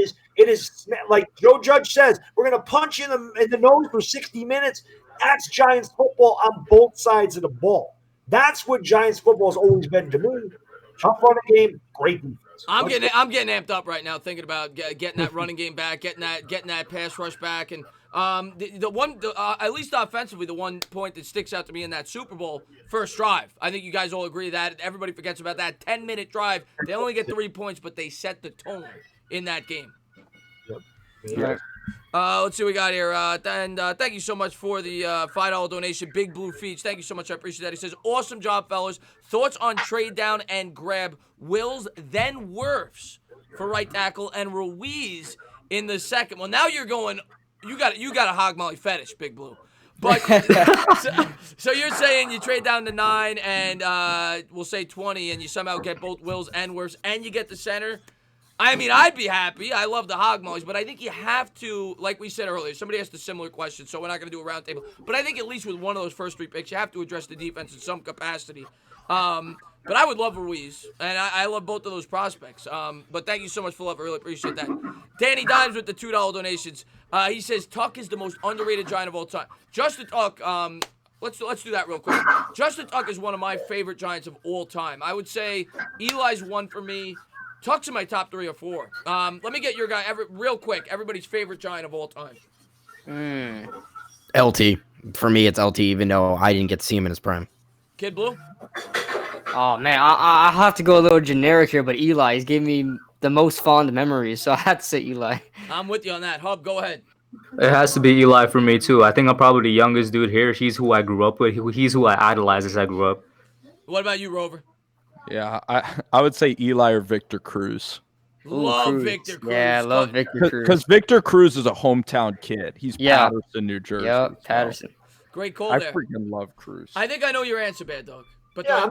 is like Joe Judge says, we're going to punch you in the nose for 60 minutes. That's Giants football on both sides of the ball. That's what Giants football has always been to me. Tough running game, great defense. I'm getting amped up right now thinking about getting that running game back, getting that pass rush back, and at least offensively, the one point that sticks out to me in that Super Bowl first drive. I think you guys all agree that everybody forgets about that 10-minute drive. They only get 3 points, but they set the tone in that game. Yep. Let's see what we got here. Thank you so much for the $5 donation. Big Blue Feeds. Thank you so much. I appreciate that. He says, awesome job, fellas. Thoughts on trade down and grab Wills, then Wirfs for right tackle, and Ruiz in the second. Well, now you're going, you got a hog molly fetish, Big Blue. But so you're saying you trade down to 9 and we'll say 20, and you somehow get both Wills and Wirfs, and you get the center. I mean, I'd be happy. I love the hog mollies, but I think you have to, like we said earlier, somebody asked a similar question, so we're not going to do a round table. But I think at least with one of those first 3 picks, you have to address the defense in some capacity. But I would love Ruiz, and I love both of those prospects. But thank you so much for love. I really appreciate that. Danny Dimes with the $2 donations. He says, Tuck is the most underrated Giant of all time. Justin Tuck, let's do that real quick. Justin Tuck is one of my favorite Giants of all time. I would say Eli's 1 for me. Tuck's in my top 3 or 4. Let me get your guy real quick. Everybody's favorite Giant of all time. LT. For me, it's LT, even though I didn't get to see him in his prime. Kid Blue? Oh, man, I have to go a little generic here, but Eli has given me the most fond memories, so I have to say Eli. I'm with you on that. Hub, go ahead. It has to be Eli for me, too. I think I'm probably the youngest dude here. He's who I grew up with. He's who I idolized as I grew up. What about you, Rover? Yeah, I would say Eli or Victor Cruz. Love Victor Cruz. Yeah, love Victor Cruz. Because Victor Cruz is a hometown kid. He's Patterson, New Jersey. Yep, Patterson. Great call I there. freaking love Cruz. I think I know your answer, Bad Dog. But yeah, I'm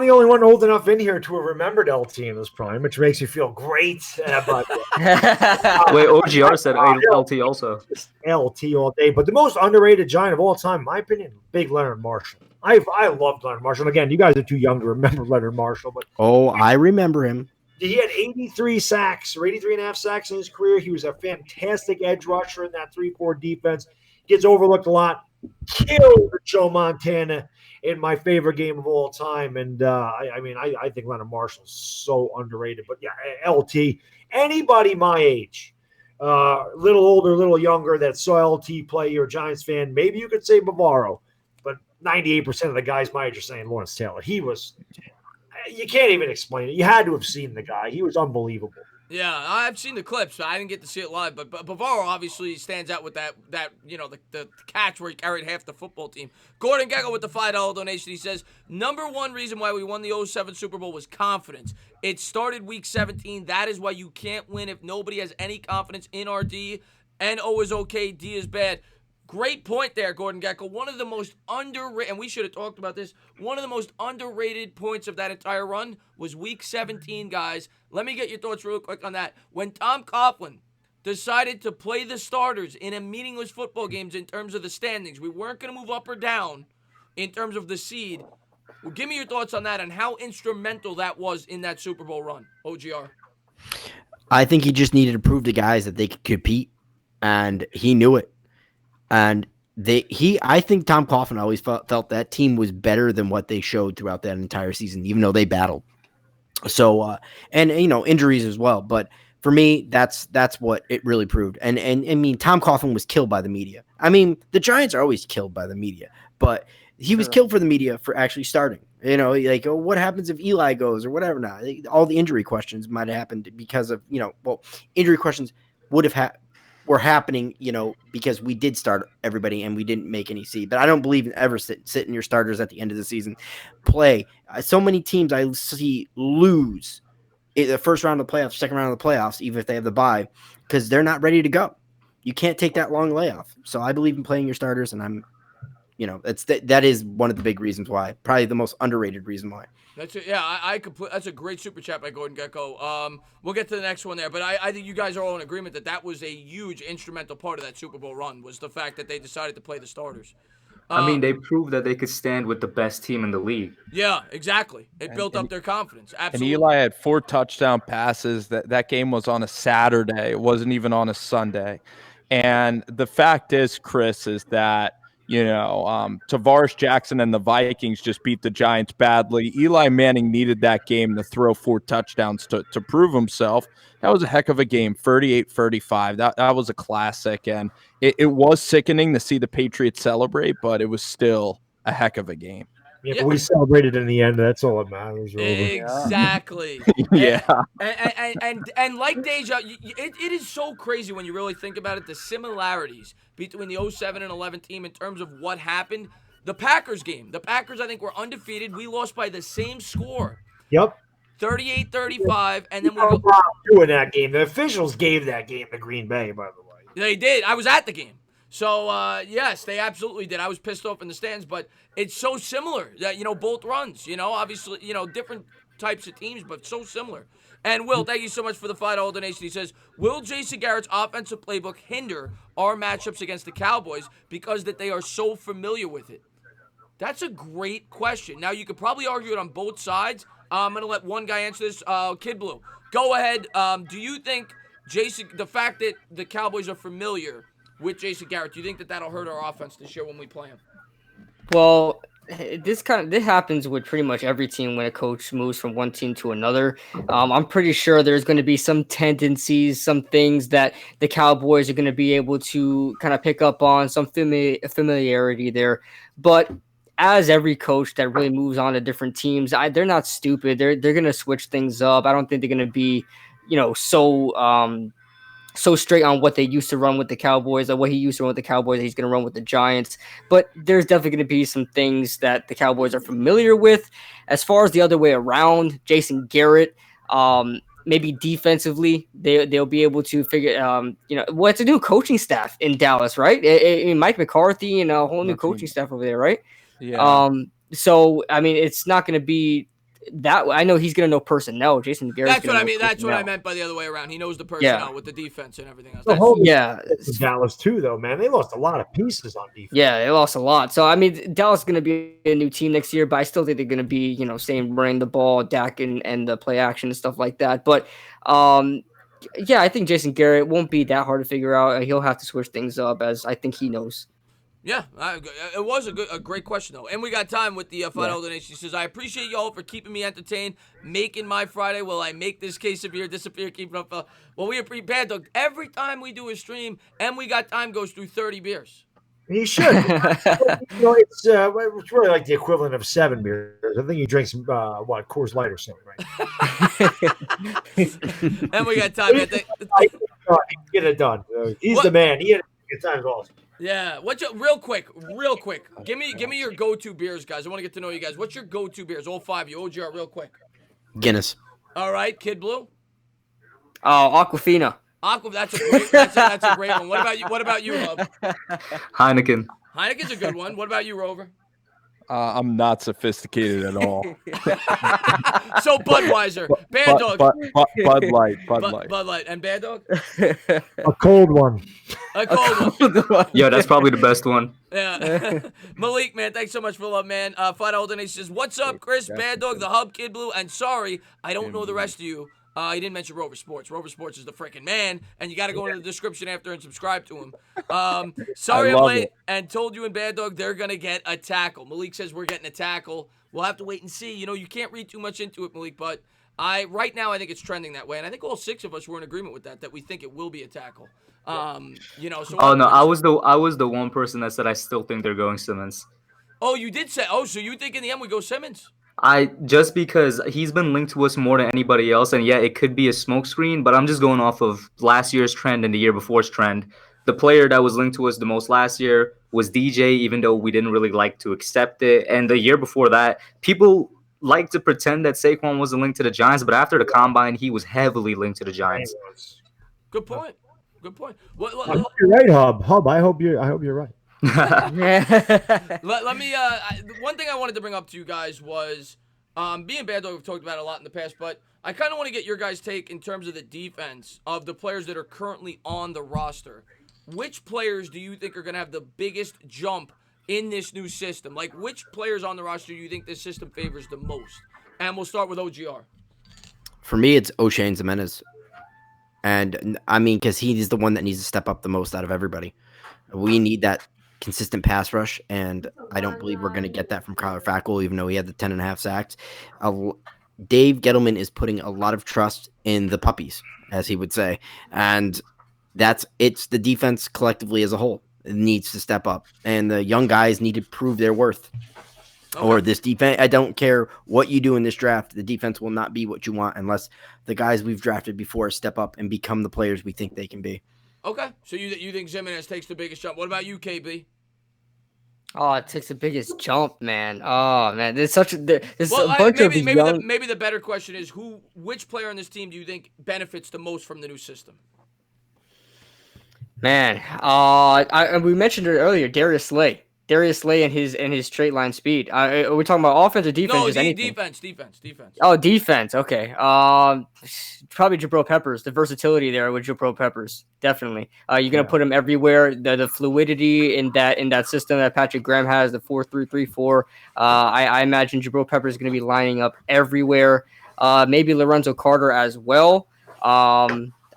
the only one old enough in here to have remembered LT in his prime, which makes me feel great. But Wait, OGR said LT also. LT all day. But the most underrated Giant of all time, in my opinion, big Leonard Marshall. I loved Leonard Marshall. Again, you guys are too young to remember Leonard Marshall, but I remember him. He had 83 sacks or 83 and a half sacks in his career. He was a fantastic edge rusher in that 3-4 defense. Gets overlooked a lot. Killed Joe Montana in my favorite game of all time. And I think Leonard Marshall's so underrated. But yeah, LT, anybody my age, little older, little younger that saw LT play, you're a Giants fan, maybe you could say Bavaro. 98% of the guys my age are saying Lawrence Taylor. He was – you can't even explain it. You had to have seen the guy. He was unbelievable. Yeah, I've seen the clips. I didn't get to see it live, but Bavaro obviously stands out with that the catch where he carried half the football team. Gordon Gecko with the $5 donation. He says, number one reason why we won the 07 Super Bowl was confidence. It started week 17. That is why you can't win if nobody has any confidence in our D. NO is okay, D is bad. Great point there, Gordon Gecko. One of the most underrated, and we should have talked about this, one of the most underrated points of that entire run was week 17, guys. Let me get your thoughts real quick on that. When Tom Coughlin decided to play the starters in a meaningless football games in terms of the standings, we weren't going to move up or down in terms of the seed. Well, give me your thoughts on that and how instrumental that was in that Super Bowl run, OGR. I think he just needed to prove to guys that they could compete, and he knew it. And I think Tom Coughlin always felt that team was better than what they showed throughout that entire season, even though they battled. So, and injuries as well. But for me, that's what it really proved. And I mean, Tom Coughlin was killed by the media. I mean, the Giants are always killed by the media, but he was killed for the media for actually starting. Like, what happens if Eli goes or whatever? Now, all the injury questions might have happened because of injury questions were happening, because we did start everybody and we didn't make any seed. But I don't believe in ever sitting your starters at the end of the season. Play. So many teams I see lose in the first round of the playoffs, second round of the playoffs, even if they have the bye, because they're not ready to go. You can't take that long layoff. So I believe in playing your starters, and I'm that is one of the big reasons why. Probably the most underrated reason why. That's it. Yeah, that's a great super chat by Gordon Gecko. We'll get to the next one there, but I think you guys are all in agreement that was a huge instrumental part of that Super Bowl run was the fact that they decided to play the starters. I mean, they proved that they could stand with the best team in the league. Yeah, exactly. It built up their confidence. Absolutely. And Eli had 4 touchdown passes. That game was on a Saturday. It wasn't even on a Sunday. And the fact is, Chris, is that Tavares Jackson and the Vikings just beat the Giants badly. Eli Manning needed that game to throw 4 touchdowns to prove himself. That was a heck of a game, 38-35. That was a classic, and it was sickening to see the Patriots celebrate, but it was still a heck of a game. Yeah, but we celebrated in the end. That's all that matters. Exactly. Yeah. And like Deja, it is so crazy when you really think about it, the similarities between the 07 and 11 team in terms of what happened. The Packers game. The Packers, I think, were undefeated. We lost by the same score. Yep. 38-35, and then we doing that game. The officials gave that game to Green Bay, by the way. They did. I was at the game. So, yes, they absolutely did. I was pissed off in the stands, but it's so similar that, both runs, obviously, different types of teams, but so similar. And Will, thank you so much for the $5 donation. He says, will Jason Garrett's offensive playbook hinder our matchups against the Cowboys because that they are so familiar with it? That's a great question. Now, you could probably argue it on both sides. I'm going to let one guy answer this. Kid Blue, go ahead. Do you think, Jason, the fact that the Cowboys are familiar with Jason Garrett, do you think that that'll hurt our offense this year when we play him? Well, this happens with pretty much every team when a coach moves from one team to another. I'm pretty sure there's going to be some tendencies, some things that the Cowboys are going to be able to kind of pick up on, some familiarity there. But as every coach that really moves on to different teams, they're not stupid. They're going to switch things up. I don't think they're going to be, so straight on what they used to run with the Cowboys, or what he used to run with the Cowboys, he's going to run with the Giants. But there's definitely going to be some things that the Cowboys are familiar with. As far as the other way around, Jason Garrett, maybe defensively, they'll be able to figure, it's a new coaching staff in Dallas, right? Mike McCarthy and a whole new coaching staff over there, right? Yeah. So, I mean, it's not going to be that. I know he's going to know personnel. Jason Garrett. That's what I mean. That's what I meant by the other way around. He knows the personnel with the defense and everything else. Dallas too, though, man. They lost a lot of pieces on defense. Yeah, they lost a lot. So I mean, Dallas is going to be a new team next year, but I still think they're going to be, same running the ball, Dak and the play action and stuff like that. But yeah, I think Jason Garrett won't be that hard to figure out. He'll have to switch things up, as I think he knows. Yeah, it was a great question, though. And we got time with the $5 donation. He says, I appreciate y'all for keeping me entertained, making my Friday. Will I make this case severe, disappear, keeping up? Well, we are pretty bad, Doug. Every time we do a stream and we got time goes through 30 beers. He should. It's really like the equivalent of 7 beers. I think he drinks Coors Light or something, right? And we got time. Get it done. He's the man. He had a good time also. Yeah. Real quick. Give me your go-to beers, guys. I want to get to know you guys. What's your go-to beers? All 5 of you. OGR, real quick. Guinness. All right, Kid Blue. Aquafina. That's a great one. What about you, Rob? Heineken. Heineken's a good one. What about you, Rover? I'm not sophisticated at all. So Budweiser, Bad Dog, Bud Light, Bud Light, and Bad Dog. A cold one. A cold one. Yeah, that's probably the best one. Yeah. Malik, man, thanks so much for the love, man. $5 donation says, "What's up, Chris, Bad Dog, the Hub, Kid Blue, and sorry, I don't know the rest of you." He didn't mention Rover Sports. Rover Sports is the freaking man, and you got to go into the description after and subscribe to him. Sorry I'm late and told you and Bad Dog they're going to get a tackle. Malik says we're getting a tackle. We'll have to wait and see. You can't read too much into it, Malik, but right now I think it's trending that way, and I think all 6 of us were in agreement with that we think it will be a tackle. So I was the one person that said I still think they're going Simmons. Oh, you did say. Oh, so you think in the end we go Simmons? Just because he's been linked to us more than anybody else, and yeah, it could be a smokescreen, but I'm just going off of last year's trend and the year before's trend. The player that was linked to us the most last year was DJ, even though we didn't really like to accept it. And the year before that, people like to pretend that Saquon wasn't linked to the Giants, but after the combine, he was heavily linked to the Giants. Good point. I hope you're right, Hub. I hope you're right. Let me. One thing I wanted to bring up to you guys was, being Bad Dog, we've talked about it a lot in the past, but I kind of want to get your guys' take in terms of the defense of the players that are currently on the roster. Which players do you think are going to have the biggest jump in this new system? Like, which players on the roster do you think this system favors the most? And we'll start with OGR. For me, it's O'Shane Zimenez. And I mean, because he's the one that needs to step up the most out of everybody. We need that consistent pass rush, and I don't believe we're going to get that from Kyler Fackrell, even though he had the 10.5 sacks. Dave Gettleman is putting a lot of trust in the puppies, as he would say, and it's the defense collectively as a whole. It needs to step up, and the young guys need to prove their worth. Okay. Or this defense, I don't care what you do in this draft, the defense will not be what you want unless the guys we've drafted before step up and become the players we think they can be. Okay, so you think Zimenez takes the biggest jump. What about you, KB? Oh, it takes the biggest jump, man. Oh, man, there's bunch of maybe young... maybe the better question is which player on this team do you think benefits the most from the new system? Man, we mentioned it earlier, Darius Slay and his straight line speed. Are we talking about offense or defense? No, defense. Oh, defense. Okay. Probably Jabril Peppers. The versatility there with Jabril Peppers, definitely. You're gonna put him everywhere. The fluidity in that system that Patrick Graham has, the 4-3-3-4. I imagine Jabril Peppers is gonna be lining up everywhere. Maybe Lorenzo Carter as well.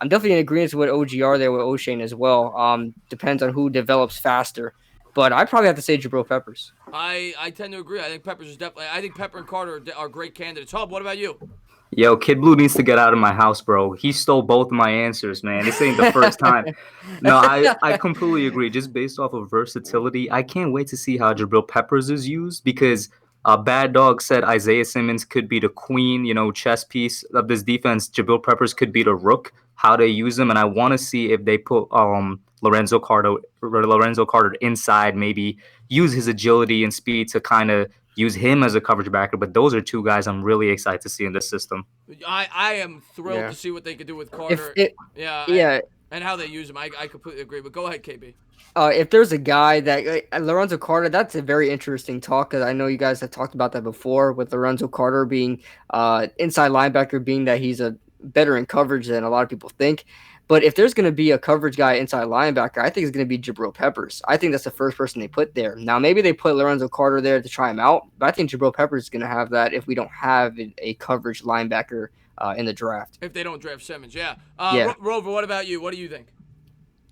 I'm definitely in agreement with OGR there with O'Shane as well. Depends on who develops faster. But I probably have to say Jabril Peppers. I tend to agree. I think Peppers is definitely. I think Pepper and Carter are great candidates. Hub, what about you? Yo, Kid Blue needs to get out of my house, bro. He stole both of my answers, man. This ain't the first time. No, I completely agree. Just based off of versatility, I can't wait to see how Jabril Peppers is used because Bad Dog said Isaiah Simmons could be the queen, chess piece of this defense. Jabril Peppers could be the rook. How they use them, and I want to see if they put Lorenzo Carter inside, maybe use his agility and speed to kind of use him as a coverage backer. But those are two guys I'm really excited to see in this system. I am thrilled to see what they could do with Carter. And how they use him. I completely agree. But go ahead, KB. If there's a guy that Lorenzo Carter, that's a very interesting talk because I know you guys have talked about that before with Lorenzo Carter being inside linebacker, being that he's a better in coverage than a lot of people think. But if there's going to be a coverage guy inside linebacker, I think it's going to be Jabril Peppers. I think that's the first person they put there. Now, maybe they put Lorenzo Carter there to try him out, but I think Jabril Peppers is going to have that if we don't have a coverage linebacker in the draft. If they don't draft Simmons, Rover, what about you? What do you think?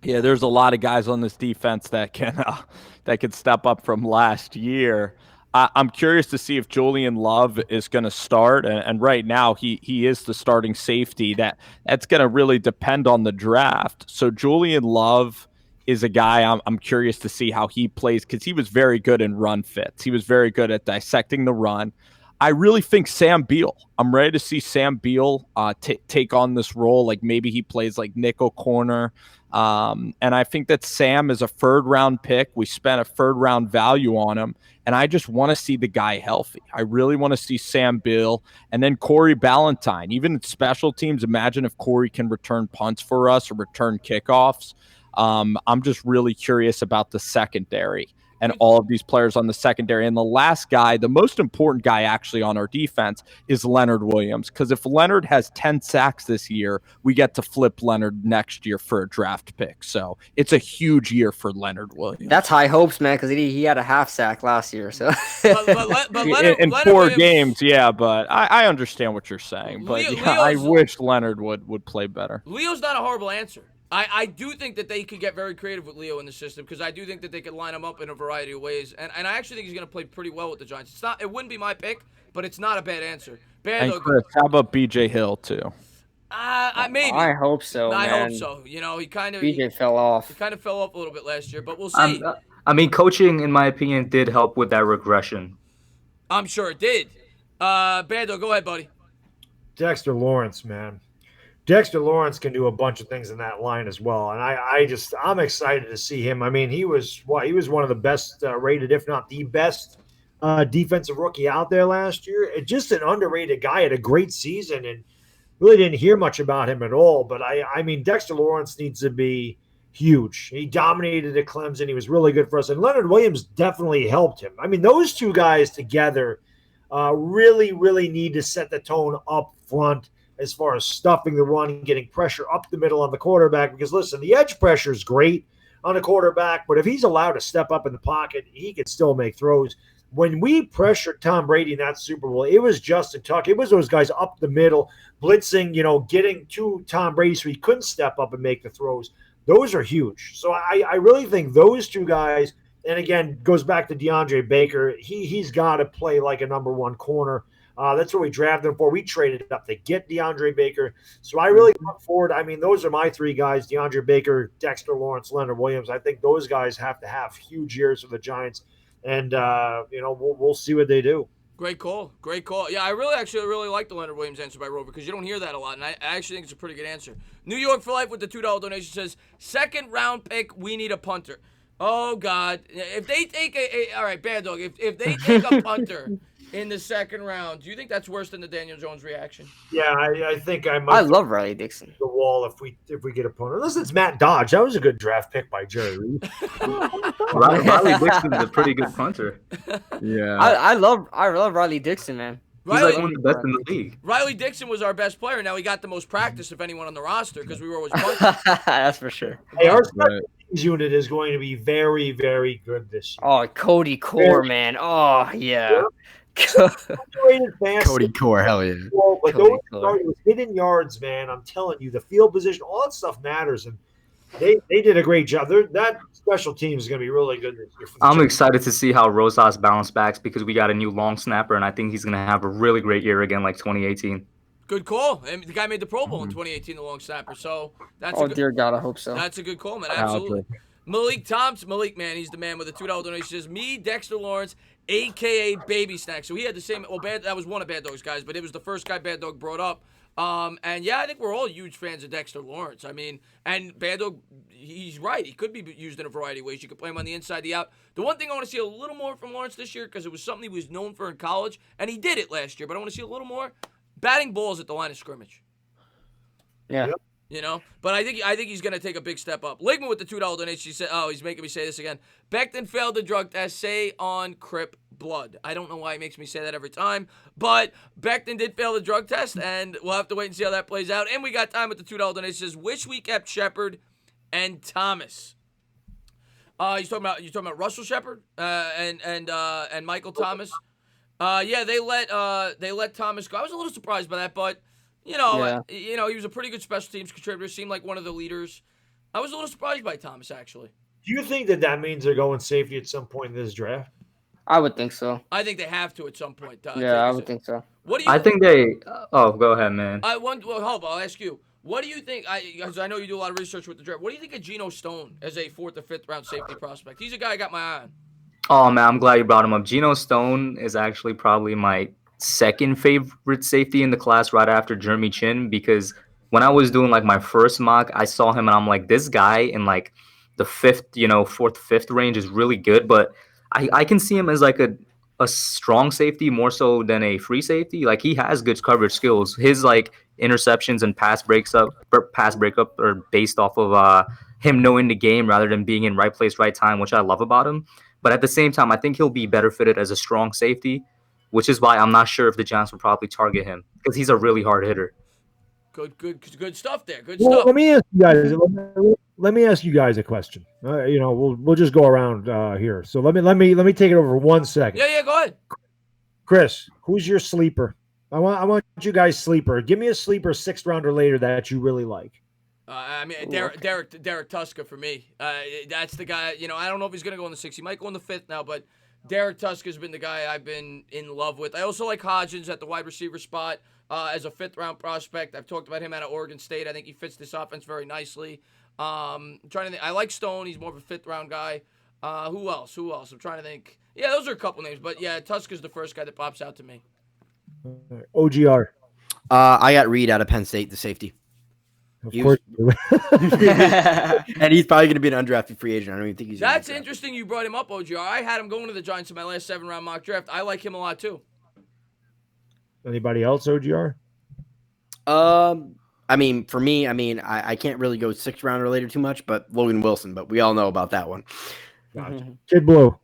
Yeah, there's a lot of guys on this defense that can step up from last year. I'm curious to see if Julian Love is going to start, and right now he is the starting safety. That's going to really depend on the draft. So Julian Love is a guy I'm curious to see how he plays because he was very good in run fits. He was very good at dissecting the run. I really think Sam Beal. I'm ready to see Sam Beal take on this role. Like maybe he plays like nickel corner. And I think that Sam is a third-round pick. We spent a third-round value on him, and I just want to see the guy healthy. I really want to see Sam Beal and then Corey Ballantyne. Even in special teams, imagine if Corey can return punts for us or return kickoffs. I'm just really curious about the secondary and all of these players on the secondary. And the last guy, the most important guy actually on our defense is Leonard Williams. Because if Leonard has 10 sacks this year, we get to flip Leonard next year for a draft pick. So it's a huge year for Leonard Williams. That's high hopes, man, because he had a half sack last year. So but Leonard, in 4 Williams, games, yeah, but I understand what you're saying. But I wish Leonard would play better. Leo's not a horrible answer. I do think that they could get very creative with Leo in the system because I do think that they could line him up in a variety of ways. And I actually think he's going to play pretty well with the Giants. It wouldn't be my pick, but it's not a bad answer. And Chris, how about B.J. Hill, too? Maybe. I hope so, I hope so. He kind of... B.J. fell off. He kind of fell off a little bit last year, but we'll see. Coaching, in my opinion, did help with that regression. I'm sure it did. Bando, go ahead, buddy. Dexter Lawrence, man. Dexter Lawrence can do a bunch of things in that line as well, and I'm excited to see him. I mean, he was one of the best rated, if not the best, defensive rookie out there last year. Just an underrated guy, had a great season, and really didn't hear much about him at all. But I mean, Dexter Lawrence needs to be huge. He dominated at Clemson. He was really good for us. And Leonard Williams definitely helped him. I mean, those two guys together really, really need to set the tone up front as far as stuffing the run and getting pressure up the middle on the quarterback. Because, listen, the edge pressure is great on a quarterback, but if he's allowed to step up in the pocket, he can still make throws. When we pressured Tom Brady in that Super Bowl, it was Justin Tuck. It was those guys up the middle, blitzing, getting to Tom Brady so he couldn't step up and make the throws. Those are huge. So I really think those two guys, and again, goes back to DeAndre Baker, he's got to play like a number one corner. That's what we drafted him for. We traded up to get DeAndre Baker. So I really look forward. I mean, those are my three guys, DeAndre Baker, Dexter Lawrence, Leonard Williams. I think those guys have to have huge years for the Giants. And, we'll see what they do. Great call. Great call. Yeah, I really like the Leonard Williams answer by Rover because you don't hear that a lot, and I actually think it's a pretty good answer. New York for Life with the $2 donation says, second round pick, we need a punter. Oh, God. If they take all right, Bad Dog, if they take a punter in the second round, do you think that's worse than the Daniel Jones reaction? Yeah, I think I might. I love Riley Dixon. The wall if we get a punter. Unless it's Matt Dodge. That was a good draft pick by Jerry Reed. Riley Dixon is a pretty good punter. Yeah. I love Riley Dixon, man. He's like one of the best in the league. Riley Dixon was our best player. Now he got the most practice of anyone on the roster because we were always punting. That's for sure. Hey, our special teams unit is going to be very, very good this year. Oh, Cody Core, man. Oh, yeah. Cody Core, hell yeah. But Cody those hidden yards, man, I'm telling you, the field position, all that stuff matters. And they did a great job. That special team is going to be really good this year. I'm excited to see how Rosas bounce backs because we got a new long snapper, and I think he's going to have a really great year again like 2018. Good call. And the guy made the Pro Bowl in 2018, the long snapper. So that's dear God, I hope so. That's a good call, man. Absolutely. Malik Thompson, man, he's the man with a $2 donation. Says, me, Dexter Lawrence, a.k.a. Baby Snack. So he had the same – that was one of Bad Dog's guys, but it was the first guy Bad Dog brought up. And, yeah, I think we're all huge fans of Dexter Lawrence. I mean, and Bad Dog, he's right. He could be used in a variety of ways. You could play him on the inside, the out. The one thing I want to see a little more from Lawrence this year, because it was something he was known for in college, and he did it last year, but I want to see a little more batting balls at the line of scrimmage. Yeah. But I think he's going to take a big step up. Ligman with the $2 donation, he said, he's making me say this again. Becton failed the drug test, say on Crip blood. I don't know why he makes me say that every time, but Becton did fail the drug test, and we'll have to wait and see how that plays out. And we got time with the $2 donation. It says, wish we kept Shepard and Thomas. You're talking about Russell Shepard and Michael Thomas. Yeah, they let Thomas go. I was a little surprised by that, but he was a pretty good special teams contributor. Seemed like one of the leaders. I was a little surprised by Thomas, actually. Do you think that means they're going safety at some point in this draft? I would think so. I think they have to at some point. I would think so. What do you? I think they. Oh, go ahead, man. Hold on. I'll ask you. What do you think? Because I know you do a lot of research with the draft. What do you think of Geno Stone as a 4th or 5th round safety prospect? He's a guy I got my eye on. Oh man, I'm glad you brought him up. Geno Stone is actually probably my second favorite safety in the class, right after Jeremy Chin, because when I was doing like my first mock, I saw him and I'm like, this guy in like the 5th, 4th, 5th range is really good, but I can see him as like a strong safety more so than a free safety. Like he has good coverage skills. His like interceptions and pass breakup are based off of him knowing the game rather than being in right place, right time, which I love about him. But at the same time, I think he'll be better fitted as a strong safety, which is why I'm not sure if the Giants will probably target him because he's a really hard hitter. Good stuff there. Good stuff. Let me ask you guys a question. We'll just go around here. So let me take it over 1 second. Yeah, go ahead. Chris, who's your sleeper? I want you guys sleeper. Give me a sleeper 6th round or later that you really like. Derek Tuska for me. That's the guy. I don't know if he's gonna go in the 6th. He might go in the 5th now, but Derek Tuska's been the guy I've been in love with. I also like Hodgins at the wide receiver spot as a 5th round prospect. I've talked about him out of Oregon State. I think he fits this offense very nicely. I'm trying to think. I like Stone. He's more of a 5th round guy. Who else? I'm trying to think. Yeah, those are a couple names, but yeah, Tuska's the first guy that pops out to me. OGR. I got Reed out of Penn State, the safety. Of course. And he's probably going to be an undrafted free agent. I don't even think he's. That's interesting you brought him up, OGR. I had him going to the Giants in my last 7-round mock draft. I like him a lot too. Anybody else, OGR? I mean, for me, I can't really go 6th round or later too much, but Logan Wilson, but we all know about that one. Kid Blue.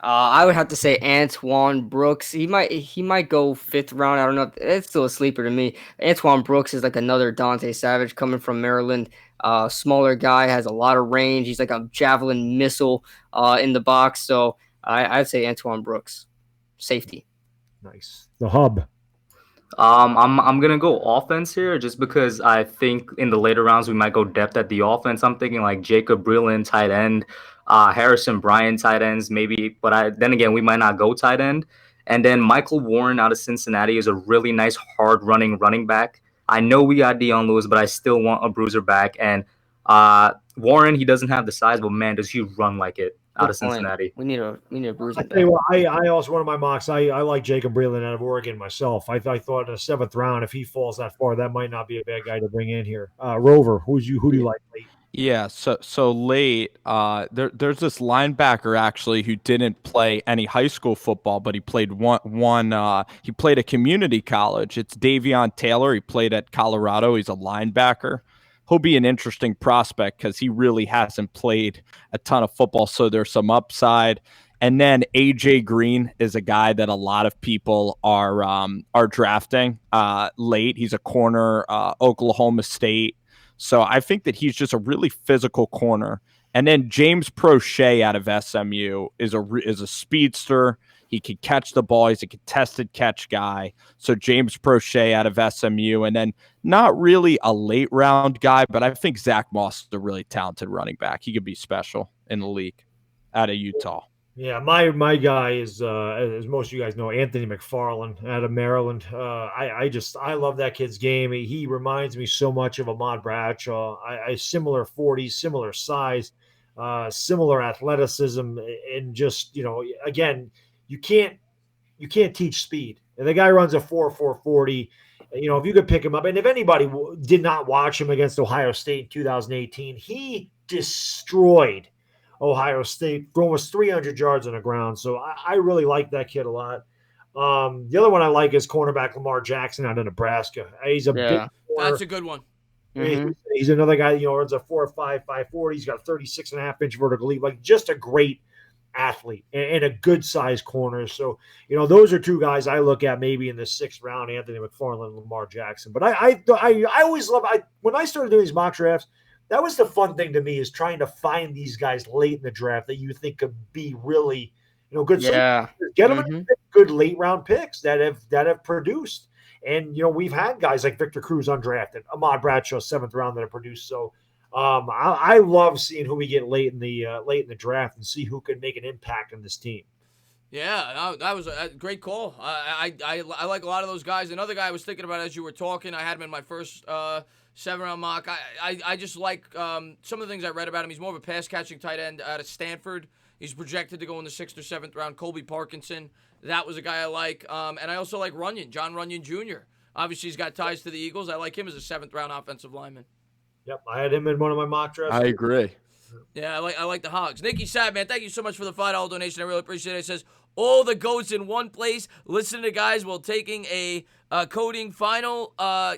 I would have to say Antoine Brooks. He might go 5th round. I don't know. It's still a sleeper to me. Antoine Brooks is like another Dante Savage coming from Maryland. Smaller guy, has a lot of range. He's like a javelin missile in the box. So I'd say Antoine Brooks, safety. Nice. The hub. I'm gonna go offense here just because I think in the later rounds we might go depth at the offense. I'm thinking like Jacob Breland, tight end, Harrison Bryant, tight ends, maybe. But then again, we might not go tight end. And then Michael Warren out of Cincinnati is a really nice, hard running back. I know we got Deion Lewis, but I still want a bruiser back. And Warren, he doesn't have the size, but man, does he run like it out of Cincinnati. We need a bruiser. I tell you what, I also, one of my mocks, I like Jacob Breland out of Oregon myself. I thought in the 7th round, if he falls that far, that might not be a bad guy to bring in here. Rover, who do you like late? Yeah, so late, there's this linebacker actually who didn't play any high school football, but he played he played a community college. It's Davion Taylor. He played at Colorado. He's a linebacker. He'll be an interesting prospect because he really hasn't played a ton of football, so there's some upside. And then AJ Green is a guy that a lot of people are drafting late. He's a corner, Oklahoma State. So I think that he's just a really physical corner. And then James Prochet out of SMU is a speedster. He can catch the ball. He's a contested catch guy. So James Prochet out of SMU. And then not really a late round guy, but I think Zach Moss is a really talented running back. He could be special in the league out of Utah. Yeah, my guy is, as most of you guys know, Anthony McFarland out of Maryland. I love that kid's game. He reminds me so much of Ahmad Bradshaw. Similar 40s, similar size, similar athleticism, and just, again, you can't teach speed. And the guy runs a 4.40. If you could pick him up, and if anybody did not watch him against Ohio State in 2018, he destroyed Ohio State for almost 300 yards on the ground. So I really like that kid a lot. The other one I like is cornerback Lamar Jackson out of Nebraska. He's a big corner. That's a good one. Mm-hmm. He's another guy, runs a 4.5, 5.40. He's got a 36.5-inch vertical leap, like just a great athlete and a good sized corner. So, those are two guys I look at maybe in the 6th round, Anthony McFarland and Lamar Jackson. But I always love, when I started doing these mock drafts, that was the fun thing to me, is trying to find these guys late in the draft that you think could be really, good. Yeah. So get them good late round picks that have produced. And, we've had guys like Victor Cruz undrafted, Ahmad Bradshaw 7th round that have produced. So I love seeing who we get late in the draft and see who can make an impact on this team. Yeah, that was a great call. I like a lot of those guys. Another guy I was thinking about as you were talking, I had him in my first 7-round mock. I just like some of the things I read about him. He's more of a pass-catching tight end out of Stanford. He's projected to go in the 6th or 7th round. Colby Parkinson, that was a guy I like. And I also like Runyon, John Runyon Jr. Obviously, he's got ties to the Eagles. I like him as a 7th-round offensive lineman. Yep, I had him in one of my mock drafts. I agree. Yeah, I like the Hogs. Nikki Sad, man, thank you so much for the $5 donation. I really appreciate it. It says, all the goats in one place. Listen to guys while taking a coding final.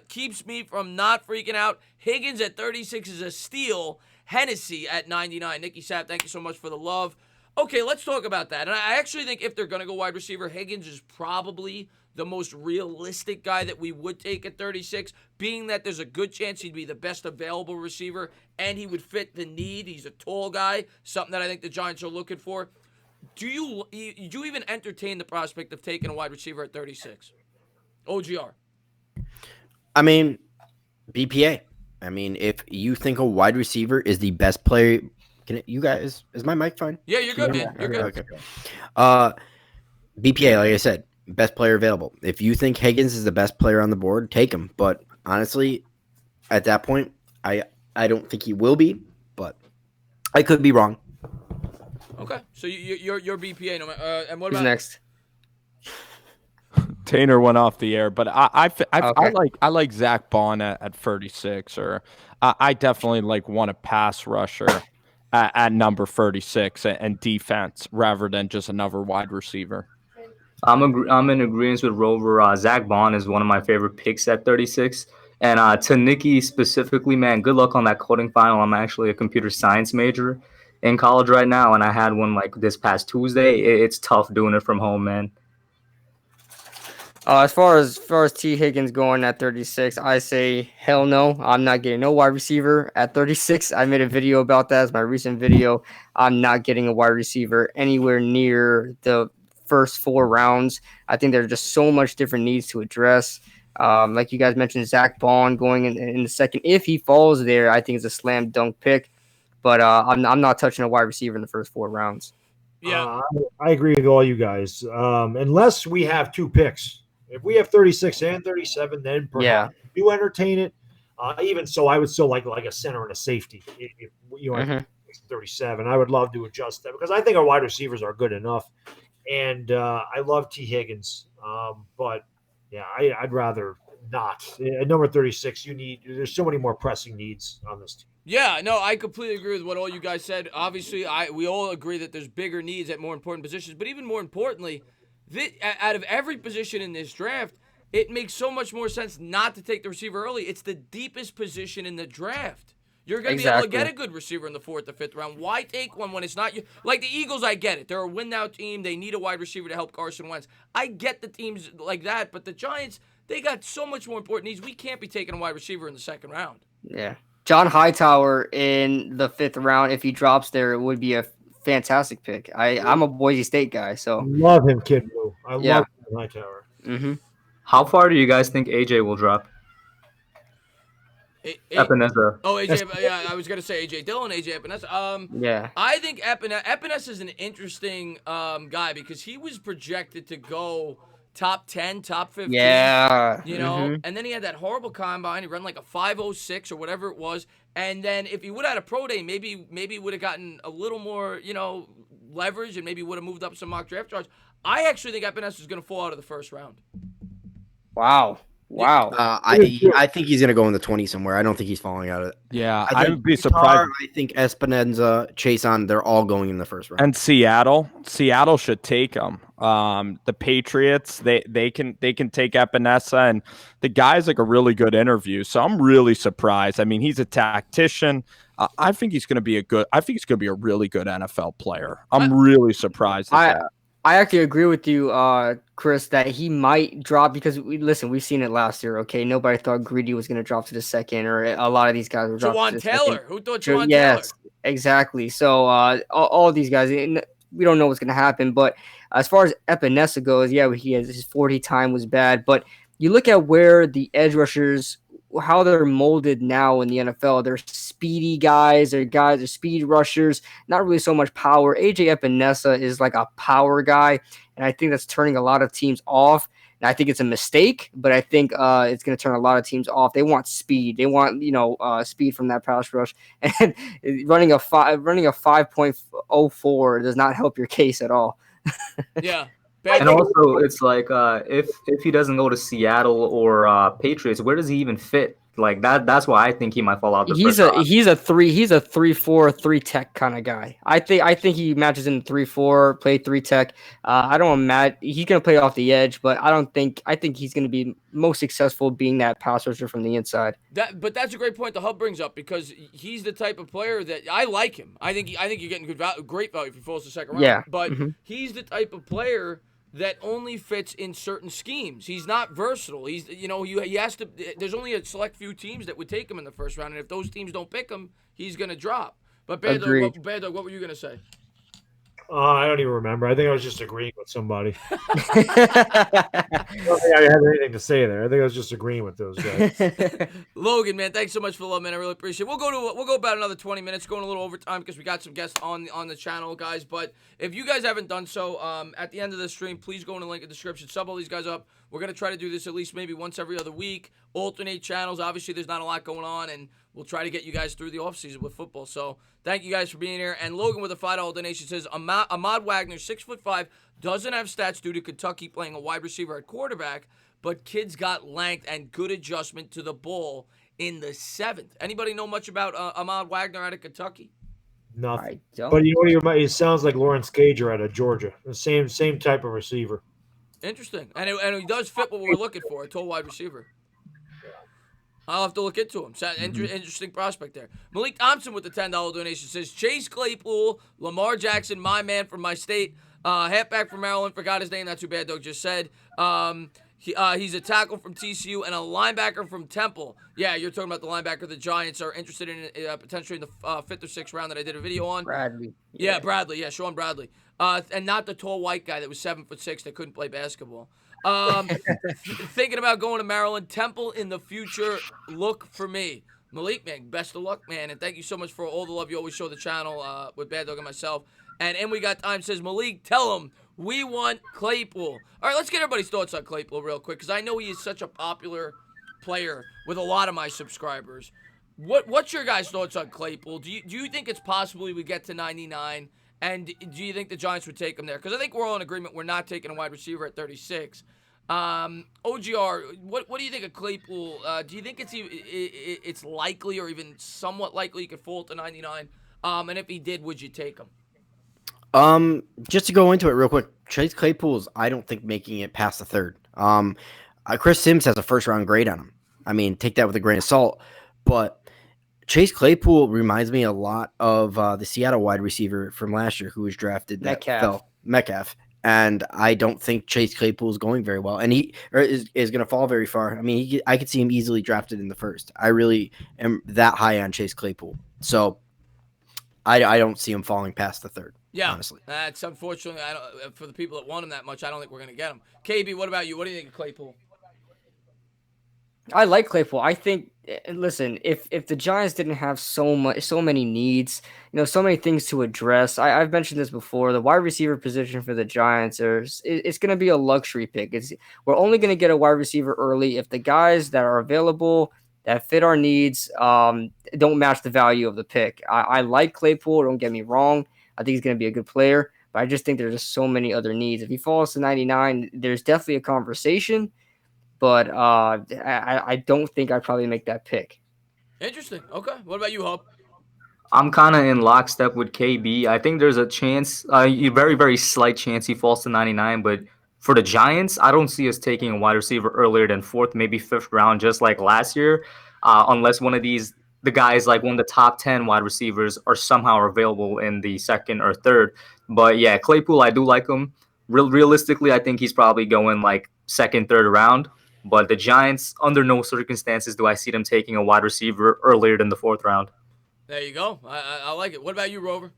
Keeps me from not freaking out. Higgins at 36 is a steal. Hennessy at 99. Nikki Sad, thank you so much for the love. Okay, let's talk about that. And I actually think if they're going to go wide receiver, Higgins is probably the most realistic guy that we would take at 36, being that there's a good chance he'd be the best available receiver and he would fit the need. He's a tall guy, something that I think the Giants are looking for. Do you even entertain the prospect of taking a wide receiver at 36? OGR. I mean, BPA. I mean, if you think a wide receiver is the best player, is my mic fine? Yeah, you're good, man. You're good. Okay. BPA, like I said, best player available. If you think Higgins is the best player on the board, take him. But honestly, at that point, I don't think he will be, but I could be wrong. Okay, so you're BPA. And what Who's about next? Tainer went off the air, but Okay. I like Zach Bond at 36, or I definitely want a pass rusher at number 36 and defense rather than just another wide receiver. I'm in agreement with Rover. Zach Bond is one of my favorite picks at 36. And to Nikki specifically, man, good luck on that coding final. I'm actually a computer science major in college right now, and I had one like this past Tuesday. It's tough doing it from home, man. As far as T Higgins going at 36, I say hell no. I'm not getting no wide receiver at 36. I made a video about that as my recent video. I'm not getting a wide receiver anywhere near the first 4 rounds. I think there's just so much different needs to address. Like you guys mentioned, Zach Bond going in the second. If he falls there, I think it's a slam dunk pick. But I'm not touching a wide receiver in the first 4 rounds. Yeah. I agree with all you guys. Unless we have 2 picks. If we have 36 and 37, then perhaps you entertain it. Even so, I would still like a center and a safety. If you have 37, I would love to adjust that because I think our wide receivers are good enough. And I love T. Higgins. But, yeah, I'd rather not. At number 36, there's so many more pressing needs on this team. Yeah, no, I completely agree with what all you guys said. Obviously, we all agree that there's bigger needs at more important positions. But even more importantly, out of every position in this draft, it makes so much more sense not to take the receiver early. It's the deepest position in the draft. You're going to be able to get a good receiver in the 4th or 5th round. Why take one when it's not you? Like the Eagles, I get it. They're a win-now team. They need a wide receiver to help Carson Wentz. I get the teams like that, but the Giants, they got so much more important needs. We can't be taking a wide receiver in the 2nd round. Yeah. John Hightower in the 5th round, if he drops there, it would be a fantastic pick. I'm a Boise State guy, so Love him, Kid Blue. I love Hightower. Mm-hmm. How far do you guys think AJ will drop? Epinesa. Oh, AJ. Yeah, I was gonna say AJ Dillon, AJ Epinesa. Yeah. I think Epinesa is an interesting guy because he was projected to go top 10, top 15. Yeah. You know, and then he had that horrible combine. He ran like a 5.06 or whatever it was. And then if he would have had a pro day, maybe he would have gotten a little more, leverage and maybe would have moved up some mock draft charts. I actually think Epinesa is going to fall out of the 1st round. Wow. I think he's going to go in the 20 somewhere. I don't think he's falling out of it. Yeah, I would be surprised. I think Espinoza, Chason, they're all going in the 1st round. And Seattle should take him. The Patriots, they can take Epinesa, and the guy's like a really good interview. So I'm really surprised. I mean, he's a tactician. I think he's going to be a really good NFL player. I'm really surprised at that. I actually agree with you, Chris, that he might drop because we've seen it last year. Okay, nobody thought Greedy was going to drop to the 2nd, or a lot of these guys were dropping to the Taylor. 2nd. Who thought Jawan Taylor? Yes, exactly. So all these guys, we don't know what's going to happen. But as far as Epinesa goes, his 40 time was bad. But you look at where the edge rushers, how they're molded now in the NFL. They're speedy guys. They're speed rushers. Not really so much power. AJ Epinesa is like a power guy, and I think that's turning a lot of teams off. And I think it's a mistake, but I think it's going to turn a lot of teams off. They want speed. They want speed from that pass rush, and running a 5.04 does not help your case at all. Yeah. And also, it's like if he doesn't go to Seattle or Patriots, where does he even fit? Like that's why I think he might fall out. He's a 3-4, 3 tech kind of guy. I think he matches in 3-4, play 3 tech. I don't imagine he's gonna play off the edge, but I think he's gonna be most successful being that pass rusher from the inside. But that's a great point the Hub brings up because he's the type of player that I like him. I think you're getting great value if he falls to 2nd round. Yeah. But he's the type of player that only fits in certain schemes. He's not versatile. He has to. There's only a select few teams that would take him in the 1st round, and if those teams don't pick him, he's going to drop. But Bad Dog, what were you going to say? I don't even remember. I think I was just agreeing with somebody. I don't think I had anything to say there. I think I was just agreeing with those guys. Logan, man, thanks so much for the love, man. I really appreciate it. We'll go about another 20 minutes, going a little overtime because we got some guests on the channel, guys. But if you guys haven't done so, at the end of the stream, please go in the link in the description. Sub all these guys up. We're going to try to do this at least maybe once every other week. Alternate channels. Obviously, there's not a lot going on, and we'll try to get you guys through the offseason with football. So thank you guys for being here. And Logan with a $5 donation says, Ahmad Wagner, 6'5", doesn't have stats due to Kentucky playing a wide receiver at quarterback, but kids got length and good adjustment to the ball in the 7th. Anybody know much about Ahmad Wagner out of Kentucky? Nothing. But you know what he sounds like Lawrence Gager out of Georgia. The same type of receiver. Interesting. And he does fit what we're looking for, a tall wide receiver. I'll have to look into him. Interesting prospect there. Malik Thompson with the $10 donation says, Chase Claypool, Lamar Jackson, my man from my state, halfback from Maryland, forgot his name, not too bad, Doug just said. He's a tackle from TCU and a linebacker from Temple. Yeah, you're talking about the linebacker the Giants are interested in potentially in the 5th or 6th round that I did a video on. Bradley. Yeah, Bradley. Yeah, Sean Bradley. And not the tall white guy that was 7'6" that couldn't play basketball. Thinking about going to Maryland. Temple in the future. Look for me. Malik, man, best of luck, man. And thank you so much for all the love you always show the channel with Bad Dog and myself. And We Got Time says, Malik, tell him we want Claypool. All right, let's get everybody's thoughts on Claypool real quick because I know he is such a popular player with a lot of my subscribers. What's your guys' thoughts on Claypool? Do you think it's possible we would get to 99? And do you think the Giants would take him there? Because I think we're all in agreement we're not taking a wide receiver at 36. OGR, what do you think of Claypool? Do you think it's likely or even somewhat likely he could fall to 99? And if he did, would you take him? Just to go into it real quick, Chase Claypool's I don't think making it past the 3rd. Chris Sims has a 1st-round grade on him. I mean, take that with a grain of salt, but Chase Claypool reminds me a lot of the Seattle wide receiver from last year who was drafted. Metcalf. And I don't think Chase Claypool is going very well, and he is going to fall very far. I mean, I could see him easily drafted in the 1st. I really am that high on Chase Claypool, so I don't see him falling past the 3rd. Yeah, honestly, that's unfortunately. For the people that want him that much, I don't think we're going to get him. KB, what about you? What do you think of Claypool? I like Claypool. I think, listen, if the Giants didn't have so many needs, so many things to address, I've mentioned this before. The wide receiver position for the Giants it's going to be a luxury pick. We're only going to get a wide receiver early if the guys that are available that fit our needs don't match the value of the pick. I like Claypool. Don't get me wrong. I think he's going to be a good player, but I just think there's just so many other needs. If he falls to 99, there's definitely a conversation. But I don't think I'd probably make that pick. Interesting. Okay. What about you, Hope? I'm kind of in lockstep with KB. I think there's a chance, a very, very slight chance he falls to 99. But for the Giants, I don't see us taking a wide receiver earlier than 4th, maybe 5th round, just like last year, unless one of the guys, like one of the top 10 wide receivers, are somehow available in the 2nd or 3rd. But yeah, Claypool, I do like him. Realistically, I think he's probably going like 2nd, 3rd round. But the Giants, under no circumstances do I see them taking a wide receiver earlier than the 4th round. There you go. I like it. What about you, Rover?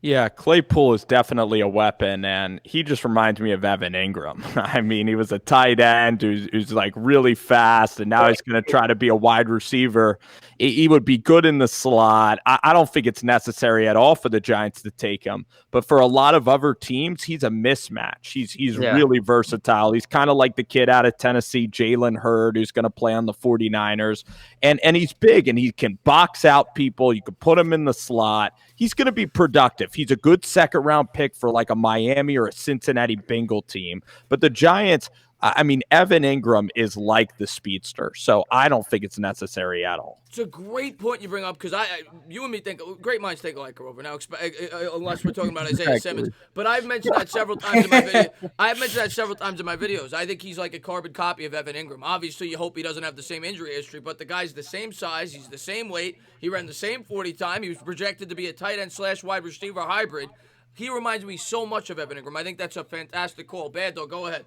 Yeah, Claypool is definitely a weapon, and he just reminds me of Evan Ingram. I mean, he was a tight end who's like really fast, and now he's going to try to be a wide receiver. He would be good in the slot. I don't think it's necessary at all for the Giants to take him, but for a lot of other teams, he's a mismatch. He's really versatile. He's kind of like the kid out of Tennessee, Jalen Hurd, who's going to play on the 49ers, and he's big, and he can box out people. You can put him in the slot. He's going to be productive. He's a good 2nd round pick for like a Miami or a Cincinnati Bengal team. But the Giants, I mean, Evan Ingram is like the speedster. So I don't think it's necessary at all. It's a great point you bring up because you and me think great minds think alike, Rover. Now, unless we're talking about Isaiah Simmons, but I've mentioned that several times in my video. I've mentioned that several times in my videos. I think he's like a carbon copy of Evan Ingram. Obviously, you hope he doesn't have the same injury history, but the guy's the same size, he's the same weight, he ran the same 40 time. He was projected to be a tight end / wide receiver hybrid. He reminds me so much of Evan Ingram. I think that's a fantastic call. Bad Dog, go ahead.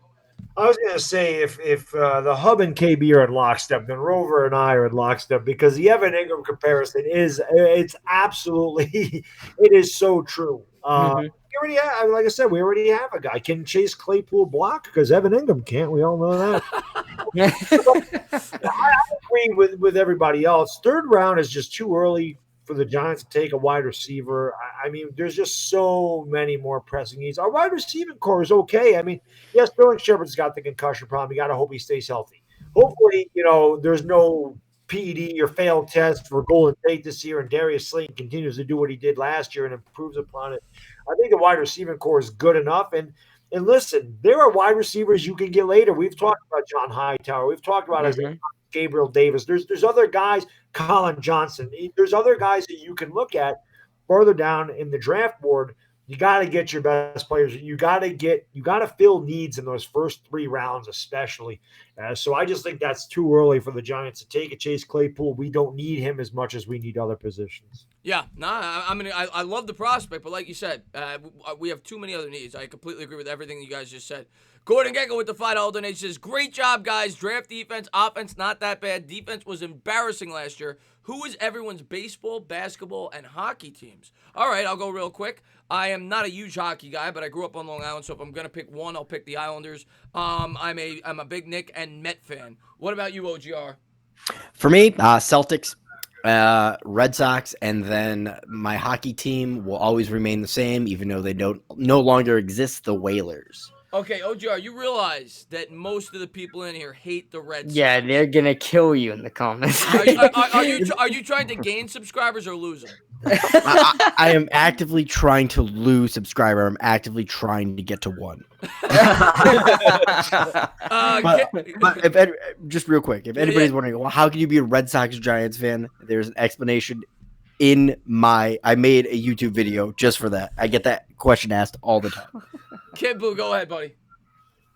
I was going to say if the Hub and KB are in lockstep, then Rover and I are in lockstep because the Evan Ingram comparison it's absolutely it is so true. We already have, like I said, we already have a guy. Can Chase Claypool block? Because Evan Ingram can't. We all know that. I agree with everybody else. 3rd round is just too early for the Giants to take a wide receiver. I mean, there's just so many more pressing needs. Our wide receiving core is okay. I mean, yes, Sterling Shepard's got the concussion problem. You got to hope he stays healthy. Hopefully, there's no PED or failed test for Golden State this year, and Darius Slayton continues to do what he did last year and improves upon it. I think the wide receiving core is good enough. And listen, there are wide receivers you can get later. We've talked about John Hightower. We've talked about Gabriel Davis. There's other guys, Colin Johnson. There's other guys that you can look at further down in the draft board You got to get your best players. You got to fill needs in those first 3 rounds, especially. So I just think that's too early for the Giants to take a Chase Claypool. We don't need him as much as we need other positions. Yeah, I mean, I love the prospect, but like you said, we have too many other needs. I completely agree with everything you guys just said. Gordon Gecko with the $5 donation says, great job, guys. Draft defense, offense, not that bad. Defense was embarrassing last year. Who is everyone's baseball, basketball, and hockey teams? All right, I'll go real quick. I am not a huge hockey guy, but I grew up on Long Island, so if I'm going to pick one, I'll pick the Islanders. I'm a big Knick and Met fan. What about you, OGR? For me, Celtics, Red Sox, and then my hockey team will always remain the same, even though they no longer exist, the Whalers. Okay, OGR, you realize that most of the people in here hate the Red Sox. Yeah, they're gonna kill you in the comments. Are you trying to gain subscribers or lose them? I am actively trying to lose subscriber. I'm actively trying to get to 1. But just real quick, if anybody's wondering, well, how can you be a Red Sox Giants fan? There's an explanation I made a YouTube video just for that. I get that question asked all the time. Kid Blue, go ahead, buddy.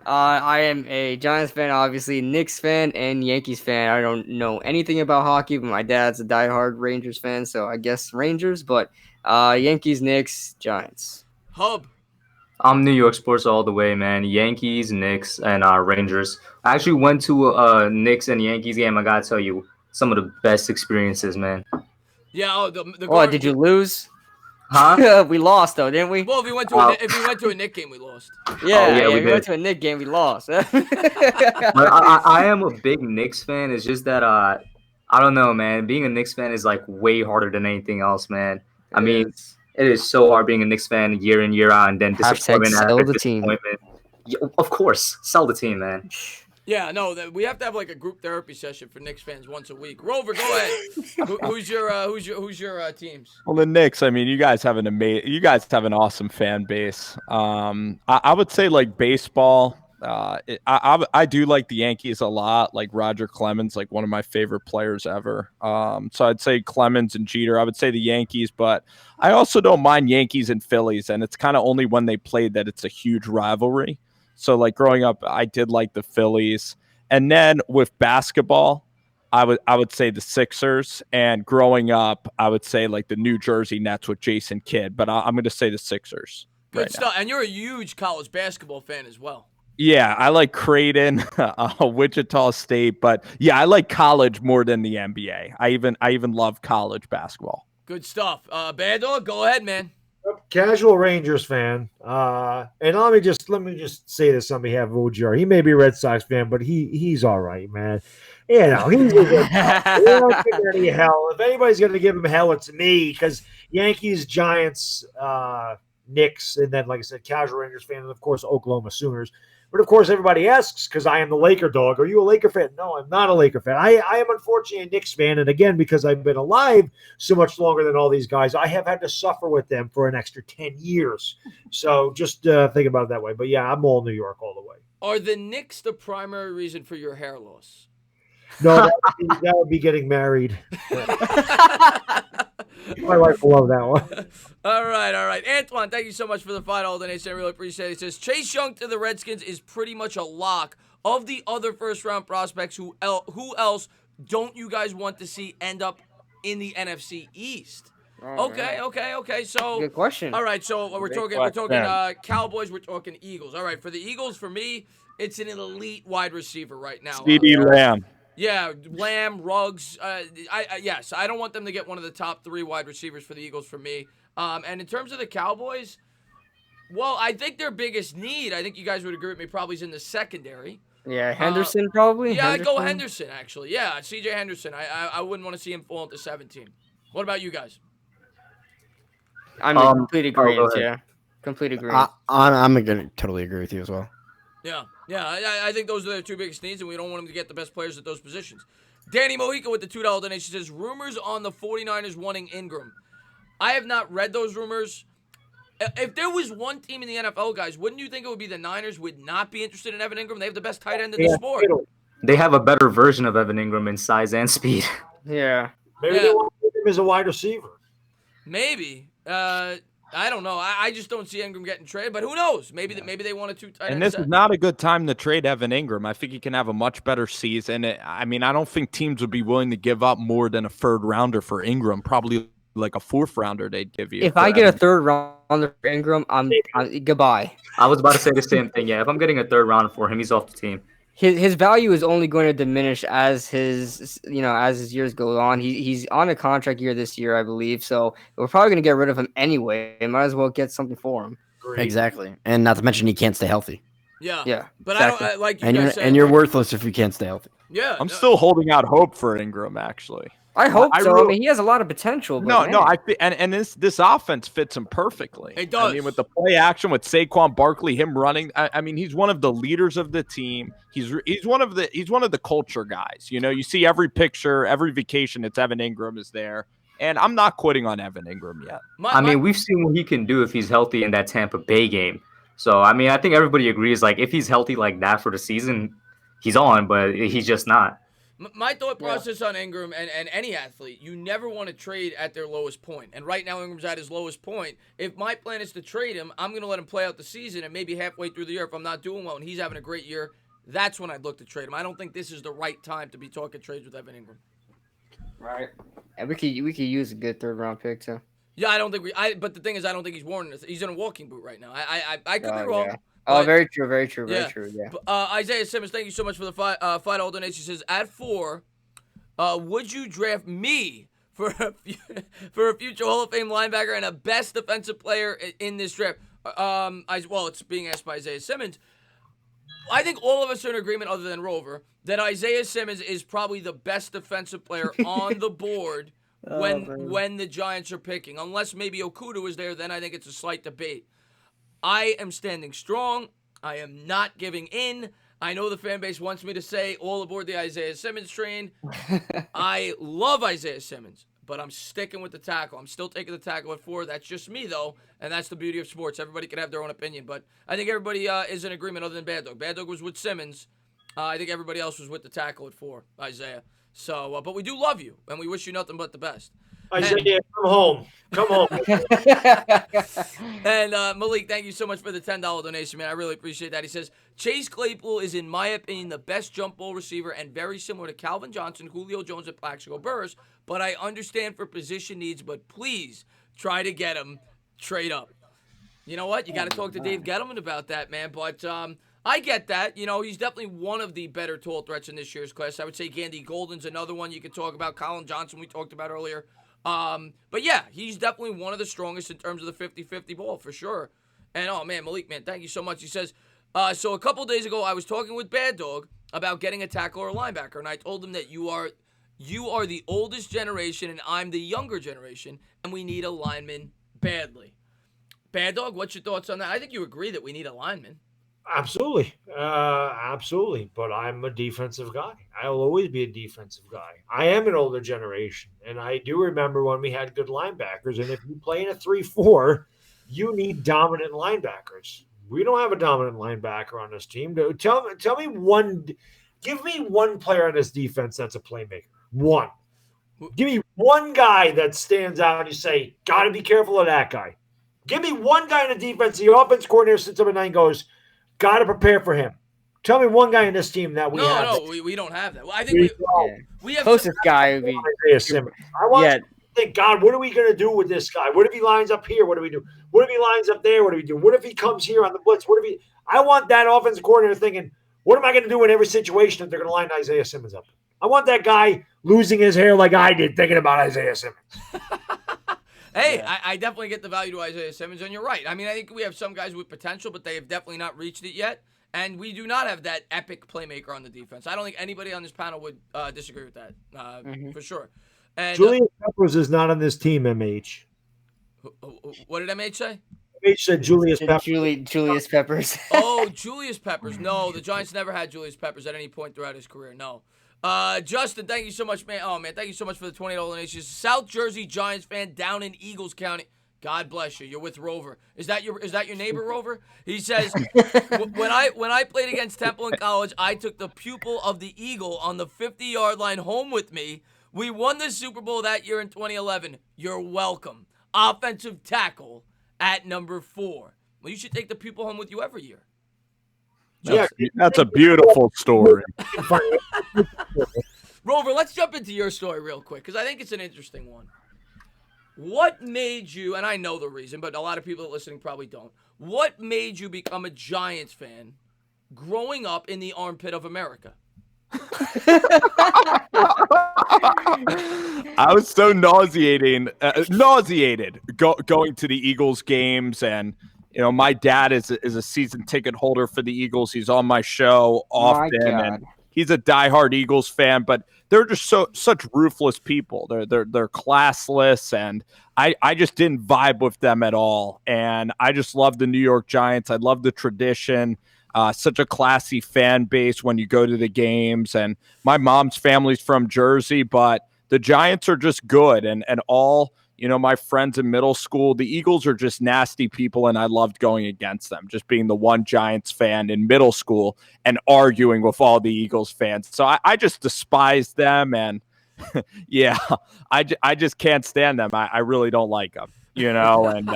I am a Giants fan, obviously, Knicks fan, and Yankees fan. I don't know anything about hockey, but my dad's a diehard Rangers fan, so I guess Rangers. But Yankees, Knicks, Giants. Hub. I'm New York sports all the way, man. Yankees, Knicks, and Rangers. I actually went to a Knicks and Yankees game. I gotta tell you, some of the best experiences, man. Yeah. Did you lose? Huh? We lost though, didn't we? Well, if we went to a Knick game, we lost. Yeah, we went to a Knick game, we lost. But I am a big Knicks fan. It's just that I don't know, man. Being a Knicks fan is like way harder than anything else, man. I mean, it is so hard being a Knicks fan year in, year out, and then disappointment after disappointment. Yeah, of course, sell the team, man. Yeah, no, we have to have like a group therapy session for Knicks fans once a week. Rover, go ahead. Who's your teams? Well, the Knicks. I mean, you guys have an awesome fan base. I would say like baseball. I do like the Yankees a lot. Like Roger Clemens, like one of my favorite players ever. So I'd say Clemens and Jeter. I would say the Yankees, but I also don't mind Yankees and Phillies, and it's kind of only when they played that it's a huge rivalry. So like growing up, I did like the Phillies, and then with basketball, I would say the Sixers, and growing up, I would say like the New Jersey Nets with Jason Kidd. But I'm going to say the Sixers. Good stuff. And you're a huge college basketball fan as well. Yeah, I like Creighton, Wichita State, but yeah, I like college more than the NBA. I even love college basketball. Good stuff. Bad Dog, go ahead, man. Casual Rangers fan, and let me just say this on behalf of OGR. He may be a Red Sox fan, but he's all right, man. You know, he's a good guy. He don't give any hell. If anybody's going to give him hell, it's me, because Yankees, Giants, Knicks, and then, like I said, casual Rangers fan, and of course Oklahoma Sooners. But of course, everybody asks, because I am the Laker dog, are you a Laker fan? No, I'm not a Laker fan. I am unfortunately a Knicks fan. And again, because I've been alive so much longer than all these guys, I have had to suffer with them for an extra 10 years. So just think about it that way. But yeah, I'm all New York all the way. Are the Knicks the primary reason for your hair loss? No, that would be getting married. My wife will love that one. All right. Antoine, thank you so much for the $5 donation. I really appreciate it. He says, Chase Young to the Redskins is pretty much a lock. Of the other first-round prospects, who else don't you guys want to see end up in the NFC East? Okay. So good question. All right, so we're talking Cowboys, we're talking Eagles. All right, for the Eagles, for me, it's an elite wide receiver right now. CeeDee Lamb. Yeah, Lamb, Ruggs. Yes, I don't want them to get one of the top 3 wide receivers for the Eagles for me. And in terms of the Cowboys, well, I think their biggest need, I think you guys would agree with me, probably is in the secondary. Yeah, Henderson probably. Yeah, I'd go Henderson, actually. Yeah, C.J. Henderson. I wouldn't want to see him fall into 17. What about you guys? I'm in complete agreement, yeah. Complete agreement. I'm going to totally agree with you as well. Yeah, I think those are their 2 biggest needs, and we don't want them to get the best players at those positions. Danny Mojica with the $2 donation says, rumors on the 49ers wanting Ingram. I have not read those rumors. If there was one team in the NFL, guys, wouldn't you think it would be the Niners would not be interested in Evan Ingram? They have the best tight end in the sport. They have a better version of Evan Ingram in size and speed. Yeah. Maybe they want him as a wide receiver. Maybe. I don't know. I just don't see Ingram getting traded, but who knows? Maybe they want a two tight end. And this is not a good time to trade Evan Ingram. I think he can have a much better season. I mean, I don't think teams would be willing to give up more than a third rounder for Ingram. Probably like a fourth rounder they'd give you. If I get a third rounder for Ingram, I'm goodbye. I was about to say the same thing. Yeah, if I'm getting a third round for him, he's off the team. His value is only going to diminish as his years go on. He's on a contract year this year, I believe. So we're probably going to get rid of him anyway. Might as well get something for him. Great. Exactly, and not to mention he can't stay healthy. Yeah. But exactly. I don't like you And guys you're worthless if you can't stay healthy. Yeah. I'm still holding out hope for Ingram, actually. I hope so. really- I mean, he has a lot of potential. But And this offense fits him perfectly. It does. I mean, with the play action with Saquon Barkley, him running. I mean, he's one of the leaders of the team. He's one of the culture guys. You know, you see every picture, every vacation. It's Evan Ingram is there, and I'm not quitting on Evan Ingram yet. I mean, we've seen what he can do if he's healthy in that Tampa Bay game. So, I mean, I think everybody agrees. Like, if he's healthy like that for the season, he's on, but he's just not. My thought process on Ingram and any athlete, you never want to trade at their lowest point. And right now, Ingram's at his lowest point. If my plan is to trade him, I'm going to let him play out the season, and maybe halfway through the year, if I'm not doing well and he's having a great year, that's when I'd look to trade him. I don't think this is the right time to be talking trades with Evan Ingram. right. And we could use a good third round pick too. Yeah, I don't think but the thing is, I don't think he's worn it. He's in a walking boot right now. I could be wrong. Yeah. Oh, very true. Very true. Yeah. Very true. Yeah. Isaiah Simmons, thank you so much for the $5 donation. He says, at 4, would you draft me for a future Hall of Fame linebacker and a best defensive player in this draft? Well, it's being asked by Isaiah Simmons. I think all of us are in agreement, other than Rover, that Isaiah Simmons is probably the best defensive player on the board when the Giants are picking. Unless maybe Okuda is there, then I think it's a slight debate. I am standing strong. I am not giving in. I know the fan base wants me to say all aboard the Isaiah Simmons train. I love Isaiah Simmons, but I'm sticking with the tackle. I'm still taking the tackle at 4. That's just me, though, and that's the beauty of sports. Everybody can have their own opinion, but I think everybody is in agreement other than Bad Dog. Bad Dog was with Simmons. I think everybody else was with the tackle at 4, Isaiah. So, but we do love you, and we wish you nothing but the best. Isaiah, come home. Come home. And Malik, thank you so much for the $10 donation, man. I really appreciate that. He says, Chase Claypool is, in my opinion, the best jump ball receiver and very similar to Calvin Johnson, Julio Jones, and Plaxico Burress, but I understand for position needs, but please try to get him trade up. You know what? You got to talk to Dave Gettleman about that, man, but I get that. You know, he's definitely one of the better tall threats in this year's class. I would say Gandy Golden's another one you could talk about. Colin Johnson we talked about earlier. But yeah, he's definitely one of the strongest in terms of the 50-50 ball, for sure. And, oh, man, Malik, man, thank you so much. He says, so a couple days ago, I was talking with Bad Dog about getting a tackle or a linebacker, and I told him that you are the oldest generation and I'm the younger generation, and we need a lineman badly. Bad Dog, what's your thoughts on that? I think you agree that we need a lineman. Absolutely. Absolutely. But I'm a defensive guy. I'll always be a defensive guy. I am an older generation. And I do remember when we had good linebackers. And if you play in a 3-4, you need dominant linebackers. We don't have a dominant linebacker on this team. Tell me one. Give me one player on this defense that's a playmaker. One. Give me one guy that stands out and you say, got to be careful of that guy. Give me one guy in the defense. The offense coordinator sits up at night and goes, got to prepare for him. Tell me one guy in this team that we have. No, we don't have that. Well, I think we have closest guy would be Isaiah Simmons. I want to think, God, what are we going to do with this guy? What if he lines up here? What do we do? What if he lines up there? What do we do? What if he comes here on the blitz? I want that offensive coordinator thinking, what am I going to do in every situation if they're going to line Isaiah Simmons up? I want that guy losing his hair like I did thinking about Isaiah Simmons. Hey, I definitely get the value to Isaiah Simmons, and you're right. I mean, I think we have some guys with potential, but they have definitely not reached it yet. And we do not have that epic playmaker on the defense. I don't think anybody on this panel would disagree with that, for sure. And Julius Peppers is not on this team, MH. What did MH say? MH said Julius Peppers. Julius Peppers. Oh, Julius Peppers. No, the Giants never had Julius Peppers at any point throughout his career. No. Justin, thank you so much, man. Oh, man, thank you so much for the $20 donation. South Jersey Giants fan down in Eagles County. God bless you. You're with Rover. Is that your neighbor, Rover? He says, when I played against Temple in college, I took the pupil of the Eagle on the 50-yard line home with me. We won the Super Bowl that year in 2011. You're welcome. Offensive tackle, at number 4. Well, you should take the people home with you every year. That's a beautiful story. Rover, let's jump into your story real quick because I think it's an interesting one. What made you, and I know the reason, but a lot of people listening probably don't, what made you become a Giants fan growing up in the armpit of America? I was so nauseated going to the Eagles games, and my dad is a season ticket holder for the Eagles. He's on my show often, and he's a diehard Eagles fan. But they're just such ruthless people. They're classless, and I just didn't vibe with them at all. And I just love the New York Giants. I love the tradition. Such a classy fan base when you go to the games. And my mom's family's from Jersey, but the Giants are just good. And all, my friends in middle school, the Eagles are just nasty people. And I loved going against them, just being the one Giants fan in middle school and arguing with all the Eagles fans. So I just despise them. And yeah, I just can't stand them. I really don't like them, and,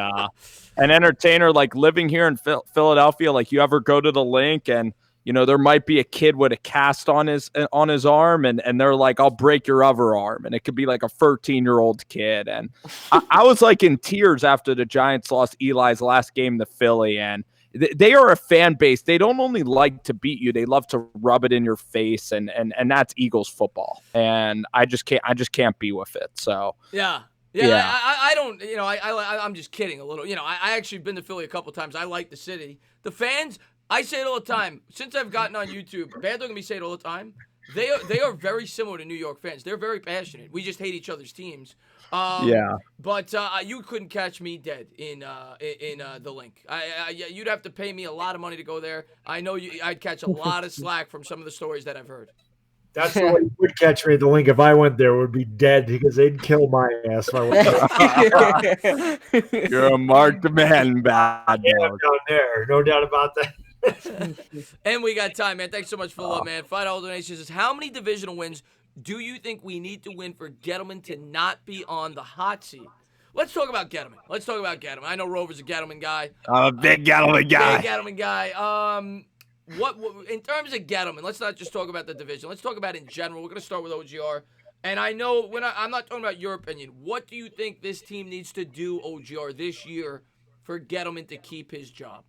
an entertainer, like living here in Philadelphia, like you ever go to the link and there might be a kid with a cast on his arm and they're like, I'll break your other arm, and it could be like a 13-year-old kid. And I was like in tears after the Giants lost Eli's last game to Philly. And they are a fan base. They don't only like to beat you, they love to rub it in your face, and that's Eagles football. And I just can't be with it. So Yeah, I don't, I'm just kidding a little. I actually been to Philly a couple times. I like the city. The fans, I say it all the time. Since I've gotten on YouTube, Bad Dog and me say it all the time. They are very similar to New York fans. They're very passionate. We just hate each other's teams. But you couldn't catch me dead in the link. You'd have to pay me a lot of money to go there. I know I'd catch a lot of slack from some of the stories that I've heard. That's the way you would catch me at the link if I went there. Would be dead because they'd kill my ass if I went there. You're a marked man, Bad Dog. Down there, no doubt about that. And we got time, man. Thanks so much for the love, man. $5 donation says, how many divisional wins do you think we need to win for Gettleman to not be on the hot seat? Let's talk about Gettleman. I know Rover's a Gettleman guy. I'm a big Gettleman guy. Big Gettleman guy. What in terms of Gettleman, let's not just talk about the division. Let's talk about in general. We're going to start with OGR. And I know I'm not talking about your opinion. What do you think this team needs to do, OGR, this year for Gettleman to keep his job?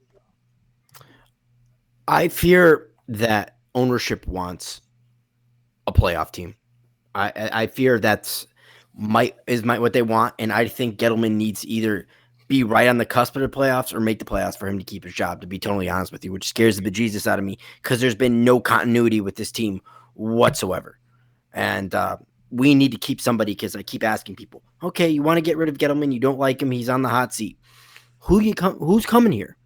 I fear that ownership wants a playoff team. I fear that's what they want, and I think Gettleman needs to either be right on the cusp of the playoffs or make the playoffs for him to keep his job, to be totally honest with you, which scares the bejesus out of me because there's been no continuity with this team whatsoever. And we need to keep somebody, because I keep asking people, okay, you want to get rid of Gettleman, you don't like him, he's on the hot seat. Who's coming here?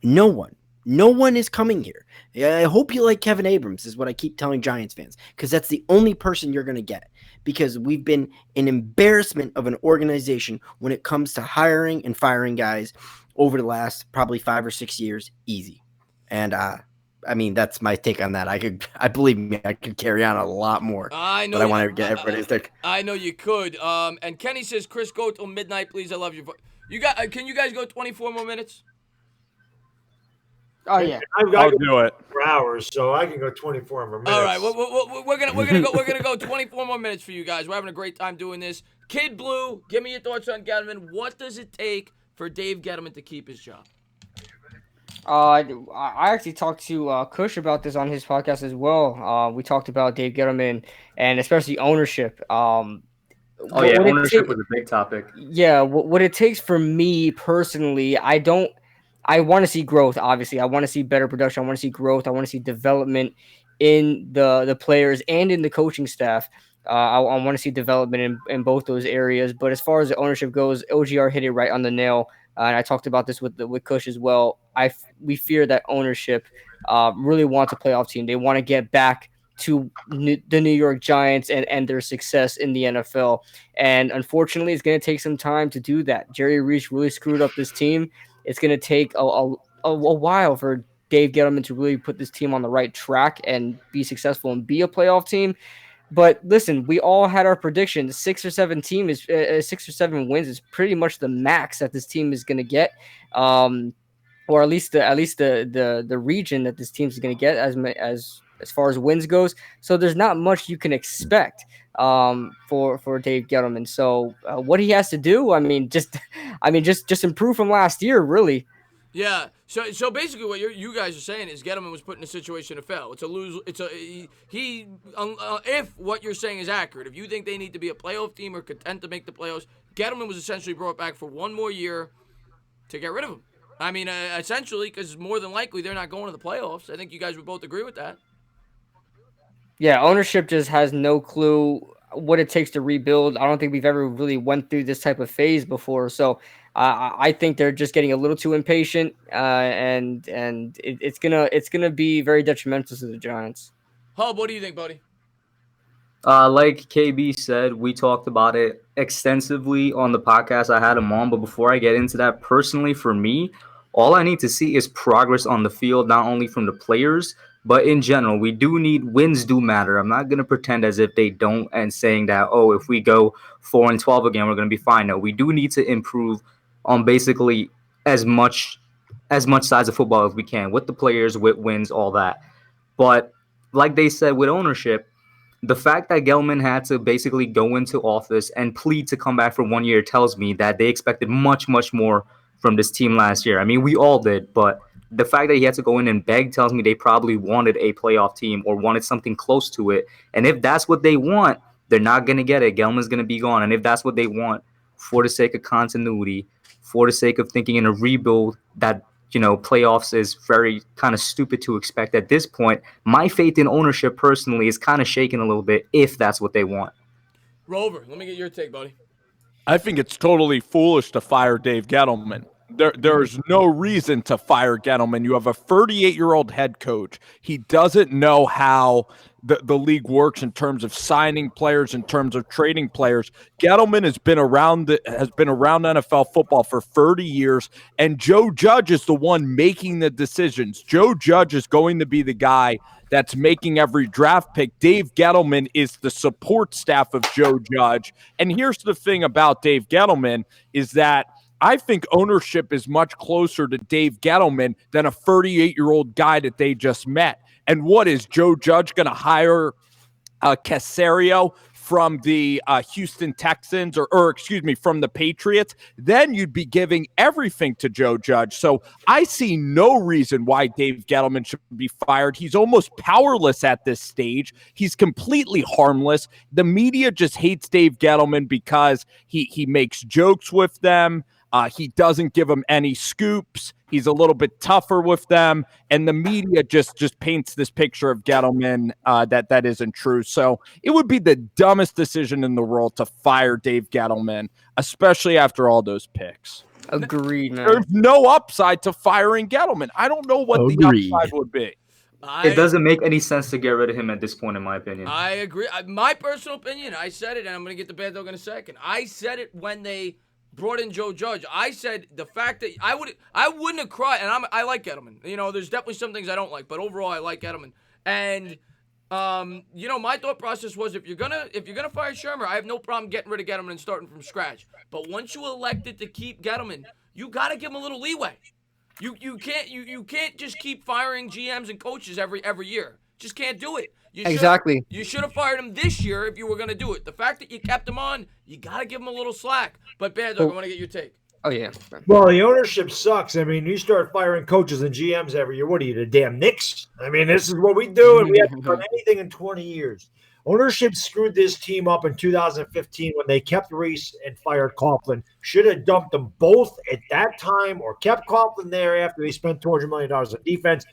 No one. No one is coming here. I hope you like Kevin Abrams, is what I keep telling Giants fans, because that's the only person you're going to get, because we've been an embarrassment of an organization when it comes to hiring and firing guys over the last probably 5 or 6 years, easy. And I mean, that's my take on that. I believe me, I could carry on a lot more. I know. But I want to get everybody's take. I know you could. And Kenny says, Chris, go till midnight, please. I love your voice. Can you guys go 24 more minutes? Oh yeah, I'll do it for hours, so I can go 24 more minutes. All right, we're gonna go 24 more minutes for you guys. We're having a great time doing this. Kid Blue, give me your thoughts on Gettleman. What does it take for Dave Gettleman to keep his job? I actually talked to Kush about this on his podcast as well. We talked about Dave Gettleman and especially ownership. Ownership was a big topic. Yeah, what it takes for me personally, I want to see growth, obviously. I want to see better production. I want to see growth. I want to see development in the players and in the coaching staff. I want to see development in both those areas. But as far as the ownership goes, OGR hit it right on the nail. And I talked about this with Kush as well. We fear that ownership really wants a playoff team. They want to get back to the New York Giants and their success in the NFL. And unfortunately, it's going to take some time to do that. Jerry Reese really screwed up this team. It's going to take a while for Dave Gettleman to really put this team on the right track and be successful and be a playoff team. But listen, we all had our predictions. 6 or 7 wins is pretty much the max that this team is going to get, or at least the region that this team is going to get as far as wins goes. So there's not much you can expect for Dave Gettleman. So what he has to do, just improve from last year, really. Yeah. So basically, what you guys are saying is Gettleman was put in a situation to fail. It's a lose. If what you're saying is accurate, if you think they need to be a playoff team or content to make the playoffs, Gettleman was essentially brought back for one more year to get rid of him. I mean, essentially, because more than likely they're not going to the playoffs. I think you guys would both agree with that. Yeah, ownership just has no clue what it takes to rebuild. I don't think we've ever really went through this type of phase before. So I think they're just getting a little too impatient, and it's gonna be very detrimental to the Giants. Hub, what do you think, buddy? Like KB said, we talked about it extensively on the podcast. I had him on, but before I get into that, personally, for me, all I need to see is progress on the field, not only from the players, but in general. We do need wins do matter. I'm not going to pretend as if they don't and saying that, oh, if we go 4-12 again, we're going to be fine. No, we do need to improve on basically as much sides of football as we can with the players, with wins, all that. But like they said with ownership, the fact that Gelman had to basically go into office and plead to come back for 1 year tells me that they expected much, much more from this team last year. I mean, we all did, but the fact that he had to go in and beg tells me they probably wanted a playoff team or wanted something close to it. And if that's what they want, they're not going to get it. Gelman's going to be gone. And if that's what they want, for the sake of continuity, for the sake of thinking in a rebuild that playoffs is very kind of stupid to expect at this point. My faith in ownership personally is kind of shaken a little bit if that's what they want. Rover, let me get your take, buddy. I think it's totally foolish to fire Dave Gettleman. There's no reason to fire Gettleman. You have a 38-year-old head coach. He doesn't know how the league works in terms of signing players, in terms of trading players. Gettleman has been around NFL football for 30 years, and Joe Judge is the one making the decisions. Joe Judge is going to be the guy that's making every draft pick. Dave Gettleman is the support staff of Joe Judge. And here's the thing about Dave Gettleman is that I think ownership is much closer to Dave Gettleman than a 38-year-old guy that they just met. And what is Joe Judge going to hire Caserio from the Houston Texans or excuse me, from the Patriots? Then you'd be giving everything to Joe Judge. So I see no reason why Dave Gettleman should be fired. He's almost powerless at this stage. He's completely harmless. The media just hates Dave Gettleman because he makes jokes with them. He doesn't give them any scoops. He's a little bit tougher with them, and the media just paints this picture of Gettleman that isn't true. So it would be the dumbest decision in the world to fire Dave Gettleman, especially after all those picks. Agreed, man. There's no upside to firing Gettleman. I don't know what the upside would be. It doesn't make any sense to get rid of him at this point, in my opinion. I agree. My personal opinion, I said it, and I'm going to get the bad dog in a second. I said it when they brought in Joe Judge. I said the fact that I wouldn't have cried, and I like Gettleman. There's definitely some things I don't like, but overall I like Gettleman. And my thought process was if you're gonna fire Shermer, I have no problem getting rid of Gettleman and starting from scratch. But once you elected to keep Gettleman, you got to give him a little leeway. You can't just keep firing GMs and coaches every year. Just can't do it. Exactly. You should have fired him this year if you were going to do it. The fact that you kept him on, you got to give him a little slack. But Bad Dog, I want to get your take. Oh, yeah. Well, the ownership sucks. I mean, you start firing coaches and GMs every year. What are you, the damn Knicks? I mean, this is what we do, and we haven't done anything in 20 years. Ownership screwed this team up in 2015 when they kept Reese and fired Coughlin. Should have dumped them both at that time or kept Coughlin there after they spent $200 million on defense.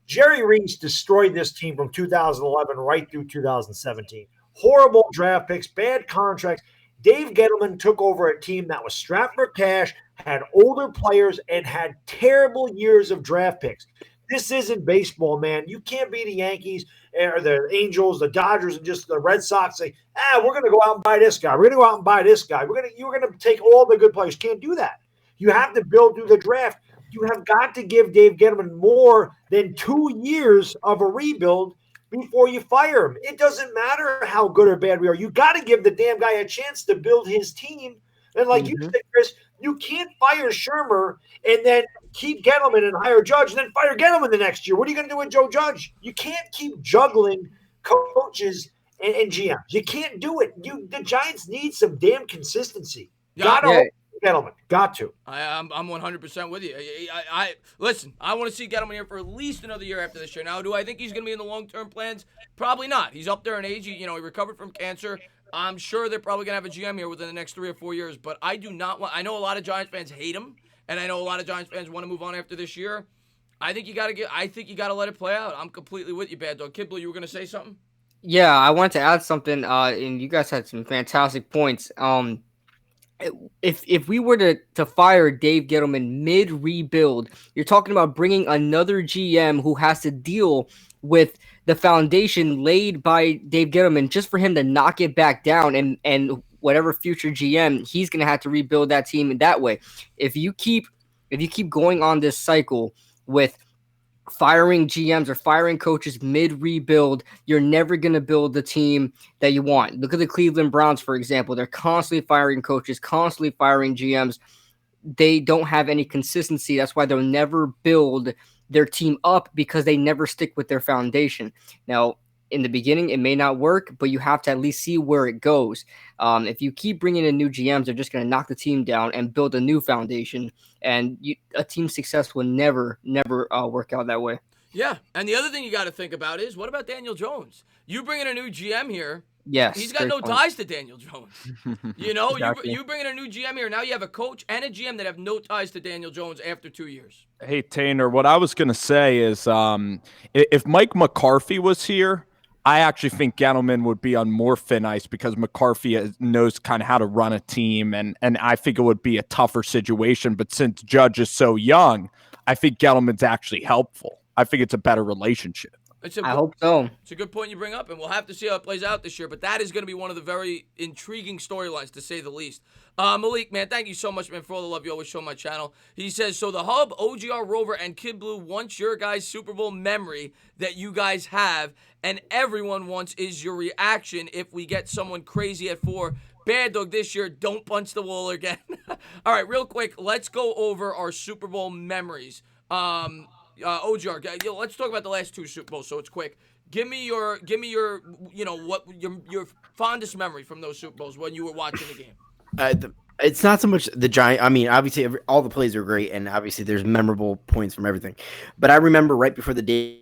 Jerry Reese destroyed this team from 2011 right through 2017. Horrible draft picks, bad contracts. Dave Gettleman took over a team that was strapped for cash, had older players, and had terrible years of draft picks. This isn't baseball, man. You can't be the Yankees or the Angels, the Dodgers, and just the Red Sox say, we're going to go out and buy this guy. We're going to go out and buy this guy. You're going to take all the good players. You can't do that. You have to build through the draft. You have got to give Dave Gettleman more than 2 years of a rebuild before you fire him. It doesn't matter how good or bad we are. You got to give the damn guy a chance to build his team. And like you said, Chris, you can't fire Shermer and then keep Gettleman and hire Judge and then fire Gettleman the next year. What are you going to do with Joe Judge? You can't keep juggling coaches and GMs. You can't do it. The Giants need some damn consistency. Got to Gettleman. Got to. I'm 100% with you. I listen. I want to see Gettleman here for at least another year after this year. Now, do I think he's going to be in the long-term plans? Probably not. He's up there in age. He recovered from cancer. I'm sure they're probably going to have a GM here within the next 3 or 4 years. But I do not want. I know a lot of Giants fans hate him, and I know a lot of Giants fans want to move on after this year. I think you got to let it play out. I'm completely with you, Bad Dog. Kibble, you were going to say something? Yeah, I wanted to add something. And you guys had some fantastic points. If we were to fire Dave Gettleman mid-rebuild, you're talking about bringing another GM who has to deal with the foundation laid by Dave Gettleman just for him to knock it back down, and whatever future GM, he's going to have to rebuild that team in that way. If you keep going on this cycle with firing GMs or firing coaches mid-rebuild, you're never going to build the team that you want. Look at the Cleveland Browns, for example. They're constantly firing coaches, constantly firing GMs. They don't have any consistency. That's why they'll never build their team up, because they never stick with their foundation. Now, in the beginning, it may not work, but you have to at least see where it goes. If you keep bringing in new GMs, they're just going to knock the team down and build a new foundation. And a team's success will never work out that way. Yeah, and the other thing you got to think about is, what about Daniel Jones? You bring in a new GM here. Yes, he's got no ties to Daniel Jones. Exactly. You bring in a new GM here. Now you have a coach and a GM that have no ties to Daniel Jones after 2 years. Hey, Tainer, what I was going to say is if Mike McCarthy was here, I actually think Gettleman would be on more thin ice, because McCarthy knows kind of how to run a team, and I think it would be a tougher situation. But since Judge is so young, I think Gettleman's actually helpful. I think it's a better relationship. I hope so. It's a good point you bring up, and we'll have to see how it plays out this year. But that is going to be one of the very intriguing storylines, to say the least. Malik, man, thank you so much, man, for all the love you always show on my channel. He says, so the Hub, OGR, Rover, and Kid Blue wants your guys' Super Bowl memory that you guys have, and everyone wants is your reaction if we get someone crazy at 4. Bad Dog this year, don't punch the wall again. All right, real quick, let's go over our Super Bowl memories. OGR, let's talk about the last 2 Super Bowls, so it's quick. Give me your fondest memory from those Super Bowls when you were watching the game. It's not so much the Giant. I mean, obviously, all the plays are great, and obviously, there's memorable points from everything. But I remember right before the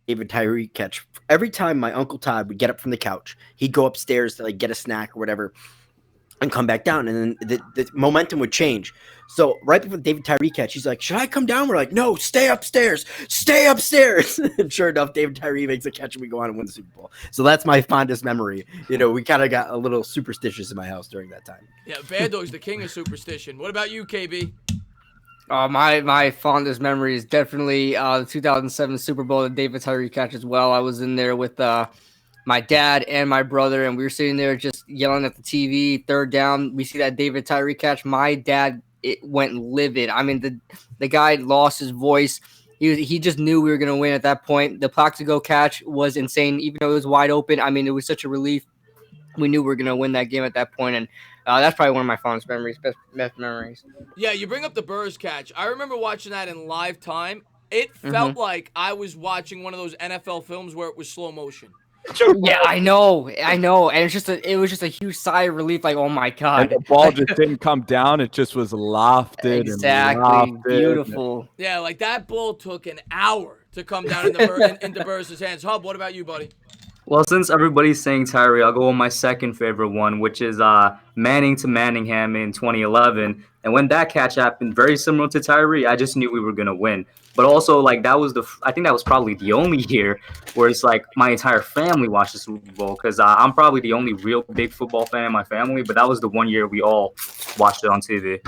David Tyree catch, every time my Uncle Todd would get up from the couch, he'd go upstairs to get a snack or whatever, and come back down, and then the momentum would change. So right before the David Tyree catch, he's like, should I come down? We're like, no, stay upstairs. And sure enough, David Tyree makes a catch, and we go on and win the Super Bowl. So that's my fondest memory. We kind of got a little superstitious in my house during that time. Yeah, Bad Dog's the king of superstition. What about you, KB? My fondest memory is definitely the 2007 Super Bowl, the David Tyree catch as well. I was in there with my dad and my brother, and we were sitting there just yelling at the TV. Third down, we see that David Tyree catch. My dad, it went livid. I mean, the guy lost his voice. He just knew we were going to win at that point. The Plaxico catch was insane, even though it was wide open. I mean, it was such a relief. We knew we were going to win that game at that point, and that's probably one of my fondest memories, best memories. Yeah, you bring up the Burrs catch. I remember watching that in live time. It felt like I was watching one of those NFL films where it was slow motion. Yeah, I know, and it was just a huge sigh of relief. Like, oh my god, and the ball just didn't come down; it just was lofted. Exactly, beautiful. Yeah, like that ball took an hour to come down into Burrs' hands. Hub, what about you, buddy? Well, since everybody's saying Tyree, I'll go with my second favorite one, which is Manning to Manningham in 2011. And when that catch happened, very similar to Tyree, I just knew we were gonna win. But also, I think that was probably the only year where it's like my entire family watched the Super Bowl, because I'm probably the only real big football fan in my family. But that was the one year we all watched it on TV.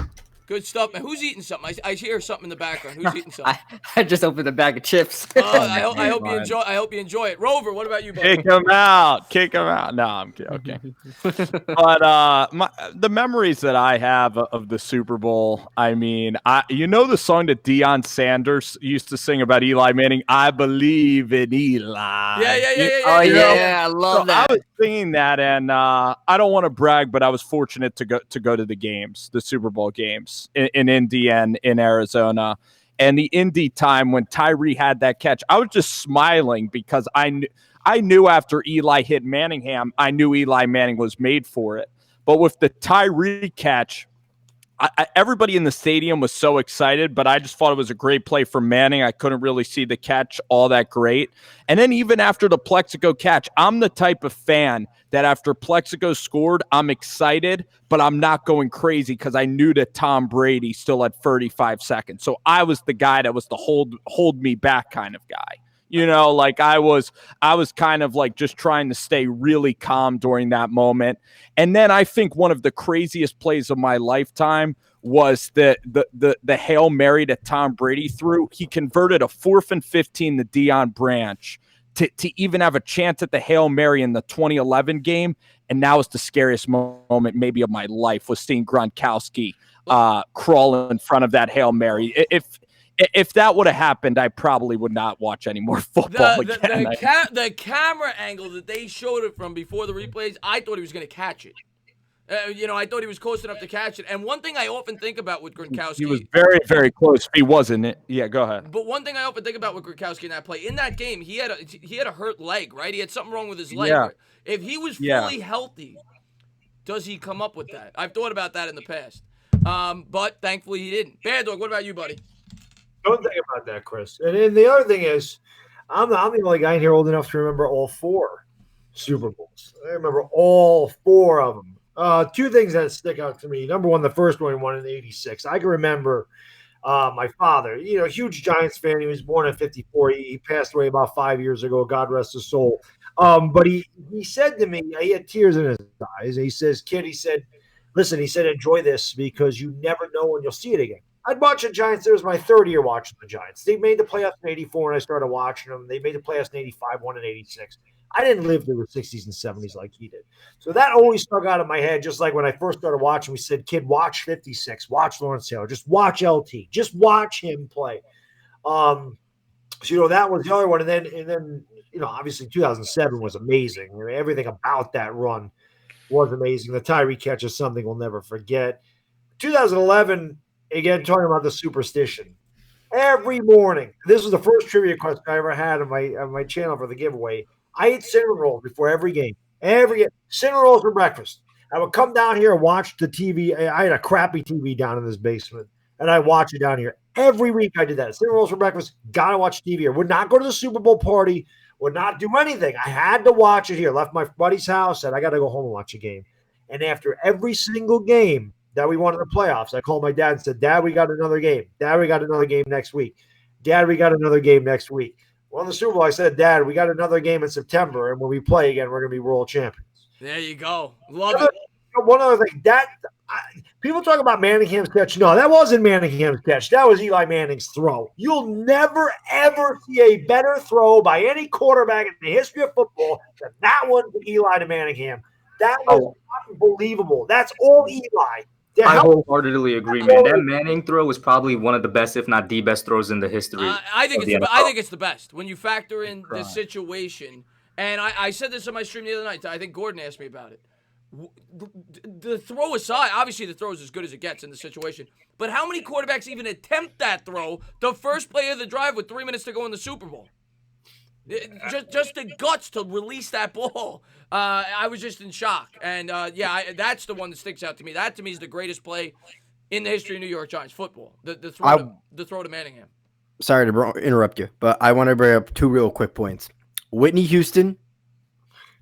Good stuff, man. Who's eating something? I hear something in the background. Who's eating something? I just opened a bag of chips. I hope you enjoy. I hope you enjoy it. Rover, what about you, buddy? Kick him out. Kick him out. No, I'm kidding. But the memories that I have of the Super Bowl, I mean, you know the song that Deion Sanders used to sing about Eli Manning, I believe in Eli. Yeah. Oh, you yeah, know? I love that. I was singing that, and I don't want to brag, but I was fortunate to go to the games, the Super Bowl games in Indy and in Arizona. And the Indy time when Tyree had that catch, I was just smiling because I knew after Eli hit Manningham, I knew Eli Manning was made for it. But with the Tyree catch, everybody in the stadium was so excited, but I just thought it was a great play for Manning. I couldn't really see the catch all that great. And then even after the Plexico catch, I'm the type of fan that after Plexico scored, I'm excited, but I'm not going crazy because I knew that Tom Brady still had 35 seconds. So I was the guy that was the hold me back kind of guy. You know, like I was kind of like just trying to stay really calm during that moment. And then I think one of the craziest plays of my lifetime was the Hail Mary that Tom Brady threw. He converted a 4th and 15 to Deion Branch to even have a chance at the Hail Mary in the 2011 game. And that was the scariest moment maybe of my life, was seeing Gronkowski crawl in front of that Hail Mary. If that would have happened, I probably would not watch any more football again. The camera angle that they showed it from before the replays, I thought he was going to catch it. I thought he was close enough to catch it. And one thing I often think about with Gronkowski, he was very, very close. He wasn't. Yeah, go ahead. But one thing I often think about with Gronkowski in that play, in that game, he had a hurt leg, right? He had something wrong with his leg. Yeah. If he was fully healthy, does he come up with that? I've thought about that in the past, but thankfully he didn't. Bad Dog, what about you, buddy? Don't think about that, Chris. And then the other thing is, I'm the only guy in here old enough to remember all 4 Super Bowls. I remember all 4 of them. 2 things that stick out to me. Number one, the first one won in '86. I can remember my father, huge Giants fan. He was born in '54. He passed away about 5 years ago. God rest his soul. But he said to me, he had tears in his eyes. He says, kid, he said, listen, he said, enjoy this because you never know when you'll see it again. I'd watch the Giants. It was my 3rd year watching the Giants. They made the playoffs in '84 when I started watching them. They made the playoffs in '85, won in '86. I didn't live through the '60s and '70s like he did. So that always stuck out of my head, just like when I first started watching, we said, kid, watch 56, watch Lawrence Taylor, just watch LT, just watch him play. So, that was the other one. And then obviously 2007 was amazing. Everything about that run was amazing. The Tyree catch is something we'll never forget. 2011, again, talking about the superstition. Every morning, this was the first trivia question I ever had on my channel for the giveaway. I ate cinnamon rolls before every game. Cinnamon rolls for breakfast. I would come down here and watch the TV. I had a crappy TV down in this basement, and I watch it down here. Every week I did that. Cinnamon rolls for breakfast. Gotta watch TV here. Would not go to the Super Bowl party. Would not do anything. I had to watch it here. Left my buddy's house. Said, I got to go home and watch a game. And after every single game that we won in the playoffs, I called my dad and said, Dad, we got another game. Dad, we got another game next week. Dad, we got another game next week. Well, in the Super Bowl, I said, Dad, we got another game in September, and when we play again, we're going to be world champions. There you go. Love it. One other thing, people talk about Manningham's catch. No, that wasn't Manningham's catch. That was Eli Manning's throw. You'll never, ever see a better throw by any quarterback in the history of football than that one to Eli to Manningham. That was unbelievable. That's all Eli. I wholeheartedly agree, man. That Manning throw was probably one of the best, if not the best throws in the history. I think it's the best when you factor in the situation. And I said this on my stream the other night. I think Gordon asked me about it. The throw aside, obviously the throw is as good as it gets in the situation. But how many quarterbacks even attempt that throw the first play of the drive with 3 minutes to go in the Super Bowl? Just the guts to release that ball. I was just in shock. And, that's the one that sticks out to me. That, to me, is the greatest play in the history of New York Giants football. The throw to Manningham. Sorry to interrupt you, but I want to bring up 2 real quick points. Whitney Houston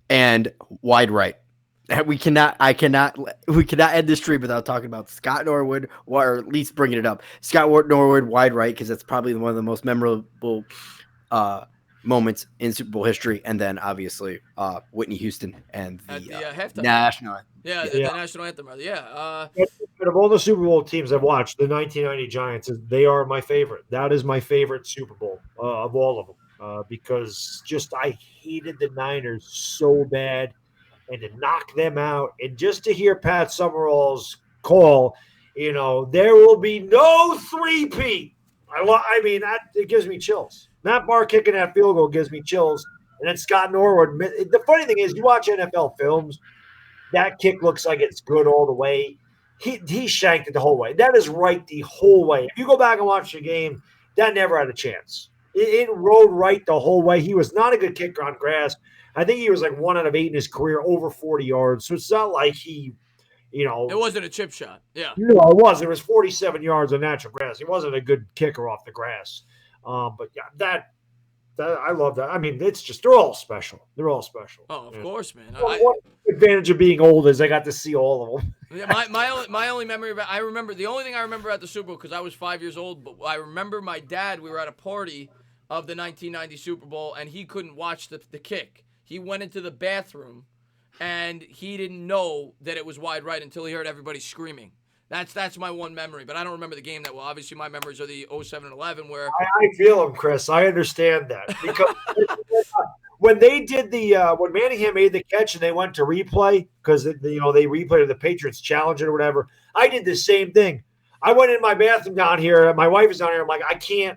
and wide right. We cannot end this stream without talking about Scott Norwood, or at least bringing it up. Scott Norwood, wide right, because that's probably one of the most memorable moments in Super Bowl history, and then obviously Whitney Houston and At the, the halftime. National. Yeah, the national anthem. Yeah. But of all the Super Bowl teams I've watched, the 1990 Giants, they are my favorite. That is my favorite Super Bowl of all of them because just I hated the Niners so bad, and to knock them out, and just to hear Pat Summerall's call, there will be no three-peat. I mean, it gives me chills. Matt Barr kicking that field goal gives me chills. And then Scott Norwood. The funny thing is, you watch NFL films, that kick looks like it's good all the way. He shanked it the whole way. That is right the whole way. If you go back and watch the game, that never had a chance. It rode right the whole way. He was not a good kicker on grass. I think he was like 1 out of 8 in his career, over 40 yards. So it's not like he, It wasn't a chip shot. Yeah. No, it was. It was 47 yards of natural grass. He wasn't a good kicker off the grass. But yeah, that I love that. I mean, it's just they're all special. They're all special. Oh, of course, man. One advantage of being old is I got to see all of them. Yeah, my only memory about the only thing I remember at the Super Bowl, because I was 5 years old, but I remember my dad. We were at a party of the 1990 Super Bowl, and he couldn't watch the kick. He went into the bathroom, and he didn't know that it was wide right until he heard everybody screaming. That's my one memory, but I don't remember the game that well. Obviously, my memories are the 07 and 11 where I feel him, Chris. I understand that because when they did when Manningham made the catch and they went to replay because they replayed the Patriots challenge it or whatever. I did the same thing. I went in my bathroom down here. My wife is down here. I'm like, I can't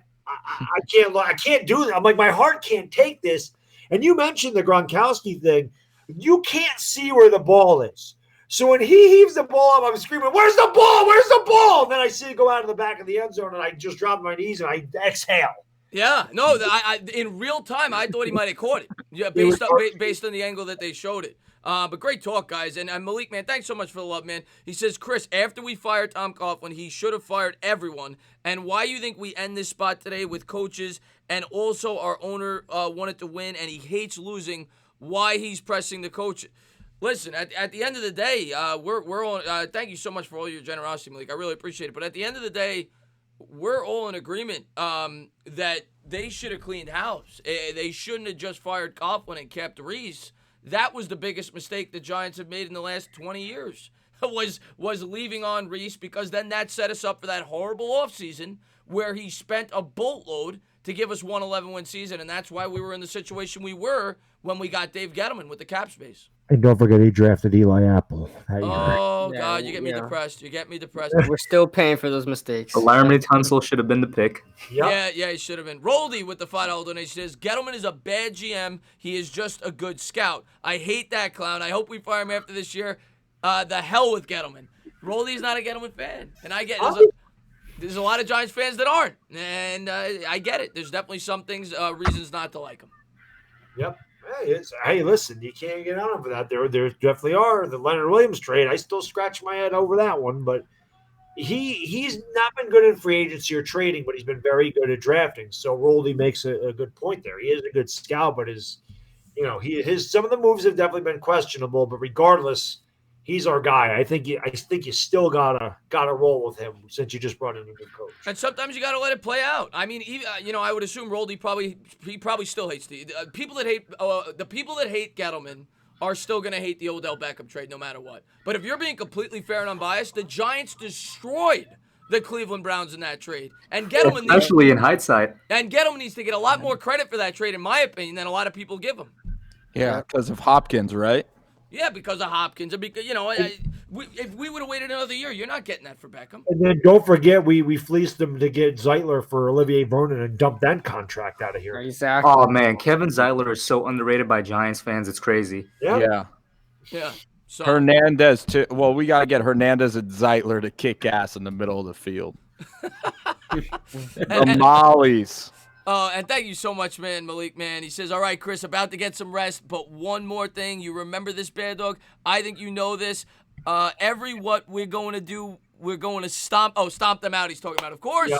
do that. I'm like, my heart can't take this. And you mentioned the Gronkowski thing. You can't see where the ball is. So when he heaves the ball up, I'm screaming, "Where's the ball? Where's the ball?" And then I see it go out of the back of the end zone, and I just drop my knees and I exhale. Yeah, no, I in real time, I thought he might have caught it. Yeah, based on the angle that they showed it. But great talk, guys. And Malik, man, thanks so much for the love, man. He says, Chris, after we fired Tom Coughlin, he should have fired everyone. And why you think we end this spot today with coaches and also our owner wanted to win and he hates losing, why he's pressing the coach. Listen, at the end of the day, we're on. Thank you so much for all your generosity, Malik. I really appreciate it. But at the end of the day, we're all in agreement that they should have cleaned house. They shouldn't have just fired Coughlin and kept Reese. That was the biggest mistake the Giants have made in the last 20 years, was leaving on Reese, because then that set us up for that horrible offseason where he spent a boatload to give us one 11-win season, and that's why we were in the situation we were when we got Dave Gettleman with the cap space. And don't forget he drafted Eli Apple. Oh, God, you get me depressed. You get me depressed. We're still paying for those mistakes. Laramie Tunsil should have been the pick. Yep. Yeah, he should have been. Roldy with the $5 donation says, Gettleman is a bad GM. He is just a good scout. I hate that clown. I hope we fire him after this year. The hell with Gettleman. Roldy's not a Gettleman fan. And I get there's a lot of Giants fans that aren't. And I get it. There's definitely some things, reasons not to like him. Yep. Hey, listen, you can't get on him for that. There definitely are. The Leonard Williams trade, I still scratch my head over that one, but he's not been good in free agency or trading, but he's been very good at drafting. So Roldy makes a good point there. He is a good scout, but his some of the moves have definitely been questionable. But regardless, he's our guy. I think you still gotta roll with him since you just brought in a good coach. And sometimes you gotta let it play out. I mean, even, I would assume Roldy probably still hates the people that hate Gettleman are still gonna hate the Odell Beckham trade no matter what. But if you're being completely fair and unbiased, the Giants destroyed the Cleveland Browns in that trade, and Gettleman especially in hindsight. And Gettleman needs to get a lot more credit for that trade, in my opinion, than a lot of people give him. Yeah, because of Hopkins, right? Yeah, because of Hopkins. Because, if we would have waited another year, you're not getting that for Beckham. And then don't forget, we fleeced them to get Zeitler for Olivier Vernon and dump that contract out of here. Exactly. Oh, man, Kevin Zeitler is so underrated by Giants fans. It's crazy. Yeah. So, Hernandez, too. Well, we got to get Hernandez and Zeitler to kick ass in the middle of the field. The Mollies. And thank you so much, man, Malik, man. He says, all right, Chris, about to get some rest, but one more thing. You remember this, Bad Dog? I think you know this. What we're going to do, we're going to stomp them out, he's talking about. Of course,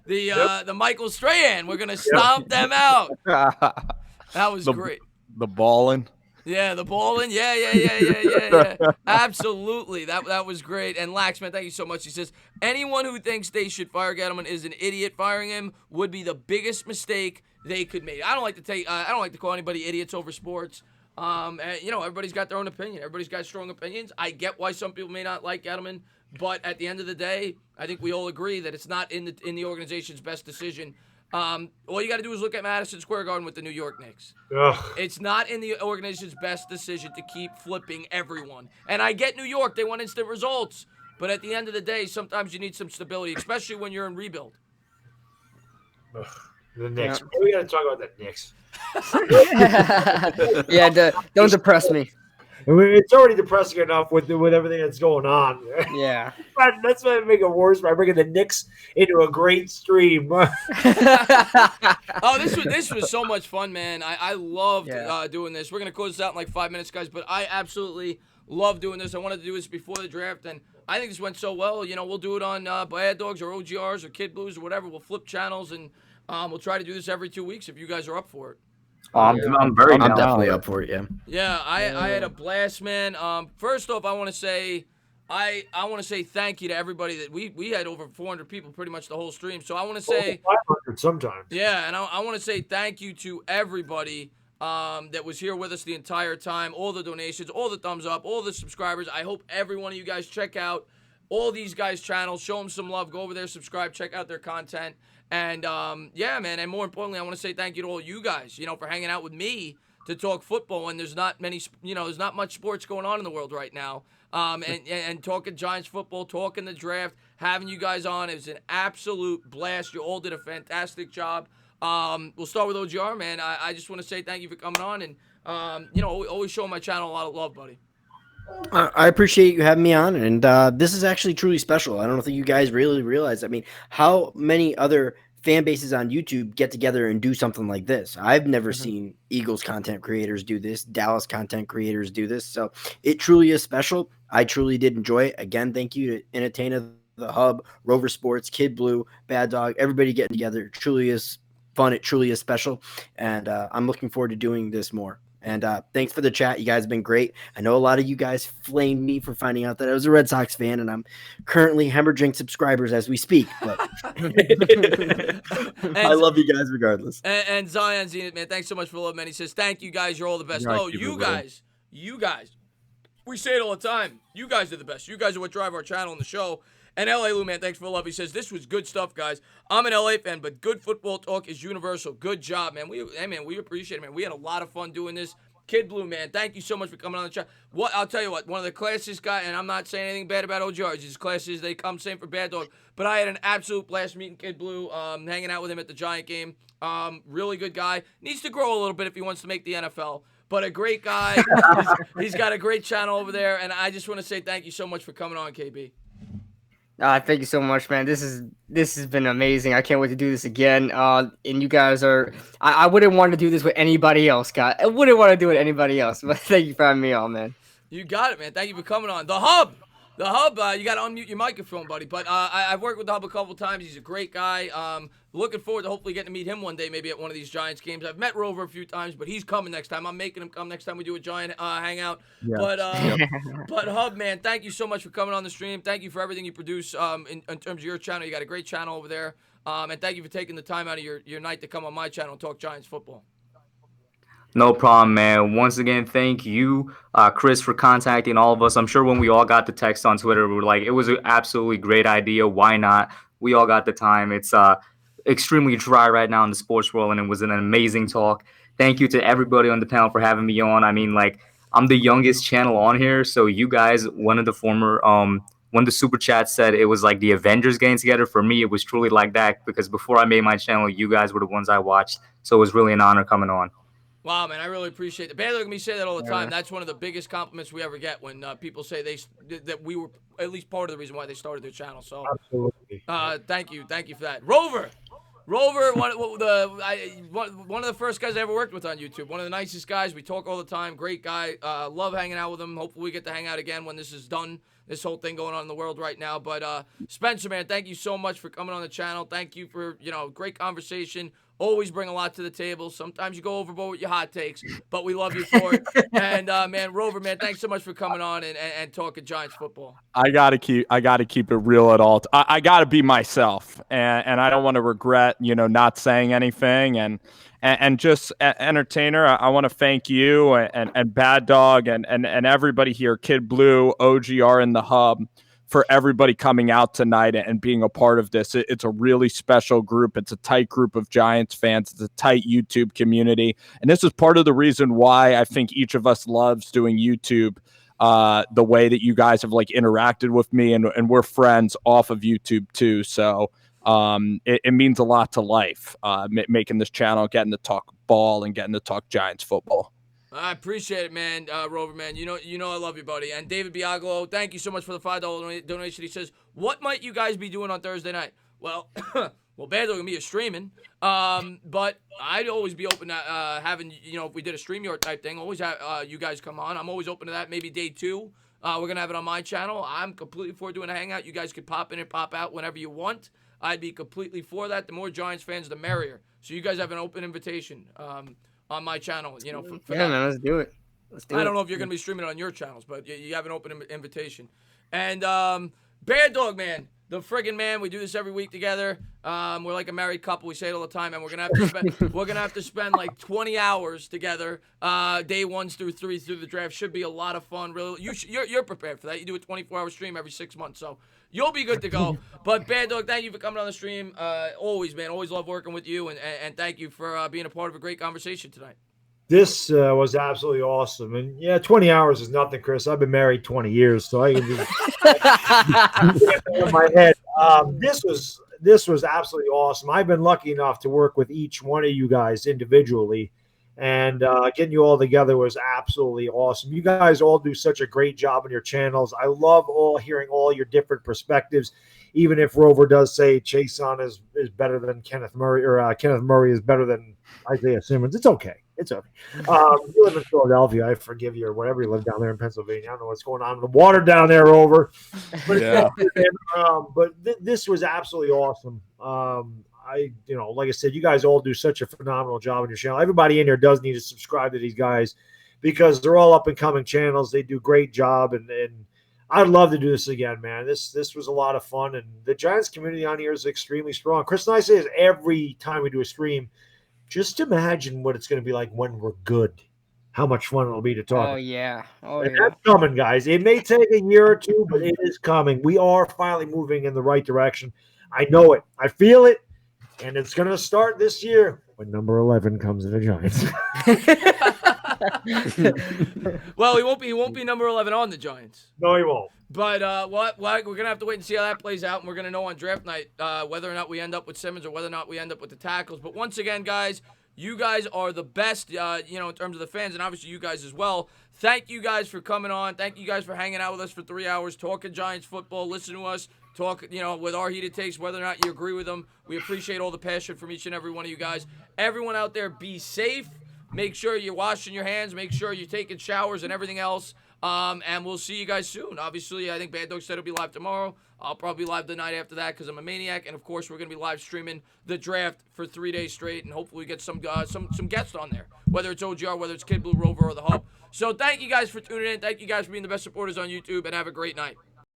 the Michael Strahan. We're going to stomp them out. That was great. The ballin'. Yeah, the bowling. Yeah. Absolutely. That was great. And Lax, man, thank you so much. He says, anyone who thinks they should fire Gettleman is an idiot. Firing him would be the biggest mistake they could make. I don't like to call anybody idiots over sports. And, everybody's got their own opinion. Everybody's got strong opinions. I get why some people may not like Gettleman, but at the end of the day, I think we all agree that it's not in the organization's best decision. All you got to do is look at Madison Square Garden with the New York Knicks. Ugh. It's not in the organization's best decision to keep flipping everyone. And I get New York. They want instant results. But at the end of the day, sometimes you need some stability, especially when you're in rebuild. Ugh. The Knicks. Yeah. We got to talk about the Knicks. Yeah, don't depress me. It's already depressing enough with everything that's going on. Yeah. That's why I make it worse by bringing the Knicks into a great stream. This was so much fun, man. I loved doing this. We're going to close this out in like 5 minutes, guys, but I absolutely love doing this. I wanted to do this before the draft, and I think this went so well. We'll do it on Bad Dogs or OGRs or Kid Blues or whatever. We'll flip channels, and we'll try to do this every 2 weeks if you guys are up for it. I'm definitely up for it. Yeah, I had a blast, man. First off, I want to say thank you to everybody that we had over 400 people pretty much the whole stream. So I want to say 500 sometimes. Yeah, and I want to say thank you to everybody that was here with us the entire time. All the donations, all the thumbs up, all the subscribers. I hope every one of you guys check out all these guys' channels. Show them some love. Go over there, subscribe, check out their content. And, yeah, man, and more importantly, I want to say thank you to all you guys, for hanging out with me to talk football. And there's not much sports going on in the world right now. And talking Giants football, talking the draft, having you guys on. It was an absolute blast. You all did a fantastic job. We'll start with OGR, man. I just want to say thank you for coming on and, always showing my channel a lot of love, buddy. I appreciate you having me on, and this is actually truly special. I don't think you guys really realize. I mean, how many other fan bases on YouTube get together and do something like this? I've never seen Eagles content creators do this, Dallas content creators do this, so it truly is special. I truly did enjoy it. Again, thank you to Entertainer, The Hub, Rover Sports, Kid Blue, Bad Dog, everybody getting together. It truly is fun. It truly is special, and I'm looking forward to doing this more. And thanks for the chat. You guys have been great. I know a lot of you guys flamed me for finding out that I was a Red Sox fan, and I'm currently hemorrhaging subscribers as we speak. But I love you guys regardless. And Zion Zenith, man, thanks so much for the love, man. He says, thank you guys. You're all the best. You guys. We say it all the time. You guys are the best. You guys are what drive our channel and the show. And LA Lou, man, thanks for the love. He says, this was good stuff, guys. I'm an LA fan, but good football talk is universal. Good job, man. We appreciate it, man. We had a lot of fun doing this. Kid Blue, man, thank you so much for coming on the chat. I'll tell you what, one of the classiest guys, and I'm not saying anything bad about OGRs. He's classy as they come, same for Bad Dog. But I had an absolute blast meeting Kid Blue, hanging out with him at the Giant game. Really good guy. Needs to grow a little bit if he wants to make the NFL. But a great guy. He's got a great channel over there. And I just want to say thank you so much for coming on, KB. Thank you so much, man. This has been amazing. I can't wait to do this again. And you guys are. I wouldn't want to do this with anybody else, guys. I wouldn't want to do it with anybody else. But thank you for having me on, man. You got it, man. Thank you for coming on. The Hub. You got to unmute your microphone, buddy. But I've worked with the Hub a couple times. He's a great guy. Looking forward to hopefully getting to meet him one day, maybe at one of these Giants games. I've met Rover a few times, but he's coming next time. I'm making him come next time we do a Giant hangout. Yeah. But Hub, man, thank you so much for coming on the stream. Thank you for everything you produce in terms of your channel. You got a great channel over there. And thank you for taking the time out of your night to come on my channel and talk Giants football. No problem, man. Once again, thank you, Chris, for contacting all of us. I'm sure when we all got the text on Twitter, we were like, it was an absolutely great idea. Why not? We all got the time. It's extremely dry right now in the sports world, and it was an amazing talk. Thank you to everybody on the panel for having me on. I mean, like, I'm the youngest channel on here, so you guys, one of the super chats said it was like the Avengers getting together. For me, it was truly like that, because before I made my channel, you guys were the ones I watched, so it was really an honor coming on. Wow, man, I really appreciate it. Bad Luck me say that all the time. That's one of the biggest compliments we ever get when people say that we were at least part of the reason why they started their channel. So, absolutely. Thank you for that. Rover, one of the first guys I ever worked with on YouTube. One of the nicest guys. We talk all the time. Great guy. Love hanging out with him. Hopefully we get to hang out again when this is done. This whole thing going on in the world right now. But Spencer, man, thank you so much for coming on the channel. Thank you for great conversation. Always bring a lot to the table. Sometimes you go overboard with your hot takes, but we love you for it. And man, Rover, man, thanks so much for coming on and talking Giants football. I gotta keep it real at all. I gotta be myself, and I don't want to regret, not saying anything. And just entertainer, I want to thank you and Bad Dog and everybody here, Kid Blue, OGR in the hub, for everybody coming out tonight and being a part of this. It's a really special group. It's a tight group of Giants fans. It's a tight YouTube community. And this is part of the reason why I think each of us loves doing YouTube the way that you guys have interacted with me, and we're friends off of YouTube too. So it means a lot to life, making this channel, getting to talk ball and getting to talk Giants football. I appreciate it, man, Rover, man. You know I love you, buddy. And David Biagalo, thank you so much for the $5 donation. He says, what might you guys be doing on Thursday night? Well, Bad Dog and me is streaming. But I'd always be open to having, if we did a StreamYard type thing, always have you guys come on. I'm always open to that. Maybe day 2. We're going to have it on my channel. I'm completely for doing a hangout. You guys could pop in and pop out whenever you want. I'd be completely for that. The more Giants fans, the merrier. So you guys have an open invitation on my channel. For man, let's do it. I don't know if you're going to be streaming it on your channels, but you have an open invitation. And Bad Dog, man, the friggin' man. We do this every week together. We're like a married couple. We say it all the time, and we're gonna have to spend like 20 hours together, day 1 through 3 through the draft. Should be a lot of fun. Really, you're prepared for that. You do a 24-hour stream every 6 months, so you'll be good to go. But Bad Dog, thank you for coming on the stream. Always, man. Always love working with you, and thank you for being a part of a great conversation tonight. This was absolutely awesome. And yeah, 20 hours is nothing, Chris. I've been married 20 years, so I can just in my head. This was absolutely awesome. I've been lucky enough to work with each one of you guys individually, and getting you all together was absolutely awesome. You guys all do such a great job on your channels. I love hearing all your different perspectives. Even if Rover does say Chason is better than Kenneth Murray, or Kenneth Murray is better than Isaiah Simmons, it's okay. It's okay. You live in Philadelphia. I forgive you, or whatever you live down there in Pennsylvania. I don't know what's going on in the water down there, Rover. But, yeah. This was absolutely awesome. Like I said, you guys all do such a phenomenal job on your channel. Everybody in here does need to subscribe to these guys because they're all up and coming channels. They do a great job, and I'd love to do this again, man. This was a lot of fun, and the Giants community on here is extremely strong. Chris and I say this every time we do a stream. Just imagine what it's going to be like when we're good. How much fun it'll be to talk. Oh, yeah. That's coming, guys. It may take a year or 2, but it is coming. We are finally moving in the right direction. I know it. I feel it. And it's going to start this year when number 11 comes to the Giants. Well, he won't be number 11 on the Giants. No, he won't. But we're going to have to wait and see how that plays out, and we're going to know on draft night whether or not we end up with Simmons or whether or not we end up with the tackles. But once again, guys, you guys are the best, in terms of the fans, and obviously you guys as well. Thank you guys for coming on. Thank you guys for hanging out with us for 3 hours, talking Giants football, listening to us, talk, with our heated takes, whether or not you agree with them. We appreciate all the passion from each and every one of you guys. Everyone out there, be safe. Make sure you're washing your hands. Make sure you're taking showers and everything else. And we'll see you guys soon. Obviously, I think Bad Dog said it'll be live tomorrow. I'll probably be live the night after that because I'm a maniac. And, of course, we're going to be live streaming the draft for 3 days straight. And hopefully we get some guests on there, whether it's OGR, whether it's Kid Blue, Rover, or The Hub. So thank you guys for tuning in. Thank you guys for being the best supporters on YouTube. And have a great night.